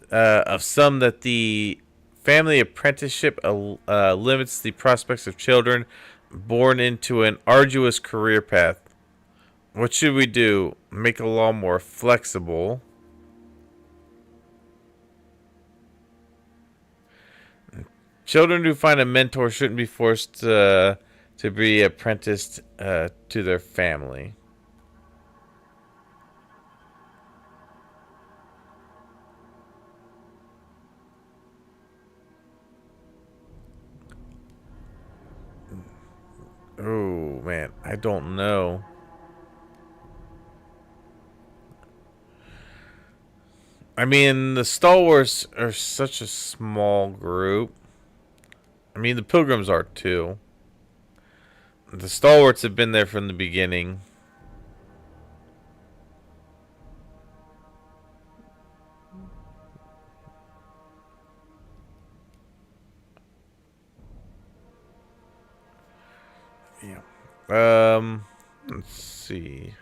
of some that the family apprenticeship limits the prospects of children born into an arduous career path. What should we do? Make the law more flexible. Children who find a mentor shouldn't be forced to be apprenticed to their family. Oh, man. I don't know. I mean, the stalwarts are such a small group. I mean, the pilgrims are too. The stalwarts have been there from the beginning. Yeah. Let's see.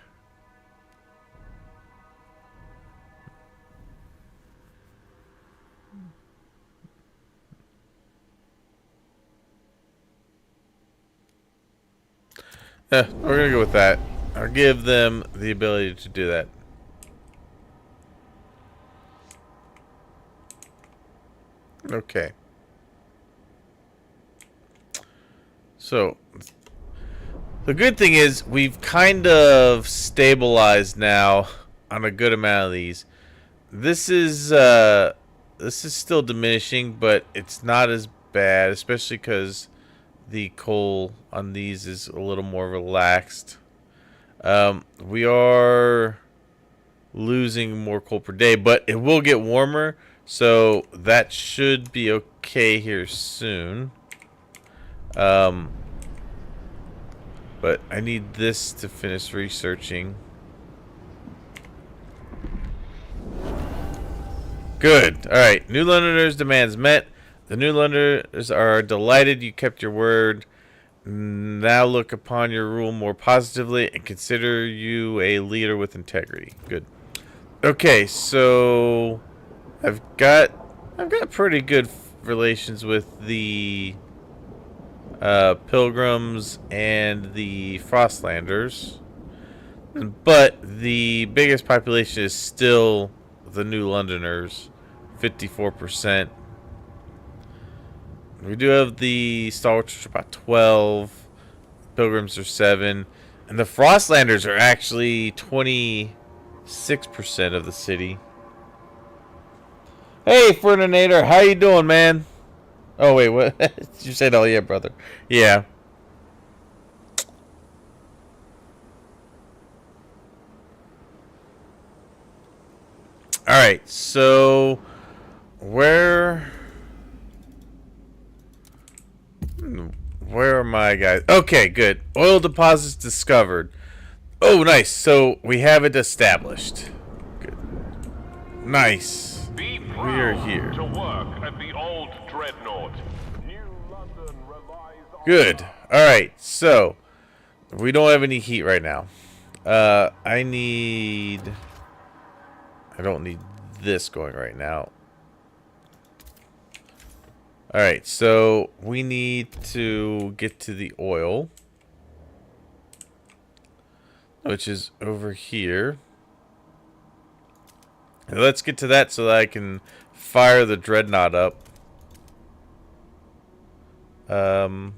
We're gonna go with that. I'll give them the ability to do that. Okay. So, the good thing is we've kind of stabilized now on a good amount of these. This is still diminishing, but it's not as bad, especially because the coal on these is a little more relaxed. We are losing more coal per day, but it will get warmer, so that should be okay here soon. But I need this to finish researching. Good. Alright. New Londoners' demands met. The New Londoners are delighted you kept your word. Now look upon your rule more positively and consider you a leader with integrity. Good. Okay, so I've got pretty good relations with the Pilgrims and the Frostlanders, but the biggest population is still the New Londoners, 54%. We do have the Stalwarts, which are about 12. Pilgrims are 7, and the Frostlanders are actually 26% of the city. Hey, Ferninator, how you doing, man? Oh, wait, what? You said, oh, yeah, brother. Yeah. Alright, so... Where are my guys? Okay, good. Oil deposits discovered. Oh, nice. So, we have it established. Good. Nice. Be We are proud here. to work at the old dreadnought. New London relies on Good. Alright, so we don't have any heat right now. I don't need this going right now. Alright, so we need to get to the oil, which is over here. And let's get to that so that I can fire the dreadnought up. There's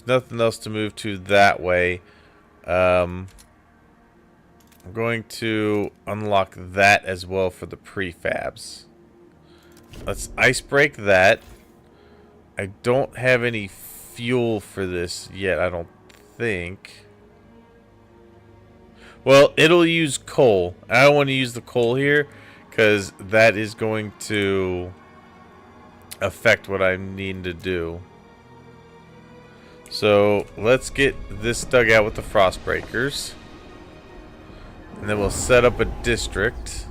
nothing else to move to that way. I'm going to unlock that as well for the prefabs. Let's ice break that. I don't have any fuel for this yet, I don't think. Well, it'll use coal. I don't want to use the coal here because that is going to affect what I need to do. So let's get this dug out with the frost breakers. And then we'll set up a district.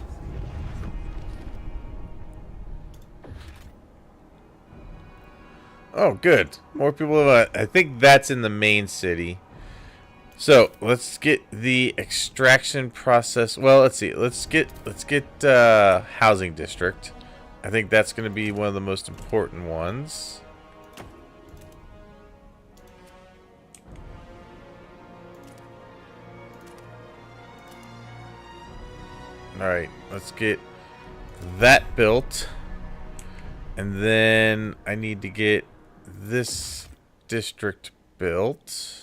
Oh, good. More people have, I think that's in the main city. So let's get the extraction process. Well, let's see. Let's get housing district. I think that's going to be one of the most important ones. All right, let's get that built, and then I need to get this district built.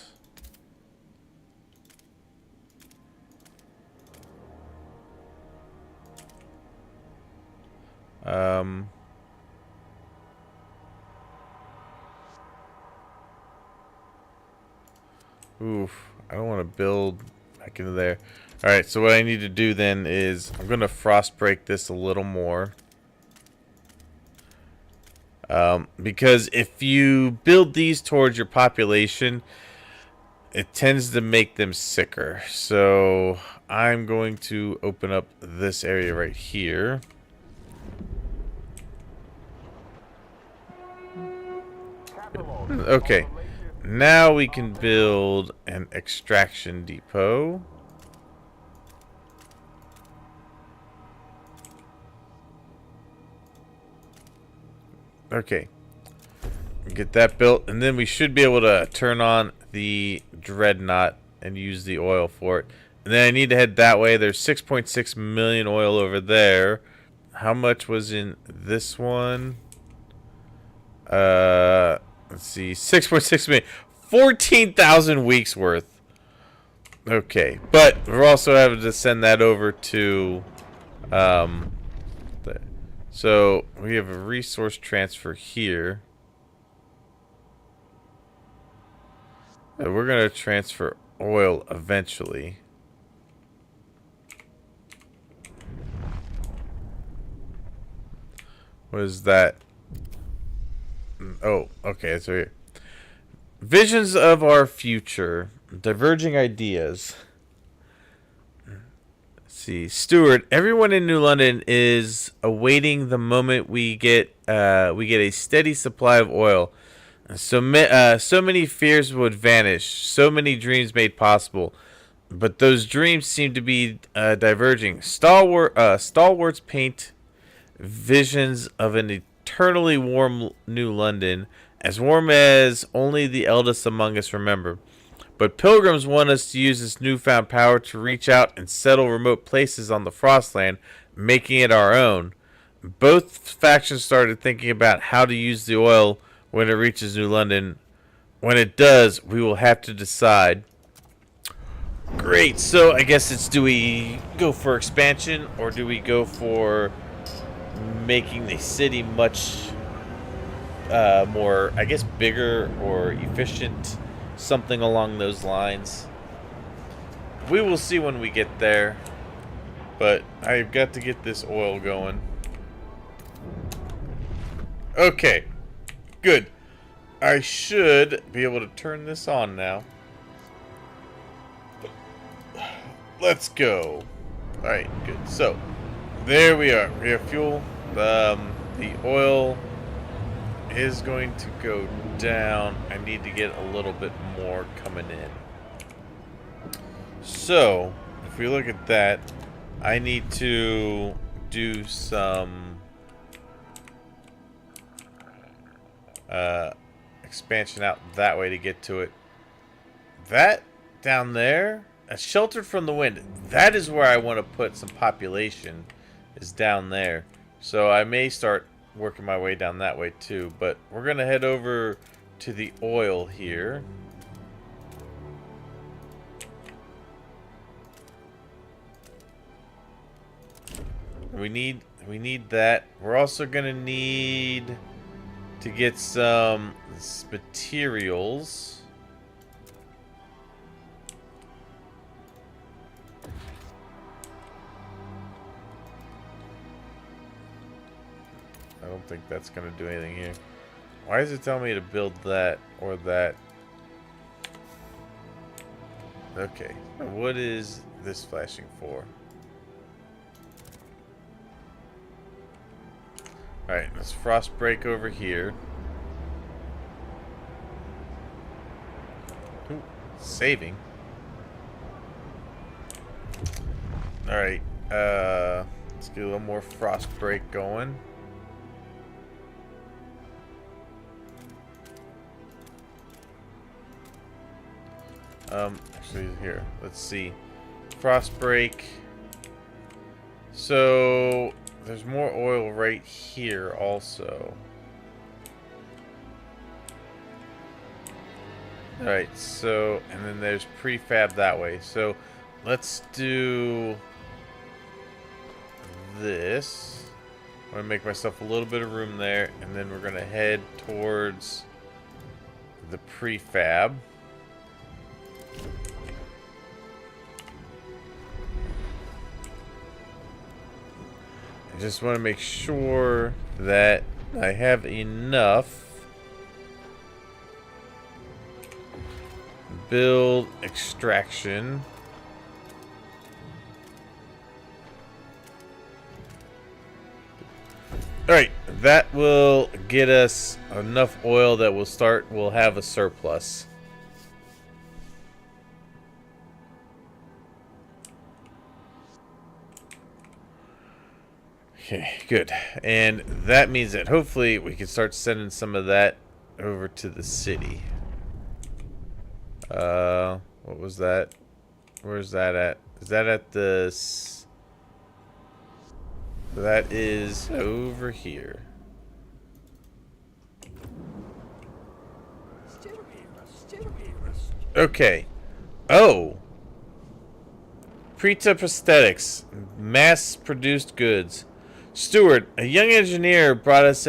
Oof, I don't want to build back into there. Alright, so what I need to do then is I'm going to frost break this a little more. Because if you build these towards your population, it tends to make them sicker. So I'm going to open up this area right here. Okay, now we can build an extraction depot. Okay, get that built, and then we should be able to turn on the dreadnought and use the oil for it. And then I need to head that way. There's 6.6 million oil over there. How much was in this one? Let's see, 6.6 million. 14,000 weeks worth. Okay, but we're also having to send that over to so we have a resource transfer here. We're going to transfer oil eventually. What is that? Oh, okay, it's right here. Visions of our future. Diverging ideas. Let's see. Stuart, everyone in New London is awaiting the moment we get a steady supply of oil. So many fears would vanish. So many dreams made possible. But those dreams seem to be diverging. Stalwarts paint visions of an eternally warm New London, as warm as only the eldest among us remember. But pilgrims want us to use this newfound power to reach out and settle remote places on the Frostland, making it our own. Both factions started thinking about how to use the oil when it reaches New London. When it does, we will have to decide. Great, so I guess it's, do we go for expansion or do we go for making the city much more, I guess, bigger or efficient, something along those lines. We will see when we get there, but I've got to get this oil going. Okay, good. I should be able to turn this on now. Let's go. Alright, good. So, there we are. We have fuel. The oil is going to go down. I need to get a little bit more coming in. So, if we look at that, I need to do some expansion out that way to get to it. That down there, sheltered from the wind, that is where I want to put some population, is down there. So I may start working my way down that way too, but we're gonna head over to the oil here. We need that. We're also gonna need to get some materials. I don't think that's gonna do anything here. Why is it telling me to build that or that? Okay, what is this flashing for? Alright, let's frost break over here. Ooh, saving. Alright, let's get a little more frost break going. Actually here, let's see. Frost break. So there's more oil right here also. Alright, so, and then there's prefab that way. So let's do this. I'm gonna make myself a little bit of room there, and then we're gonna head towards the prefab. I just want to make sure that I have enough. Build extraction. Alright, that will get us enough oil that we'll have a surplus. Okay, good. And that means that hopefully we can start sending some of that over to the city. What was that? Where's that at? Is that at the... That is over here. Okay. Oh! Preta Prosthetics. Mass-produced goods. Stewart, a young engineer, brought us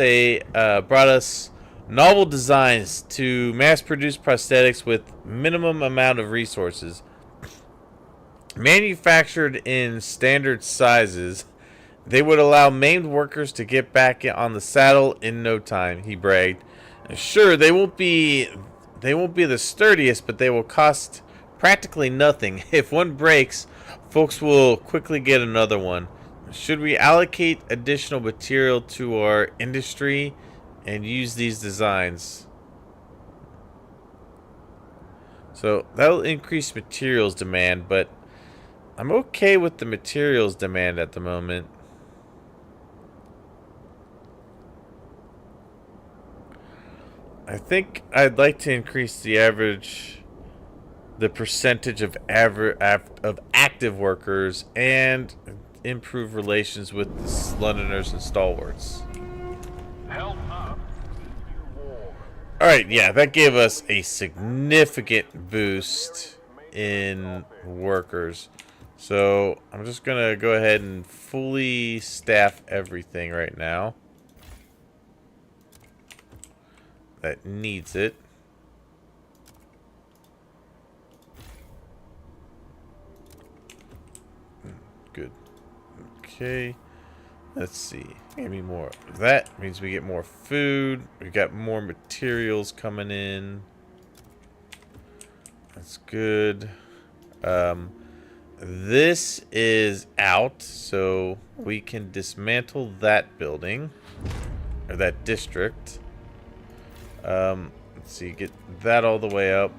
novel designs to mass-produce prosthetics with minimum amount of resources. Manufactured in standard sizes, they would allow maimed workers to get back on the saddle in no time, he bragged. Sure, they won't be the sturdiest, but they will cost practically nothing. If one breaks, folks will quickly get another one. Should we allocate additional material to our industry and use these designs? So that'll increase materials demand, but I'm okay with the materials demand at the moment. I think I'd like to increase the percentage of active workers and improve relations with the Londoners and stalwarts. Help us keep you warm. Alright, yeah, that gave us a significant boost in workers. So I'm just gonna go ahead and fully staff everything right now that needs it. Good. Okay. Let's see. Maybe more. That means we get more food. We got more materials coming in. That's good. This is out, so we can dismantle that building or that district. Let's see. Get that all the way up.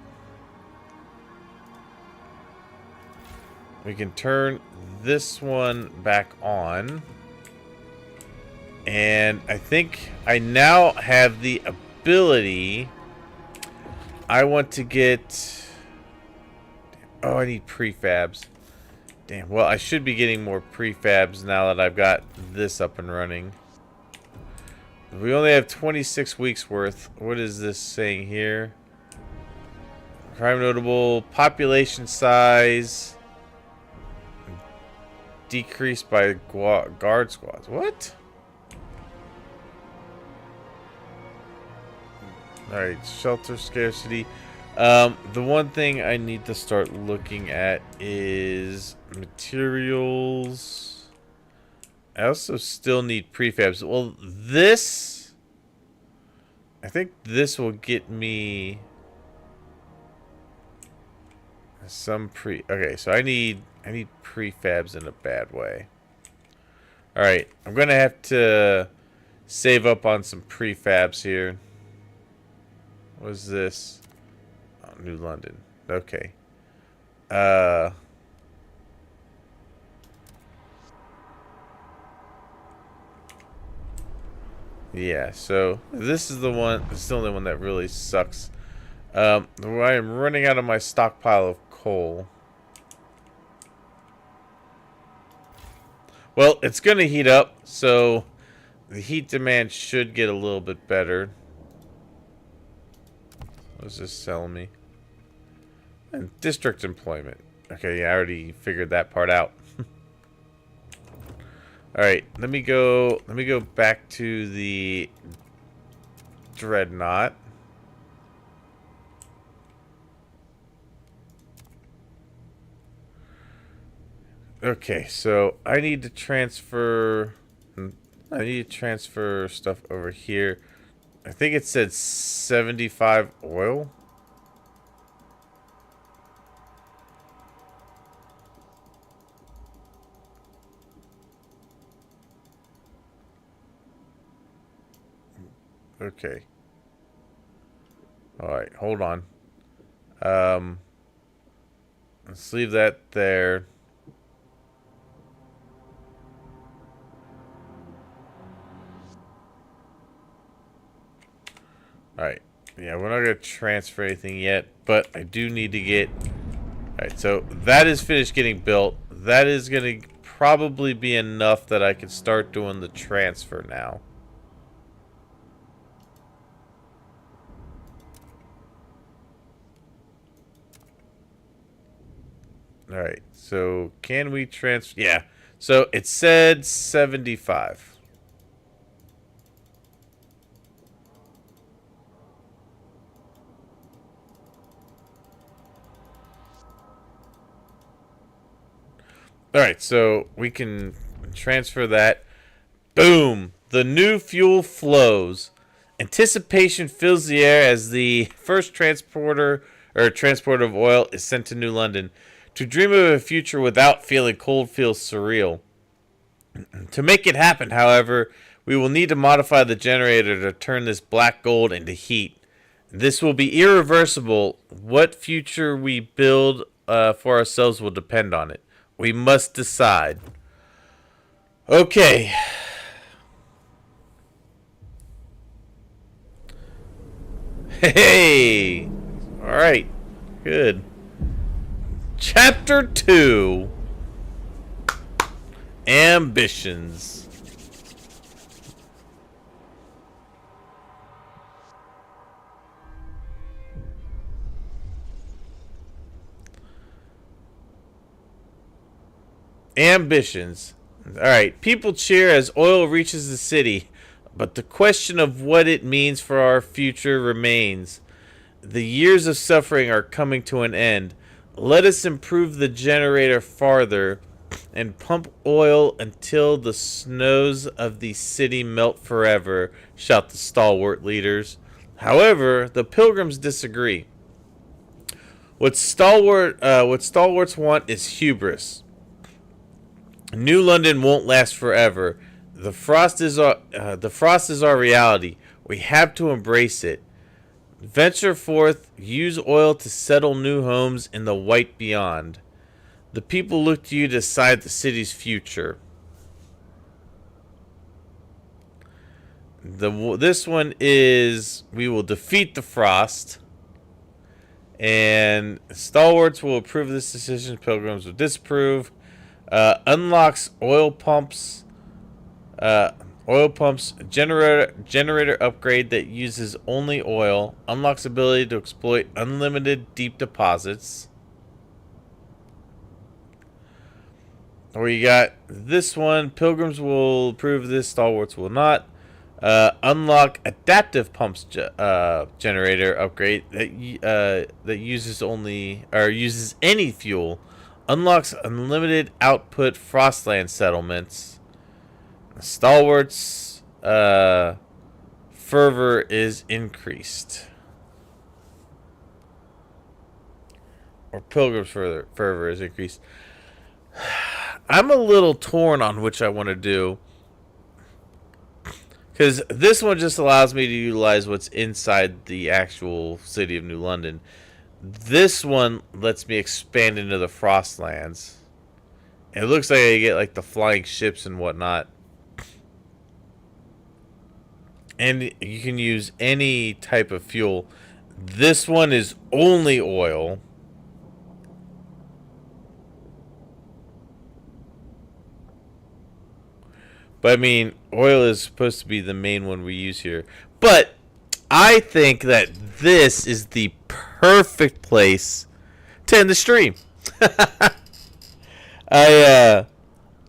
We can turn this one back on. And I think I now have the ability. I want to get... Oh, I need prefabs. Damn, well, I should be getting more prefabs now that I've got this up and running. We only have 26 weeks worth. What is this saying here? Crime notable, population size... decreased by guard squads. What? Alright, shelter scarcity. The one thing I need to start looking at is materials. I also still need prefabs. Well, this... I think this will get me... some Okay, so I need prefabs in a bad way. Alright, I'm gonna have to save up on some prefabs here. What is this? Oh, New London. Okay. Yeah, so this is the one, it's the only one that really sucks. I am running out of my stockpile of coal. Well, it's going to heat up, so the heat demand should get a little bit better. What does this sell me? And district employment. Okay, yeah, I already figured that part out. Alright, let me go back to the Dreadnought. Okay, so I need to transfer stuff over here. I think it said 75 oil. Okay. All right, hold on. Let's leave that there. Alright. Yeah, we're not going to transfer anything yet, but I do need to get... Alright, so that is finished getting built. That is going to probably be enough that I can start doing the transfer now. Alright, so can we transfer... Yeah, so it said 75. Alright, so we can transfer that. Boom! The new fuel flows. Anticipation fills the air as the first transport of oil is sent to New London. To dream of a future without feeling cold feels surreal. To make it happen, however, we will need to modify the generator to turn this black gold into heat. This will be irreversible. What future we build for ourselves will depend on it. We must decide. Okay. Hey! Alright. Good. Chapter 2. Ambitions. Ambitions. Alright, people cheer as oil reaches the city, but the question of what it means for our future remains. The years of suffering are coming to an end. Let us improve the generator farther and pump oil until the snows of the city melt forever, shout the stalwart leaders. However, the pilgrims disagree. What stalwarts want is hubris. New London won't last forever. The frost is our reality. We have to embrace it. Venture forth, use oil to settle new homes in the white beyond. The people look to you to decide the city's future. This one is, we will defeat the frost. And stalwarts will approve this decision. Pilgrims will disapprove. Unlocks oil pumps. Generator upgrade that uses only oil. Unlocks ability to exploit unlimited deep deposits. We got this one. Pilgrims will approve this. Stalwarts will not. Unlock adaptive pumps generator upgrade that uses any fuel. Unlocks unlimited output Frostland settlements. Stalwarts fervor is increased. Or Pilgrim's fervor is increased. I'm a little torn on which I want to do. Because this one just allows me to utilize what's inside the actual city of New London. This one lets me expand into the Frostlands. It looks like I get like the flying ships and whatnot. And you can use any type of fuel. This one is only oil. But I mean, oil is supposed to be the main one we use here. But I think that this is the perfect place to end the stream. I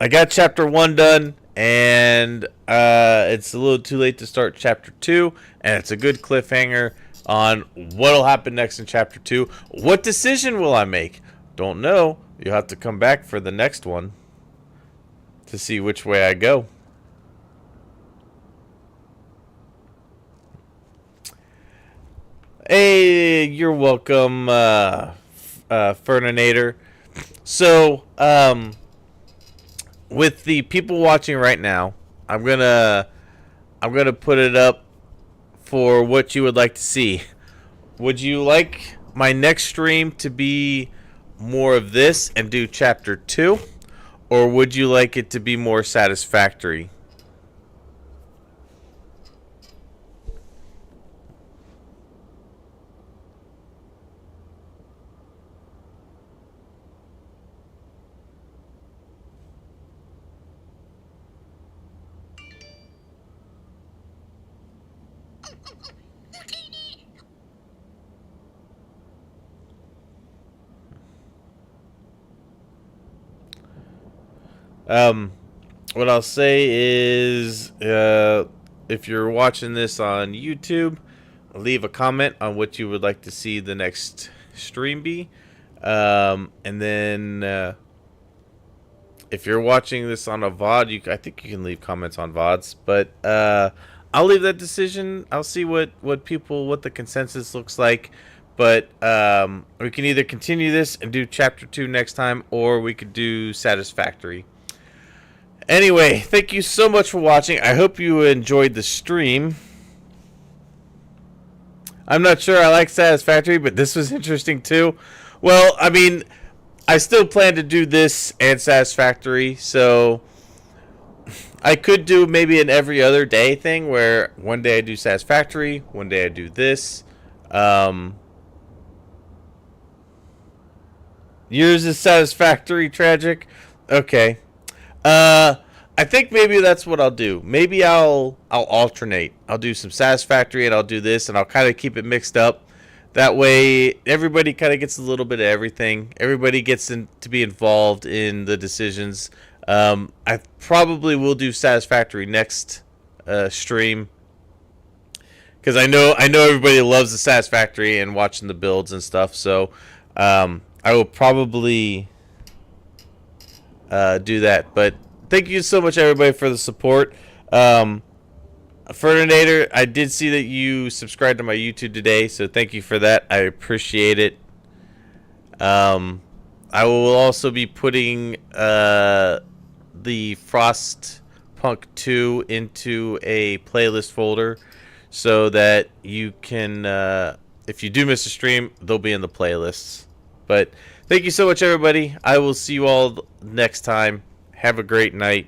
got chapter 1 done, and it's a little too late to start chapter 2, and it's a good cliffhanger on what'll happen next in chapter 2. What decision will I make? Don't know. You'll have to come back for the next one to see which way I go. Hey, you're welcome, Ferninator. So, with the people watching right now, I'm gonna put it up for what you would like to see. Would you like my next stream to be more of this and do chapter 2, or would you like it to be more satisfactory? What I'll say is, if you're watching this on YouTube, leave a comment on what you would like to see the next stream be. And then, if you're watching this on a VOD, I think you can leave comments on VODs, but, I'll leave that decision. I'll see what the consensus looks like. But we can either continue this and do chapter 2 next time, or we could do satisfactory. Anyway, thank you so much for watching. I hope you enjoyed the stream. I'm not sure I like satisfactory, but this was interesting too. Well, I mean, I still plan to do this and satisfactory, so I could do maybe an every other day thing where one day I do satisfactory, one day I do this. Yours is satisfactory, tragic. Okay. I think maybe that's what I'll do. Maybe I'll alternate. I'll do some satisfactory and I'll do this, and I'll kind of keep it mixed up. That way, everybody kind of gets a little bit of everything. Everybody gets to be involved in the decisions. I probably will do satisfactory next stream, because I know everybody loves the satisfactory and watching the builds and stuff. So I will probably do that. But thank you so much, everybody, for the support. Ferninator, I did see that you subscribed to my YouTube today, so thank you for that. I appreciate it. I will also be putting the Frostpunk 2 into a playlist folder, so that you can, if you do miss a stream, they'll be in the playlists. But thank you so much, everybody. I will see you all next time. Have a great night.